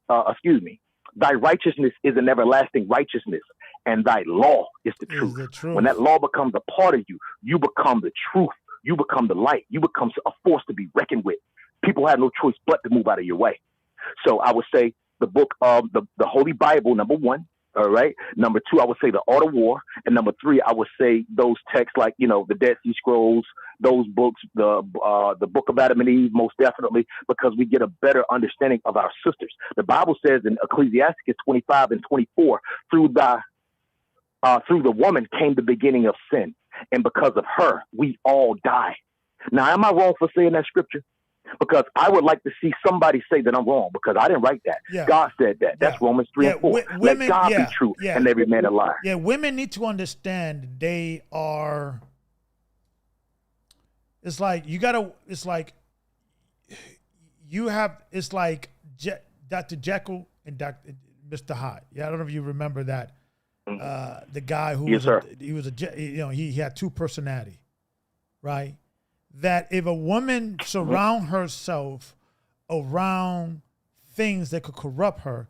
thy righteousness is an everlasting righteousness, and thy law is the truth. When that law becomes a part of you, you become the truth. You become the light. You become a force to be reckoned with. People have no choice but to move out of your way. So I would say the book of the Holy Bible, number one. All right. Number two, I would say the Art of War. And number three, I would say those texts like, the Dead Sea Scrolls, those books, the book of Adam and Eve, most definitely, because we get a better understanding of our sisters. The Bible says in Ecclesiastes 25 and 24, through the woman came the beginning of sin. And because of her, we all die. Now, am I wrong for saying that scripture? Because I would like to see somebody say that I'm wrong, because I didn't write that. Yeah. God said that. That's Romans 3 and 4. Let God be true and every man a liar. Yeah, women need to understand they are. It's like Dr. Jekyll and Mr. Hyde. Yeah, I don't know if you remember that. The guy who he had two personality, right? That if a woman surround herself around things that could corrupt her,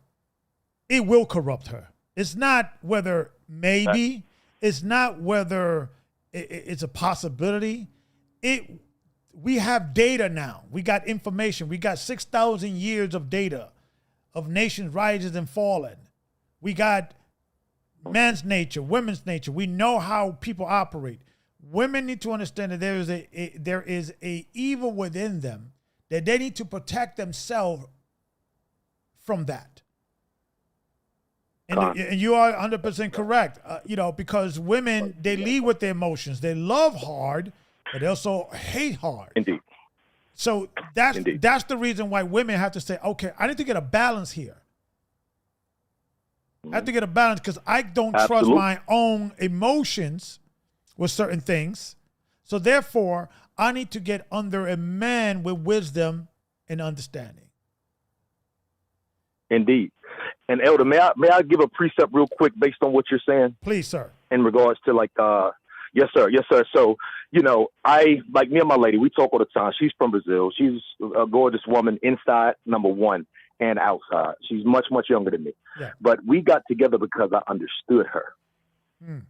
it will corrupt her. It's not whether maybe, it's not whether it's a possibility. We have data now. We got information. We got 6,000 years of data of nations rising and falling. We got man's nature, women's nature. We know how people operate. Women need to understand that there is a evil within them, that they need to protect themselves from that. And you are 100% correct. Because women, they lead with their emotions. They love hard, but they also hate hard. Indeed. So that's the reason why women have to say, okay, I need to get a balance here. I have to get a balance because I don't trust my own emotions with certain things. So therefore, I need to get under a man with wisdom and understanding. Indeed. And Elder, may I give a precept real quick based on what you're saying? Please, sir. In regards to yes, sir. So, I, like me and my lady, we talk all the time. She's from Brazil. She's a gorgeous woman inside, number one, and outside. She's much, much younger than me. Yeah. But we got together because I understood her.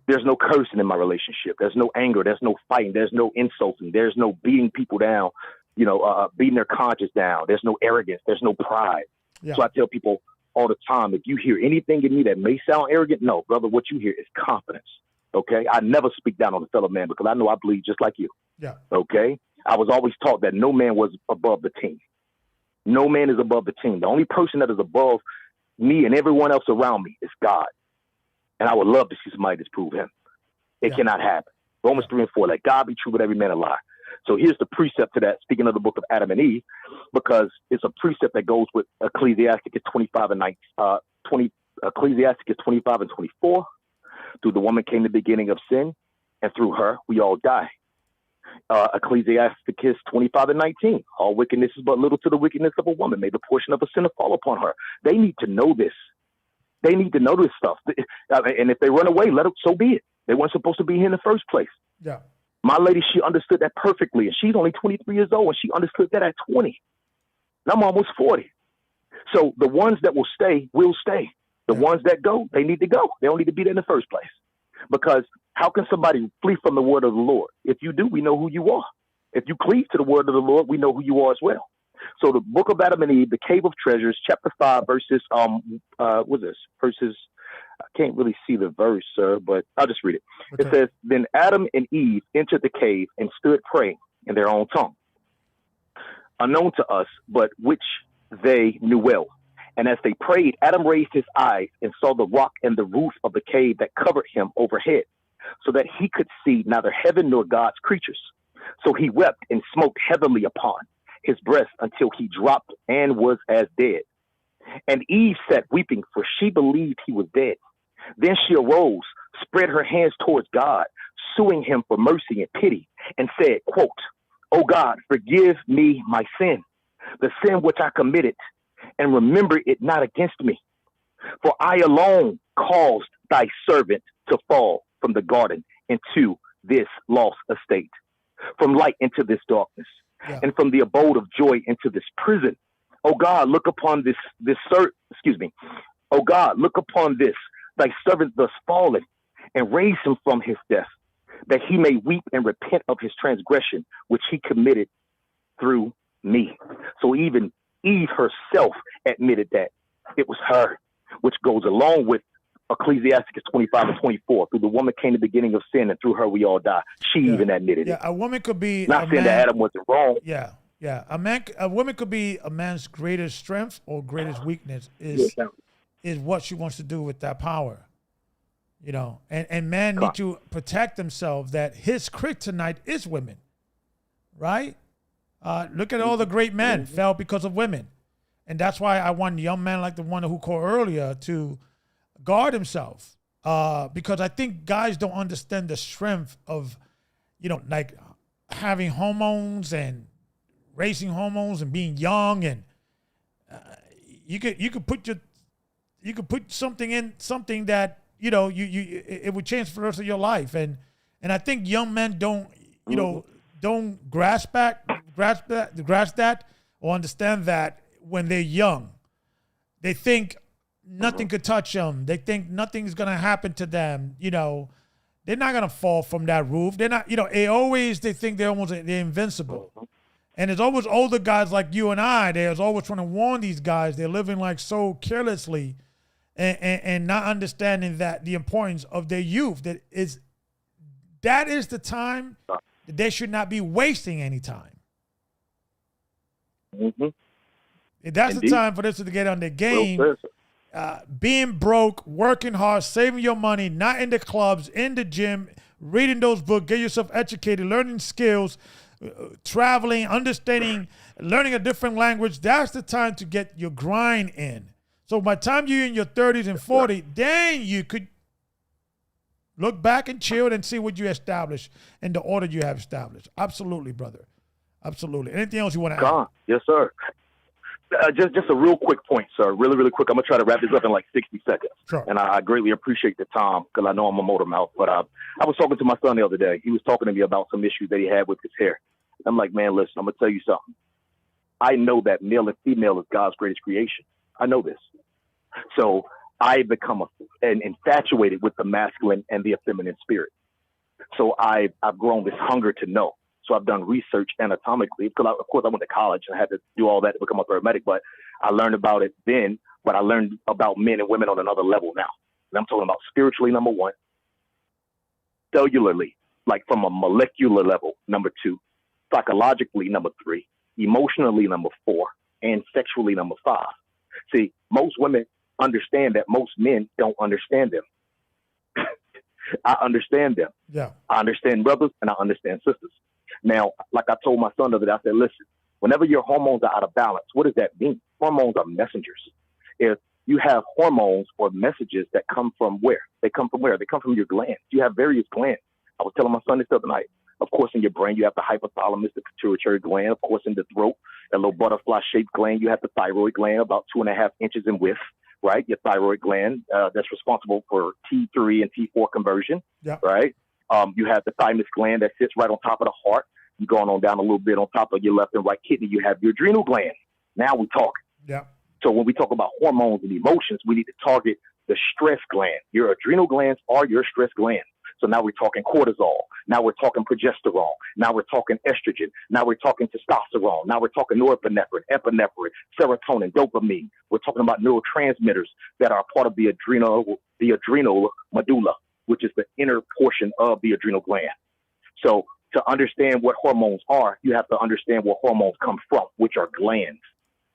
There's no cursing in my relationship. There's no anger. There's no fighting. There's no insulting. There's no beating people down, beating their conscience down. There's no arrogance. There's no pride. Yeah. So I tell people all the time, if you hear anything in me that may sound arrogant, no, brother, what you hear is confidence. Okay. I never speak down on a fellow man because I know I bleed just like you. Yeah. Okay. I was always taught that no man was above the team. No man is above the team. The only person that is above me and everyone else around me is God. And I would love to see somebody disprove him. It cannot happen. Romans 3 and 4, let God be true, but every man a lie. So here's the precept to that, speaking of the book of Adam and Eve, because it's a precept that goes with Ecclesiastes 25 and 24. Through the woman came the beginning of sin, and through her we all die. Ecclesiastes 25 and 19, all wickedness is but little to the wickedness of a woman. May the portion of a sinner fall upon her. They need to know this. They need to know this stuff. And if they run away, let them, so be it. They weren't supposed to be here in the first place. Yeah. My lady, she understood that perfectly. And she's only 23 years old, and she understood that at 20. And I'm almost 40. So the ones that will stay will stay. The ones that go, they need to go. They don't need to be there in the first place. Because how can somebody flee from the word of the Lord? If you do, we know who you are. If you cleave to the word of the Lord, we know who you are as well. So the book of Adam and Eve, the Cave of Treasures, chapter 5, verses, Verses, I can't really see the verse, sir, but I'll just read it. Okay. It says, then Adam and Eve entered the cave and stood praying in their own tongue, unknown to us, but which they knew well. And as they prayed, Adam raised his eyes and saw the rock and the roof of the cave that covered him overhead, so that he could see neither heaven nor God's creatures. So he wept and smote heavily upon his breast until he dropped and was as dead. And Eve sat weeping, for she believed he was dead. Then she arose, spread her hands towards God, suing him for mercy and pity, and said, quote, O God, forgive me my sin, the sin which I committed, and remember it not against me. For I alone caused thy servant to fall from the garden into this lost estate, from light into this darkness, and from the abode of joy into this prison. O God, look upon O God, look upon this thy servant thus fallen, and raise him from his death, that he may weep and repent of his transgression, which he committed through me. So even Eve herself admitted that it was her, which goes along with Ecclesiastes 25 and 24. Through the woman came the beginning of sin, and through her we all die. She even admitted it. A woman could be not saying that Adam wasn't wrong. A woman could be a man's greatest strength or greatest weakness is what she wants to do with that power. You know, and men need to protect themselves that his kryptonite is women, right? Look at all the great men fell because of women. And that's why I want young men like the one who called earlier to guard himself. Because I think guys don't understand the strength of, you know, like having hormones and raising hormones and being young, and you could put something in something that, you know, it would change for the rest of your life. And I think young men don't grasp that or understand that when they're young. They think nothing could touch them. They think nothing's going to happen to them. You know, they're not going to fall from that roof. They're not, you know, they think they're invincible. And there's always older guys like you and I. There's always trying to warn these guys. They're living like so carelessly and not understanding that the importance of their youth. That is the time that they should not be wasting any time. That's the time for this to get on their game. Being broke, working hard, saving your money, not in the clubs, in the gym, reading those books, get yourself educated, learning skills, traveling, understanding, learning a different language. That's the time to get your grind in. So by the time you're in your 30s and 40s, then you could look back and chill and see what you established and the order you have established. Absolutely, brother. Absolutely. Anything else you want to add? Yes, sir. Just a real quick point, sir. Really, really quick. I'm going to try to wrap this up in like 60 seconds. Sure. And I greatly appreciate the time because I know I'm a motor mouth. But I was talking to my son the other day. He was talking to me about some issues that he had with his hair. I'm like, man, listen, I'm going to tell you something. I know that male and female is God's greatest creation. I know this. So I become infatuated with the masculine and the feminine spirit. So I've grown this hunger to know. So I've done research anatomically because, of course, I went to college and I had to do all that to become a paramedic. But I learned about it then, but I learned about men and women on another level now. And I'm talking about spiritually, number one, cellularly, like from a molecular level, number two, psychologically, number three, emotionally, number four, and sexually, number five. See, most women understand that most men don't understand them. I understand them. Yeah. I understand brothers and I understand sisters. Now, like I told my son the other day, I said, listen, whenever your hormones are out of balance, what does that mean? Hormones are messengers. If you have hormones or messages that come from where? They come from where? They come from your glands. You have various glands. I was telling my son this the other night. Of course, in your brain, you have the hypothalamus, the pituitary gland. Of course, in the throat, a little butterfly-shaped gland. You have the thyroid gland, about 2.5 inches in width, right? Your thyroid gland that's responsible for T3 and T4 conversion, right? You have the thymus gland that sits right on top of the heart. You're going on down a little bit on top of your left and right kidney. You have your adrenal gland. Now we talk. Yeah. So when we talk about hormones and emotions, we need to target the stress gland. Your adrenal glands are your stress glands. So now we're talking cortisol. Now we're talking progesterone. Now we're talking estrogen. Now we're talking testosterone. Now we're talking norepinephrine, epinephrine, serotonin, dopamine. We're talking about neurotransmitters that are part of the adrenal medulla, which is the inner portion of the adrenal gland. So to understand what hormones are, you have to understand where hormones come from, which are glands.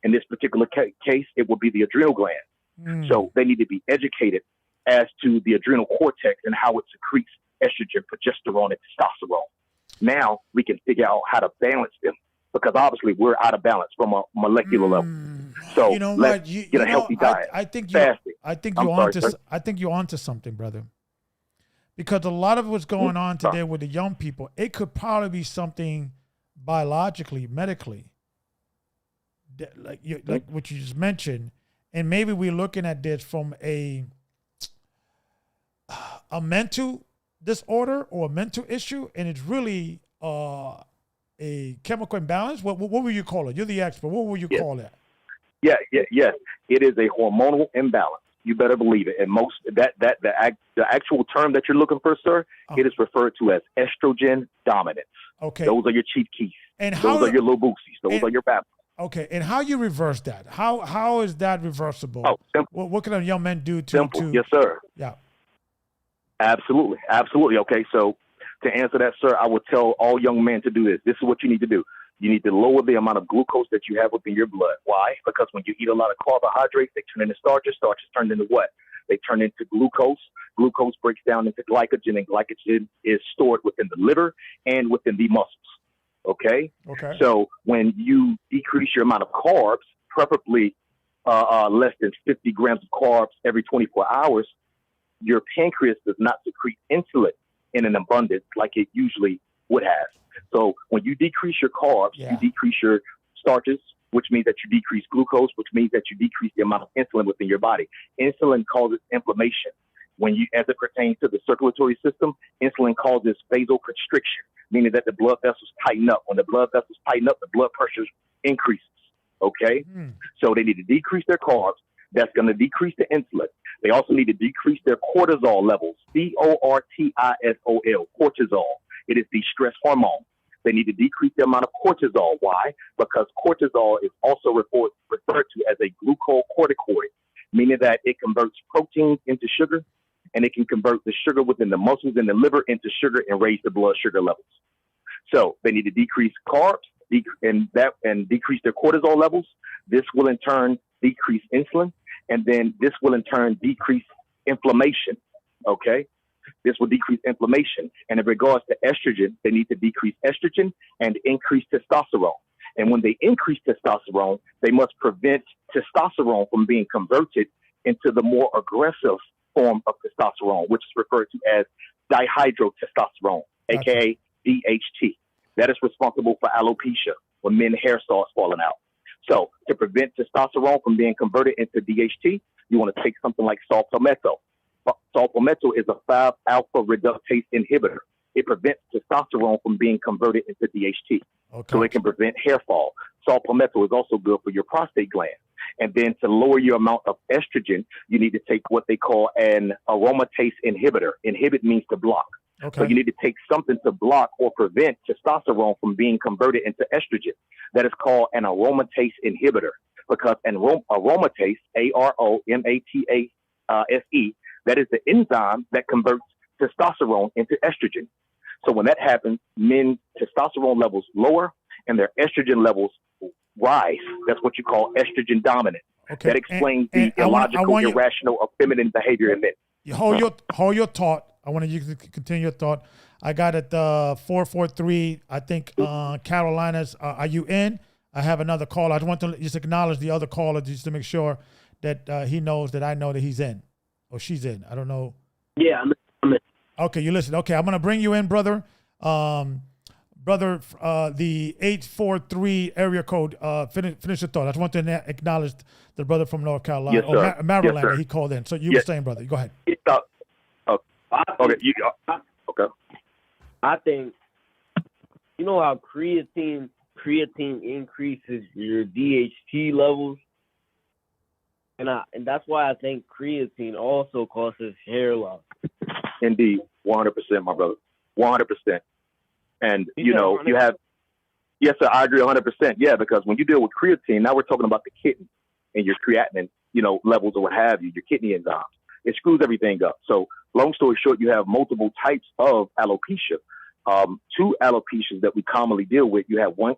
In this particular case, it would be the adrenal gland. So they need to be educated as to the adrenal cortex and how it secretes estrogen, progesterone, and testosterone. Now we can figure out how to balance them because obviously we're out of balance from a molecular level. So You know let's what? get a healthy diet. I think Fasting. you're I'm sorry, onto sir. I think you're onto something, brother. Because a lot of what's going on today with the young people, it could probably be something biologically, medically, like what you just mentioned, and maybe we're looking at this from a mental disorder or a mental issue, and it's really a chemical imbalance. What would you call it? You're the expert. What would you call that? Yes. It is a hormonal imbalance. You better believe it. And most the actual term that you're looking for, sir, it is referred to as estrogen dominance. Okay. Those are your chief keys. And those are your little boosies. Those are your battles. Okay. And how you reverse that? How is that reversible? Oh, simple. What can a young man do to Simple. Yes, sir. Yeah. Absolutely. Okay. So to answer that, sir, I would tell all young men to do this. This is what you need to do. You need to lower the amount of glucose that you have within your blood. Why? Because when you eat a lot of carbohydrates, they turn into starches. Starches turn into what? They turn into glucose. Glucose breaks down into glycogen, and glycogen is stored within the liver and within the muscles. Okay? So when you decrease your amount of carbs, preferably less than 50 grams of carbs every 24 hours, your pancreas does not secrete insulin in an abundance like it usually would have. So when you decrease your carbs, you decrease your starches, which means that you decrease glucose, which means that you decrease the amount of insulin within your body. Insulin causes inflammation. As it pertains to the circulatory system, insulin causes vasoconstriction, meaning that the blood vessels tighten up. When the blood vessels tighten up, the blood pressure increases. Okay? So they need to decrease their carbs. That's going to decrease the insulin. They also need to decrease their cortisol levels, cortisol, cortisol. It is the stress hormone. They need to decrease the amount of cortisol. Why? Because cortisol is also referred to as a glucocorticoid, meaning that it converts proteins into sugar, and it can convert the sugar within the muscles and the liver into sugar and raise the blood sugar levels. So they need to decrease carbs and decrease their cortisol levels. This will in turn decrease insulin, and then this will in turn decrease inflammation. Okay? This will decrease inflammation. And in regards to estrogen, they need to decrease estrogen and increase testosterone. And when they increase testosterone, they must prevent testosterone from being converted into the more aggressive form of testosterone, which is referred to as dihydrotestosterone, aka DHT. That is responsible for alopecia, when men's hair starts falling out. So to prevent testosterone from being converted into DHT, you want to take something like saw palmetto. Saw palmetto is a 5-alpha reductase inhibitor. It prevents testosterone from being converted into DHT. So it can prevent hair fall. Saw palmetto is also good for your prostate gland. And then to lower your amount of estrogen, you need to take what they call an aromatase inhibitor. Inhibit means to block. So you need to take something to block or prevent testosterone from being converted into estrogen. That is called an aromatase inhibitor, because an aromatase, aromatase, that is the enzyme that converts testosterone into estrogen. So when that happens, men's testosterone levels lower and their estrogen levels rise. That's what you call estrogen dominant. That explains the illogical, irrational, or feminine behavior in men. Hold your thought. I want you to continue your thought. I got it 443. I think Carolina's. Are you in? I have another call. I want to just acknowledge the other caller just to make sure that he knows that I know that he's in or she's in. I don't know. Yeah, I'm in. Okay, you listen. Okay, I'm gonna bring you in, brother. The 843 area code. Finish your thought. I just want to acknowledge the brother from North Carolina or Maryland. Yes, he called in. So you were saying, brother. Go ahead. I think, you know how creatine increases your DHT levels, and that's why I think creatine also causes hair loss. Indeed, 100%, my brother, 100%. And you know, you have, yes, sir, I agree 100%. Yeah, because when you deal with creatine, now we're talking about the kidney and your creatinine, levels or what have you, your kidney enzymes. It screws everything up. So long story short, you have multiple types of alopecia. Two alopecias that we commonly deal with. You have one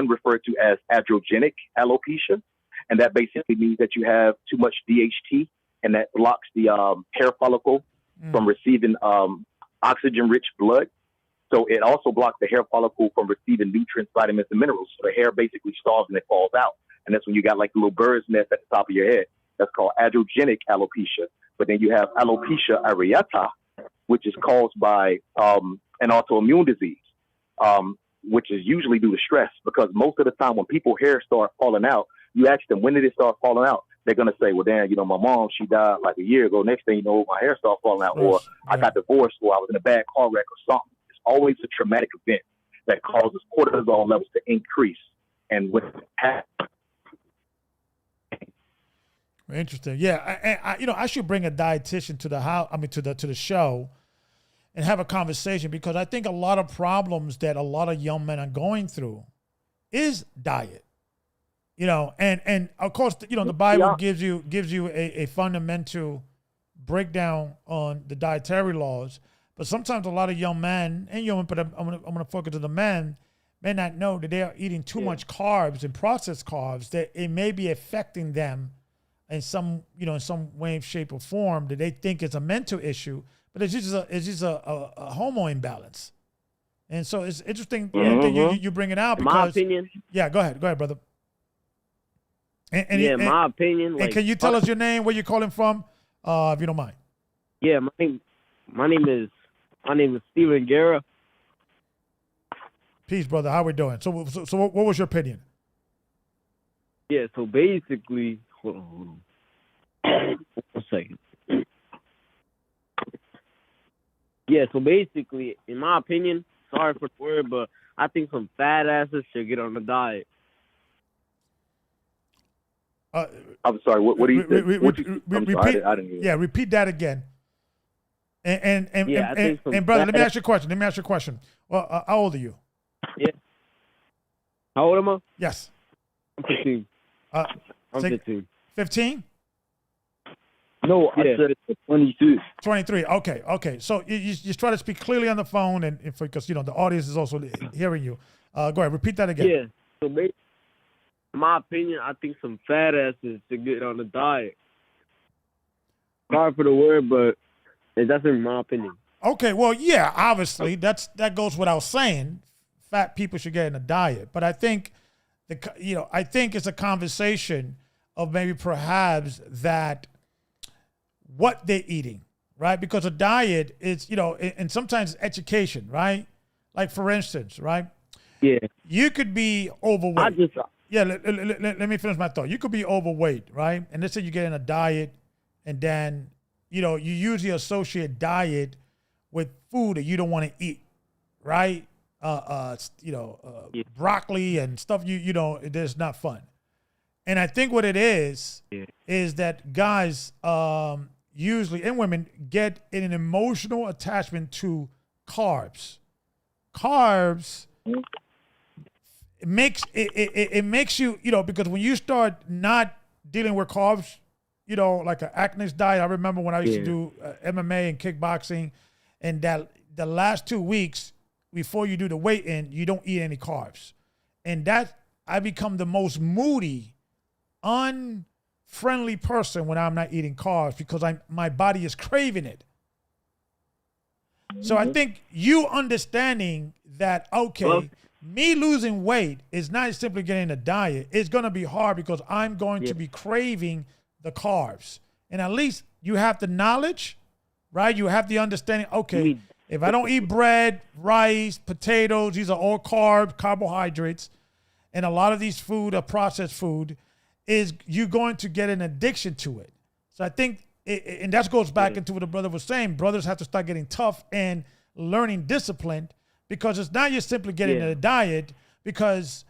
referred to as androgenic alopecia. And that basically means that you have too much DHT, and that blocks the hair follicle from receiving oxygen-rich blood. So it also blocks the hair follicle from receiving nutrients, vitamins, and minerals. So the hair basically starves and it falls out. And that's when you got like the little bird's nest at the top of your head. That's called androgenic alopecia. But then you have alopecia areata, which is caused by an autoimmune disease, which is usually due to stress. Because most of the time when people hair start falling out, you ask them, when did it start falling out? They're going to say, well, Dan, my mom, she died like a year ago. Next thing you know, my hair started falling out, or I got divorced, or I was in a bad car wreck or something. It's always a traumatic event that causes cortisol levels to increase. And with that, Interesting. Yeah, I should bring a dietitian to the house. To the show, and have a conversation, because I think a lot of problems that a lot of young men are going through is diet. And of course, the Bible gives you a fundamental breakdown on the dietary laws. But sometimes a lot of young men and young, but I'm gonna focus on the men, may not know that they are eating too much carbs and processed carbs, that it may be affecting them in some way, shape, or form, that they think it's a mental issue, but it's just a hormone imbalance. And so it's interesting that you bring it out, because, my opinion. Yeah, go ahead, brother. My opinion. And can you tell us your name, where you're calling from, if you don't mind? Yeah, my name is Steven Guerra. Peace, brother. How we doing? So what was your opinion? Yeah, so basically, hold on. 1 second. Yeah, so basically, in my opinion, sorry for the word, but I think some fat asses should get on the diet. I'm sorry. What do you think? I'm sorry, I didn't hear. Yeah, repeat that again. And brother, let me ask you a question. Well, how old are you? Yeah. How old am I? Yes. I'm 15. I'm 15. 15? No, I said it's 22. 23. Okay. So you just try to speak clearly on the phone, and because the audience is also hearing you. Go ahead, repeat that again. Yeah. So basically, in my opinion, I think some fat asses should get on the diet. Sorry for the word, but that's in my opinion. Okay, well, yeah, obviously that goes without saying. Fat people should get in a diet, but I think I think it's a conversation of maybe perhaps that what they're eating, right? Because a diet is, and sometimes education, right? Like for instance, right? Yeah. You could be overweight. Let me finish my thought. You could be overweight, right? And let's say you get in a diet, and then, you usually associate diet with food that you don't want to eat, right? Broccoli and stuff, it's not fun. And I think what it is that guys usually, and women, get in an emotional attachment to carbs. Carbs, it makes you, because when you start not dealing with carbs, like an Atkins diet. I remember when I used to do MMA and kickboxing, and that the last 2 weeks before you do the weight in, you don't eat any carbs. And that, I become the most moody, unfriendly person when I'm not eating carbs, because my body is craving it. So I think you understanding that, me losing weight is not simply getting a diet. It's going to be hard because I'm going to be craving the carbs. And at least you have the knowledge, right? You have the understanding, if I don't eat bread, rice, potatoes, these are all carbohydrates, and a lot of these food are processed food, is you're going to get an addiction to it. So I think, and that goes back into what the brother was saying, brothers have to start getting tough and learning discipline, because it's not just simply getting a diet, because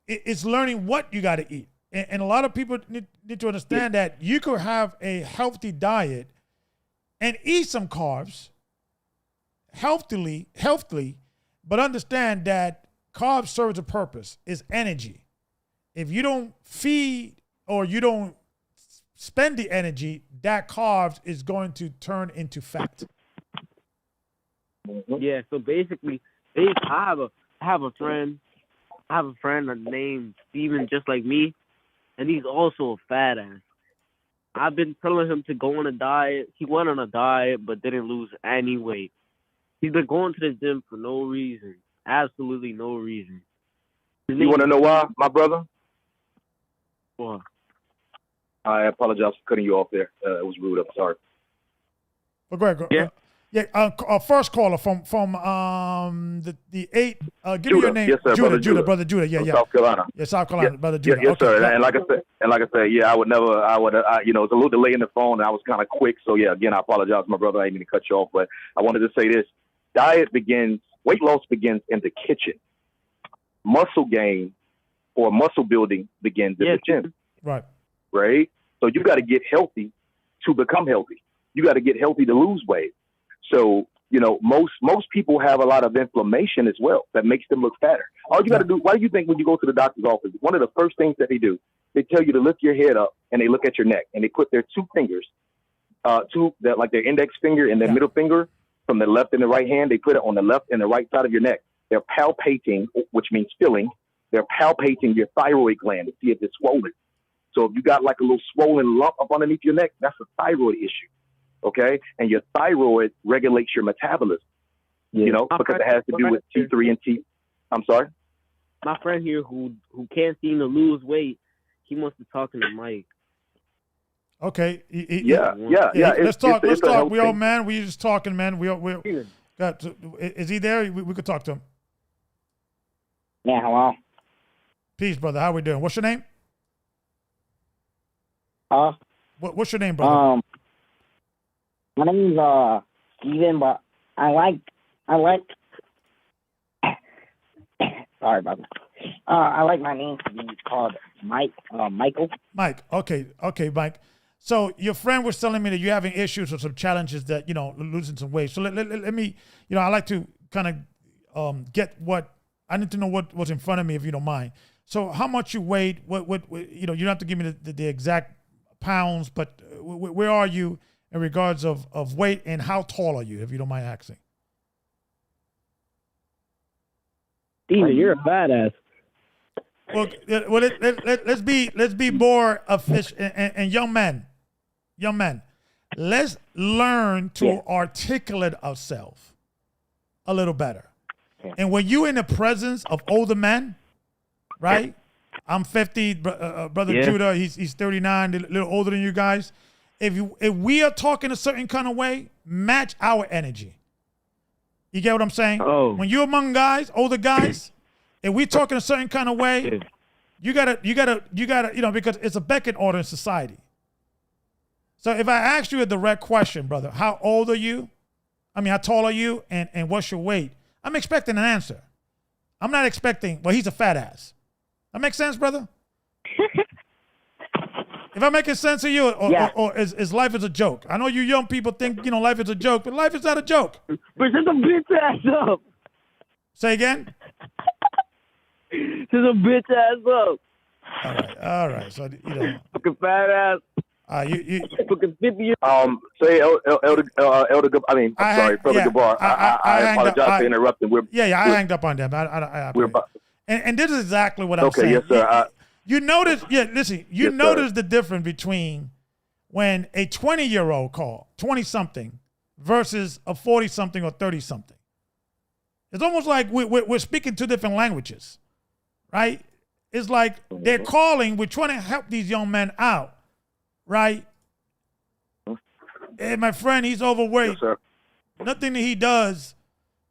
it's learning what you got to eat. And a lot of people need to understand that you could have a healthy diet and eat some carbs healthily, but understand that carbs serves a purpose. It's energy. If you don't feed or you don't spend the energy, that carbs is going to turn into fat. Yeah, so basically, I have a friend named Steven, just like me, and he's also a fat ass. I've been telling him to go on a diet. He went on a diet but didn't lose any weight. He's been going to the gym for no reason. Absolutely no reason. You want to know why, my brother? Well, I apologize for cutting you off there. It was rude. I'm sorry. But go ahead. Yeah. First caller from the 8. Give Judah. me your name. Yes, sir, Brother Judah. Yeah, From yeah. South Carolina. Yeah, South Carolina, brother Judah. Yes, Okay, sir. yeah. And like I said, yeah, I would, it's a little delay in the phone, and I was kind of quick. So yeah, again, I apologize, my brother. I didn't mean to cut you off, but I wanted to say this: weight loss begins in the kitchen. Muscle gain or muscle building begins in the gym. Right. Right. So you got to get healthy to become healthy. You got to get healthy to lose weight. So, most people have a lot of inflammation as well that makes them look fatter. All you got to do, why do you think when you go to the doctor's office, one of the first things that they do, they tell you to lift your head up and they look at your neck and they put their two fingers, like their index finger and their middle finger from the left and the right hand, they put it on the left and the right side of your neck. They're palpating, which means feeling. They're palpating your thyroid gland to see if it's swollen. So if you got like a little swollen lump up underneath your neck, that's a thyroid issue. Okay, and your thyroid regulates your metabolism, because it has to do with T3 and T. I'm sorry? My friend here who can't seem to lose weight, he wants to talk to the mic. Okay. Yeah. Let's talk. We all thing. man. We just talking, man. We got. Is he there? We could talk to him. Yeah, hello. Peace, brother. How we doing? What's your name? What's your name, brother? My name's Steven, but I like sorry about that. I like my name to be called Michael. Mike. Okay, Mike. So your friend was telling me that you're having issues or some challenges that, losing some weight. So let me, I like to kind of get what, I need to know what was in front of me, if you don't mind. So how much you weighed, what you don't have to give me the exact pounds, but where are you in regards of weight, and how tall are you, if you don't mind asking? Steven, you're a badass. Well, let's be more efficient, and young men, let's learn to articulate ourselves a little better. And when you're in the presence of older men, right? I'm 50, brother Judah, he's 39, a little older than you guys. If we are talking a certain kind of way, match our energy. You get what I'm saying? Oh. When you're among guys, older guys, if we talking a certain kind of way, you gotta, because it's a Beckett order in society. So if I ask you a direct question, brother, how old are you? How tall are you, and what's your weight? I'm expecting an answer. I'm not expecting, well, he's a fat ass. That makes sense, brother? If I'm making sense to you, or is life is a joke? I know you young people think, life is a joke, but life is not a joke. But shut the bitch ass up. Say again? Shut the bitch ass up. All right. So, Fucking fat ass. You fucking 50 years. Say Elder Gabar. I apologize for interrupting. I hanged up on them. We're about. And this is exactly what I'm saying. Okay, yes, sir. You notice, listen, notice the difference between when a 20-year-old call, 20-something, versus a 40-something or 30-something. It's almost like we're speaking two different languages, right? It's like they're calling, we're trying to help these young men out, right? Hey, my friend, he's overweight. Yes, sir. Nothing that he does,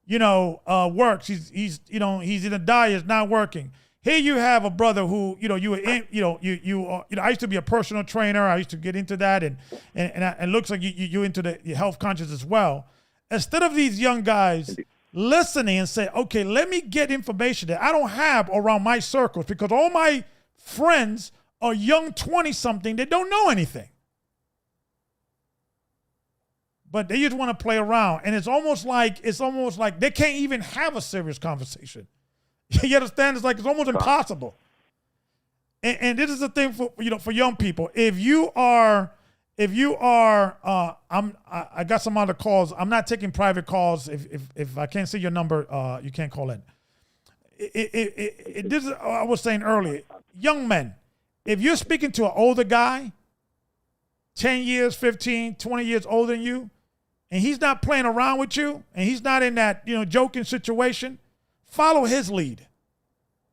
works. He's in a diet, it's not working. Here you have a brother who, I used to be a personal trainer. I used to get into that, and it looks like you into the health conscious as well. Instead of these young guys listening and say, okay, let me get information that I don't have around my circles, because all my friends are young 20-something that don't know anything. But they just want to play around, and it's almost like they can't even have a serious conversation. You understand? It's almost impossible. And this is the thing for young people. If you are, I got some other calls. I'm not taking private calls. If I can't see your number, you can't call in. This is, I was saying earlier, young men, if you're speaking to an older guy, 10 years, 15, 20 years older than you, and he's not playing around with you, and he's not in that, joking situation, follow his lead.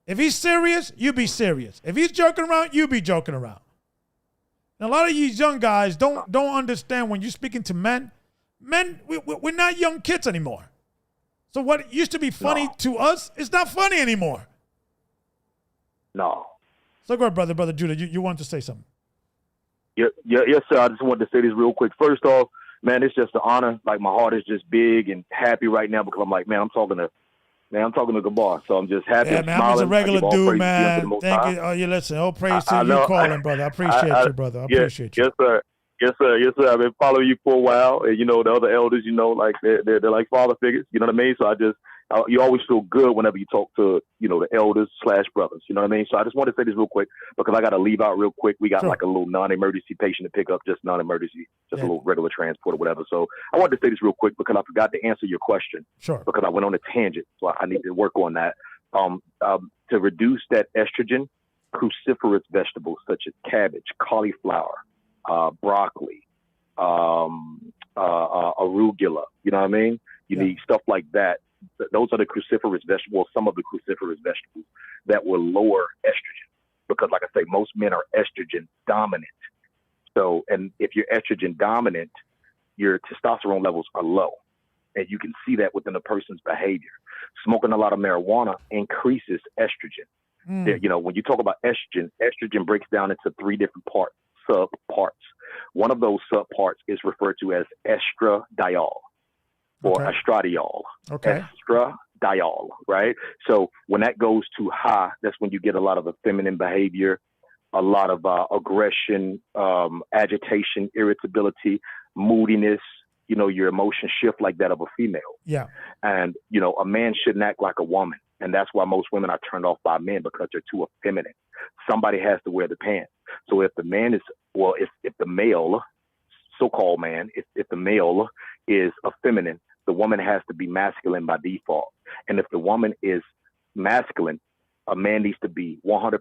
If he's serious, you be serious. If he's joking around, you be joking around. And a lot of these young guys don't understand when you're speaking to men, we're not young kids anymore. So what used to be funny to us is not funny anymore. No. So go ahead, Brother Judah. You wanted to say something. Yes, sir. I just wanted to say this real quick. First off, man, it's just an honor. Like, my heart is just big and happy right now because I'm like, man, I'm talking to the boss. So I'm just happy. Yeah, man, I'm just a regular dude, man. Thank you. Oh, you listen. All praise to you calling, brother. I appreciate you, brother. I appreciate you. Yes, sir. Yes, sir. I've been following you for a while, and the other elders, like they're like father figures. You know what I mean? So you always feel good whenever you talk to the elders / brothers. You know what I mean? So I just want to say this real quick because I got to leave out real quick. We got like a little non-emergency patient to pick up, just non-emergency, a little regular transport or whatever. So I wanted to say this real quick because I forgot to answer your question. Sure. Because I went on a tangent, so I need to work on that. To reduce that estrogen, cruciferous vegetables such as cabbage, cauliflower, broccoli, arugula. You know what I mean? You need stuff like that. Those are the cruciferous vegetables, some of the cruciferous vegetables that will lower estrogen. Because, like I say, most men are estrogen dominant. So, and if you're estrogen dominant, your testosterone levels are low. And you can see that within a person's behavior. Smoking a lot of marijuana increases estrogen. When you talk about estrogen breaks down into 3 different subparts. One of those subparts is referred to as estradiol or estradiol. Okay. Estradiol, right? So when that goes too high, that's when you get a lot of the feminine behavior, a lot of aggression, agitation, irritability, moodiness, your emotions shift like that of a female. Yeah. And, a man shouldn't act like a woman. And that's why most women are turned off by men because they're too effeminate. Somebody has to wear the pants. So if the man is, if the male, so-called man, if the male is effeminate, the woman has to be masculine by default. And if the woman is masculine, a man needs to be 100%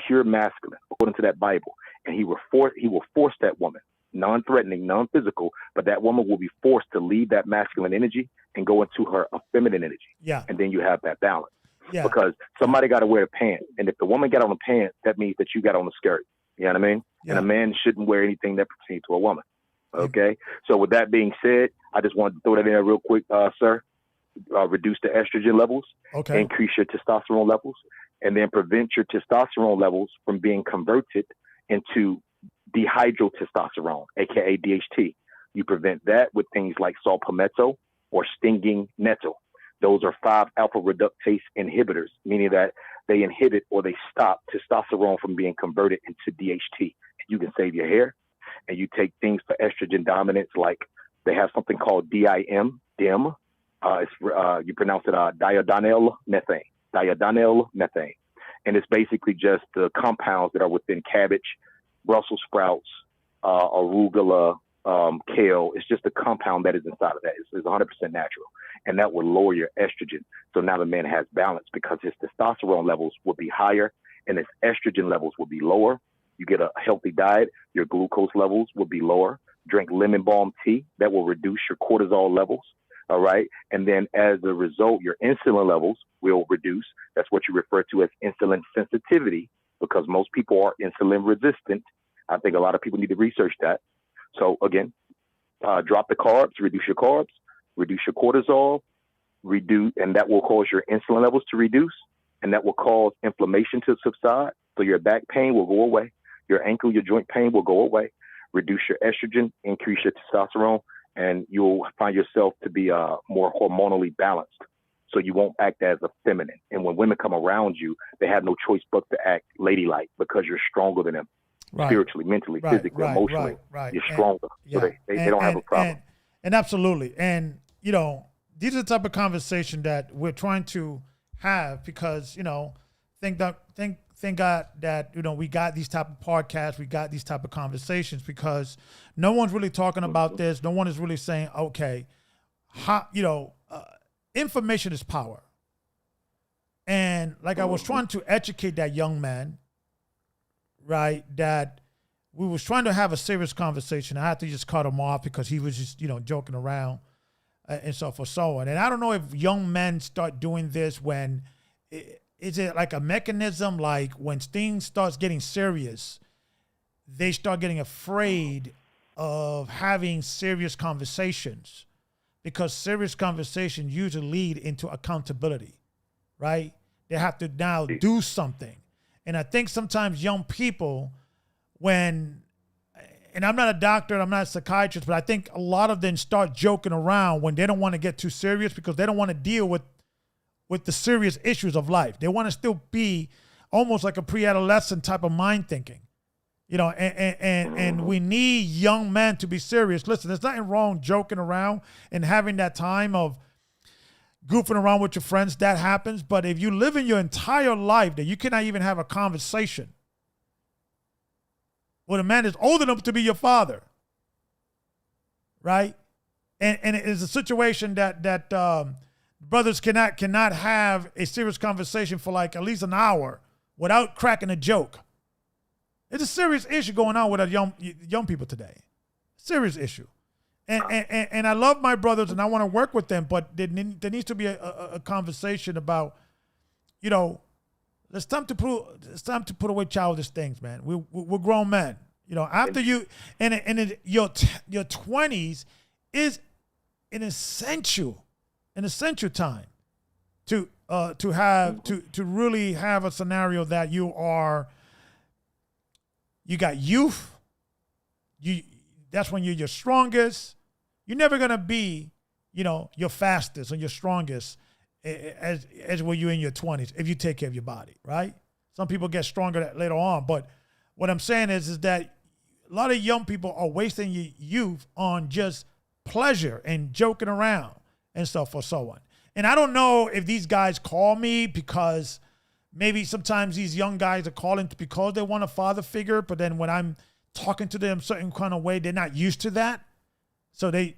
pure masculine, according to that Bible. And he will force that woman, non-threatening, non-physical, but that woman will be forced to leave that masculine energy and go into her feminine energy. Yeah. And then you have that balance. Yeah. Because somebody got to wear the pants. And if the woman got on the pants, that means that you got on the skirt. You know what I mean? Yeah. And a man shouldn't wear anything that pertains to a woman. Okay? So with that being said, I just wanted to throw that in there real quick, sir. Reduce the estrogen levels. Okay. Increase your testosterone levels. And then prevent your testosterone levels from being converted into dihydrotestosterone, aka DHT. You prevent that with things like saw palmetto or stinging nettle. Those are 5-alpha reductase inhibitors, meaning that they inhibit or they stop testosterone from being converted into DHT. You can save your hair, and you take things for estrogen dominance, like they have something called DIM. You pronounce it diadenyl methane, and it's basically just the compounds that are within cabbage, Brussels sprouts, arugula, kale. It's just a compound that is inside of that. It's 100% natural, and that will lower your estrogen. So now the man has balance because his testosterone levels will be higher and his estrogen levels will be lower. You get a healthy diet, your glucose levels will be lower. Drink lemon balm tea. That will reduce your cortisol levels. All right. And then as a result, your insulin levels will reduce. That's what you refer to as insulin sensitivity, because most people are insulin resistant. I think a lot of people need to research that. So again, drop the carbs, reduce your cortisol, and that will cause your insulin levels to reduce, and that will cause inflammation to subside. So your back pain will go away. Your ankle, your joint pain will go away. Reduce your estrogen, increase your testosterone, and you'll find yourself to be more hormonally balanced. So you won't act as a feminine. And when women come around you, they have no choice but to act ladylike because you're stronger than them. Right. Spiritually, mentally, physically, emotionally. You're stronger. So they don't have a problem. And absolutely. And, these are the type of conversation that we're trying to have because, thank God that, we got these type of podcasts, we got these type of conversations because no one's really talking about this. No one is really saying, okay, information is power. And like I was trying to educate that young man, right, that we was trying to have a serious conversation. I had to just cut him off because he was just, joking around and so forth, so on. And I don't know if young men start doing this when, is it like a mechanism, like when things starts getting serious, they start getting afraid of having serious conversations, because serious conversations usually lead into accountability, right? They have to now do something. And I think sometimes young people, and I'm not a doctor, I'm not a psychiatrist, but I think a lot of them start joking around when they don't want to get too serious, because they don't want to deal with the serious issues of life. They want to still be almost like a pre-adolescent type of mind thinking. And we need young men to be serious. Listen, there's nothing wrong joking around and having that time of goofing around with your friends. That happens. But if you live in your entire life that you cannot even have a conversation with a man that's old enough to be your father, right? And it is a situation that brothers cannot have a serious conversation for like at least an hour without cracking a joke. It's a serious issue going on with our young people today. Serious issue. And I love my brothers and I want to work with them, but there needs to be a conversation about, it's time to put away childish things, man. We're grown men. After you, and your 20s is an essential time to really have a scenario that you got youth. That's when you're your strongest. You're never gonna be, your fastest or your strongest as when you're in your 20s if you take care of your body, right? Some people get stronger later on, but what I'm saying is that a lot of young people are wasting your youth on just pleasure and joking around and stuff or so on. And I don't know if these guys call me because maybe sometimes these young guys are calling because they want a father figure, but then when I'm talking to them a certain kind of way, they're not used to that. So they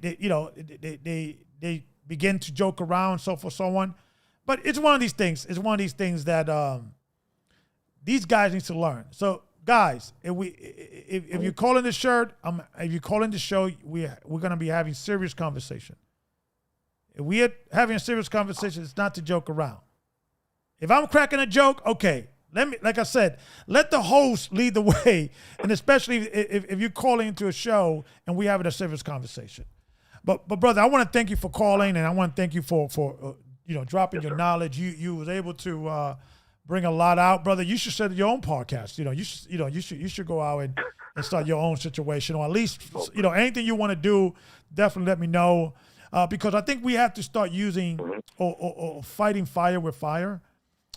begin to joke around, so forth, so on. But it's one of these things. It's one of these things that these guys need to learn. So guys, if you're calling the shirt, if you're calling the show, we're gonna be having serious conversation. If we're having a serious conversation, it's not to joke around. If I'm cracking a joke, okay, like I said, let the host lead the way, and especially if you're calling into a show and we're having a serious conversation. But brother, I want to thank you for calling, and I want to thank you for dropping your knowledge. You was able to bring a lot out, brother. You should start your own podcast. You should go out and start your own situation, or at least anything you want to do. Definitely let me know, because I think we have to start using or fighting fire with fire.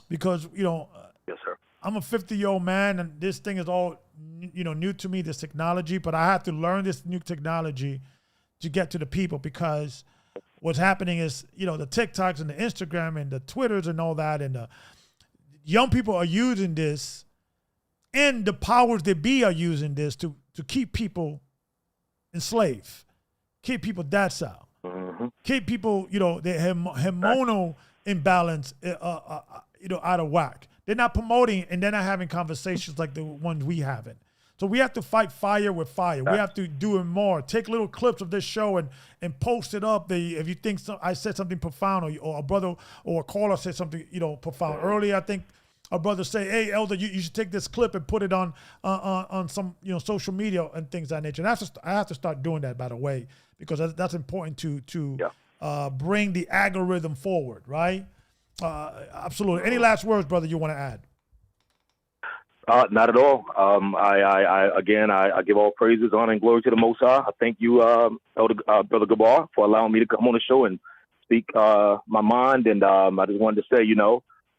Because, yes, sir. I'm a 50-year-old man, and this thing is all, new to me, this technology. But I have to learn this new technology to get to the people, because what's happening is, the TikToks and the Instagram and the Twitters and all that, and the young people are using this, and the powers that be are using this to keep people enslaved, keep people docile, keep people, the hormonal imbalance, out of whack. They're not promoting, and they're not having conversations like the ones we having. So we have to fight fire with fire. We have to do it more. Take little clips of this show and post it up. If you think I said something profound, or a brother or a caller said something profound earlier, I think a brother say, "Hey, Elder, you should take this clip and put it on some social media and things of that nature." And I have to start doing that, by the way, because that's important to bring the algorithm forward, right? Absolutely. Any last words, brother, you want to add? Not at all. I give all praises, honor, and glory to the Most High. I thank you, Elder Brother Gabar, for allowing me to come on the show and speak my mind. And I just wanted to say,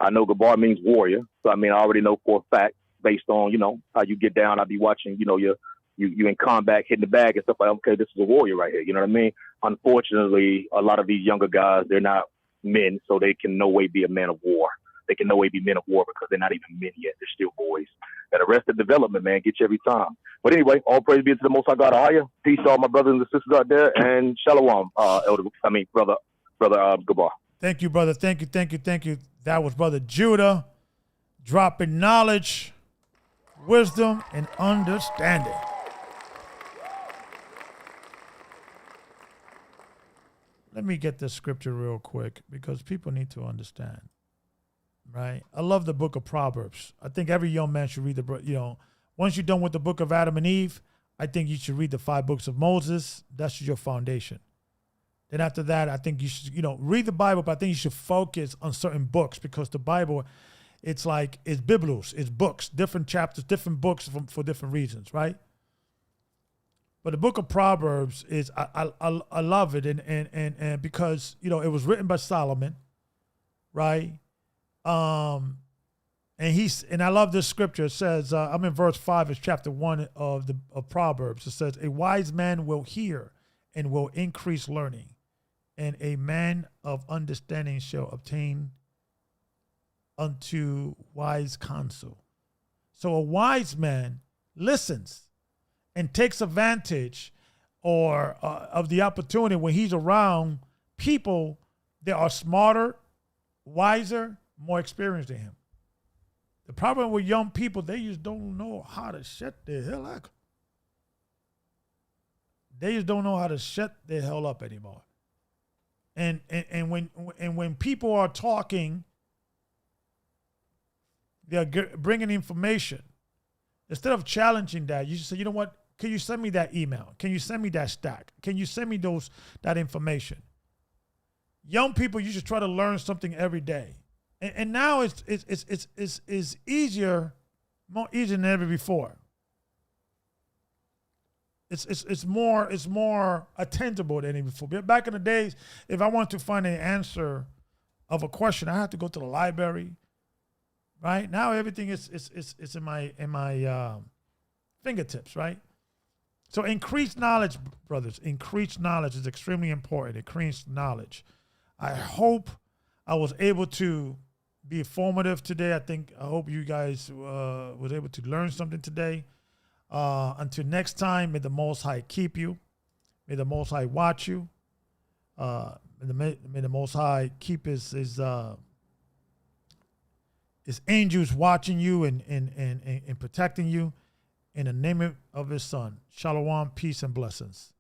I know Gabar means warrior. So, I already know for a fact, based on, how you get down. I'll be watching, you in combat, hitting the bag and stuff like, okay, this is a warrior right here. You know what I mean? Unfortunately, a lot of these younger guys, they're not men, so they can no way be a man of war. They can no way be men of war because they're not even men yet. They're still boys. And Arrested Development, man, get you every time. But anyway, all praise be to the Most High God higher. Peace to all my brothers and sisters out there, and shalom, brother Gabar. Thank you, brother. Thank you. That was Brother Judah, dropping knowledge, wisdom, and understanding. let me get this scripture real quick because people need to understand, right? I love the book of Proverbs. I think every young man should read once you're done with the book of Adam and Eve, I think you should read the 5 books of Moses. That's your foundation. Then after that, I think you should, read the Bible, but I think you should focus on certain books because the Bible, it's biblos, it's books, different chapters, different books for different reasons, right? But the book of Proverbs is, I love it, and because, it was written by Solomon, right? And I love this scripture. It says, I'm in verse 5, it's chapter 1 of Proverbs. It says, a wise man will hear and will increase learning, and a man of understanding shall obtain unto wise counsel. So a wise man listens and takes advantage of the opportunity when he's around people that are smarter, wiser, more experienced than him. The problem with young people, they just don't know how to shut the hell up. They just don't know how to shut the hell up anymore. And when people are talking, they're bringing information. Instead of challenging that, you should say, you know what? Can you send me that email? Can you send me that stack? Can you send me that information? Young people, you should try to learn something every day. And now it's easier, more easier than ever before. It's more attainable than ever before. Back in the days, if I wanted to find an answer of a question, I had to go to the library. Right now, everything is in my fingertips. Right. So increased knowledge, brothers. Increased knowledge is extremely important. Increased knowledge. I hope I was able to be informative today. I hope you guys was able to learn something today. Until next time, may the Most High keep you. May the Most High watch you. May the Most High keep his angels watching you and protecting you. In the name of his Son. Shalom, peace, and blessings.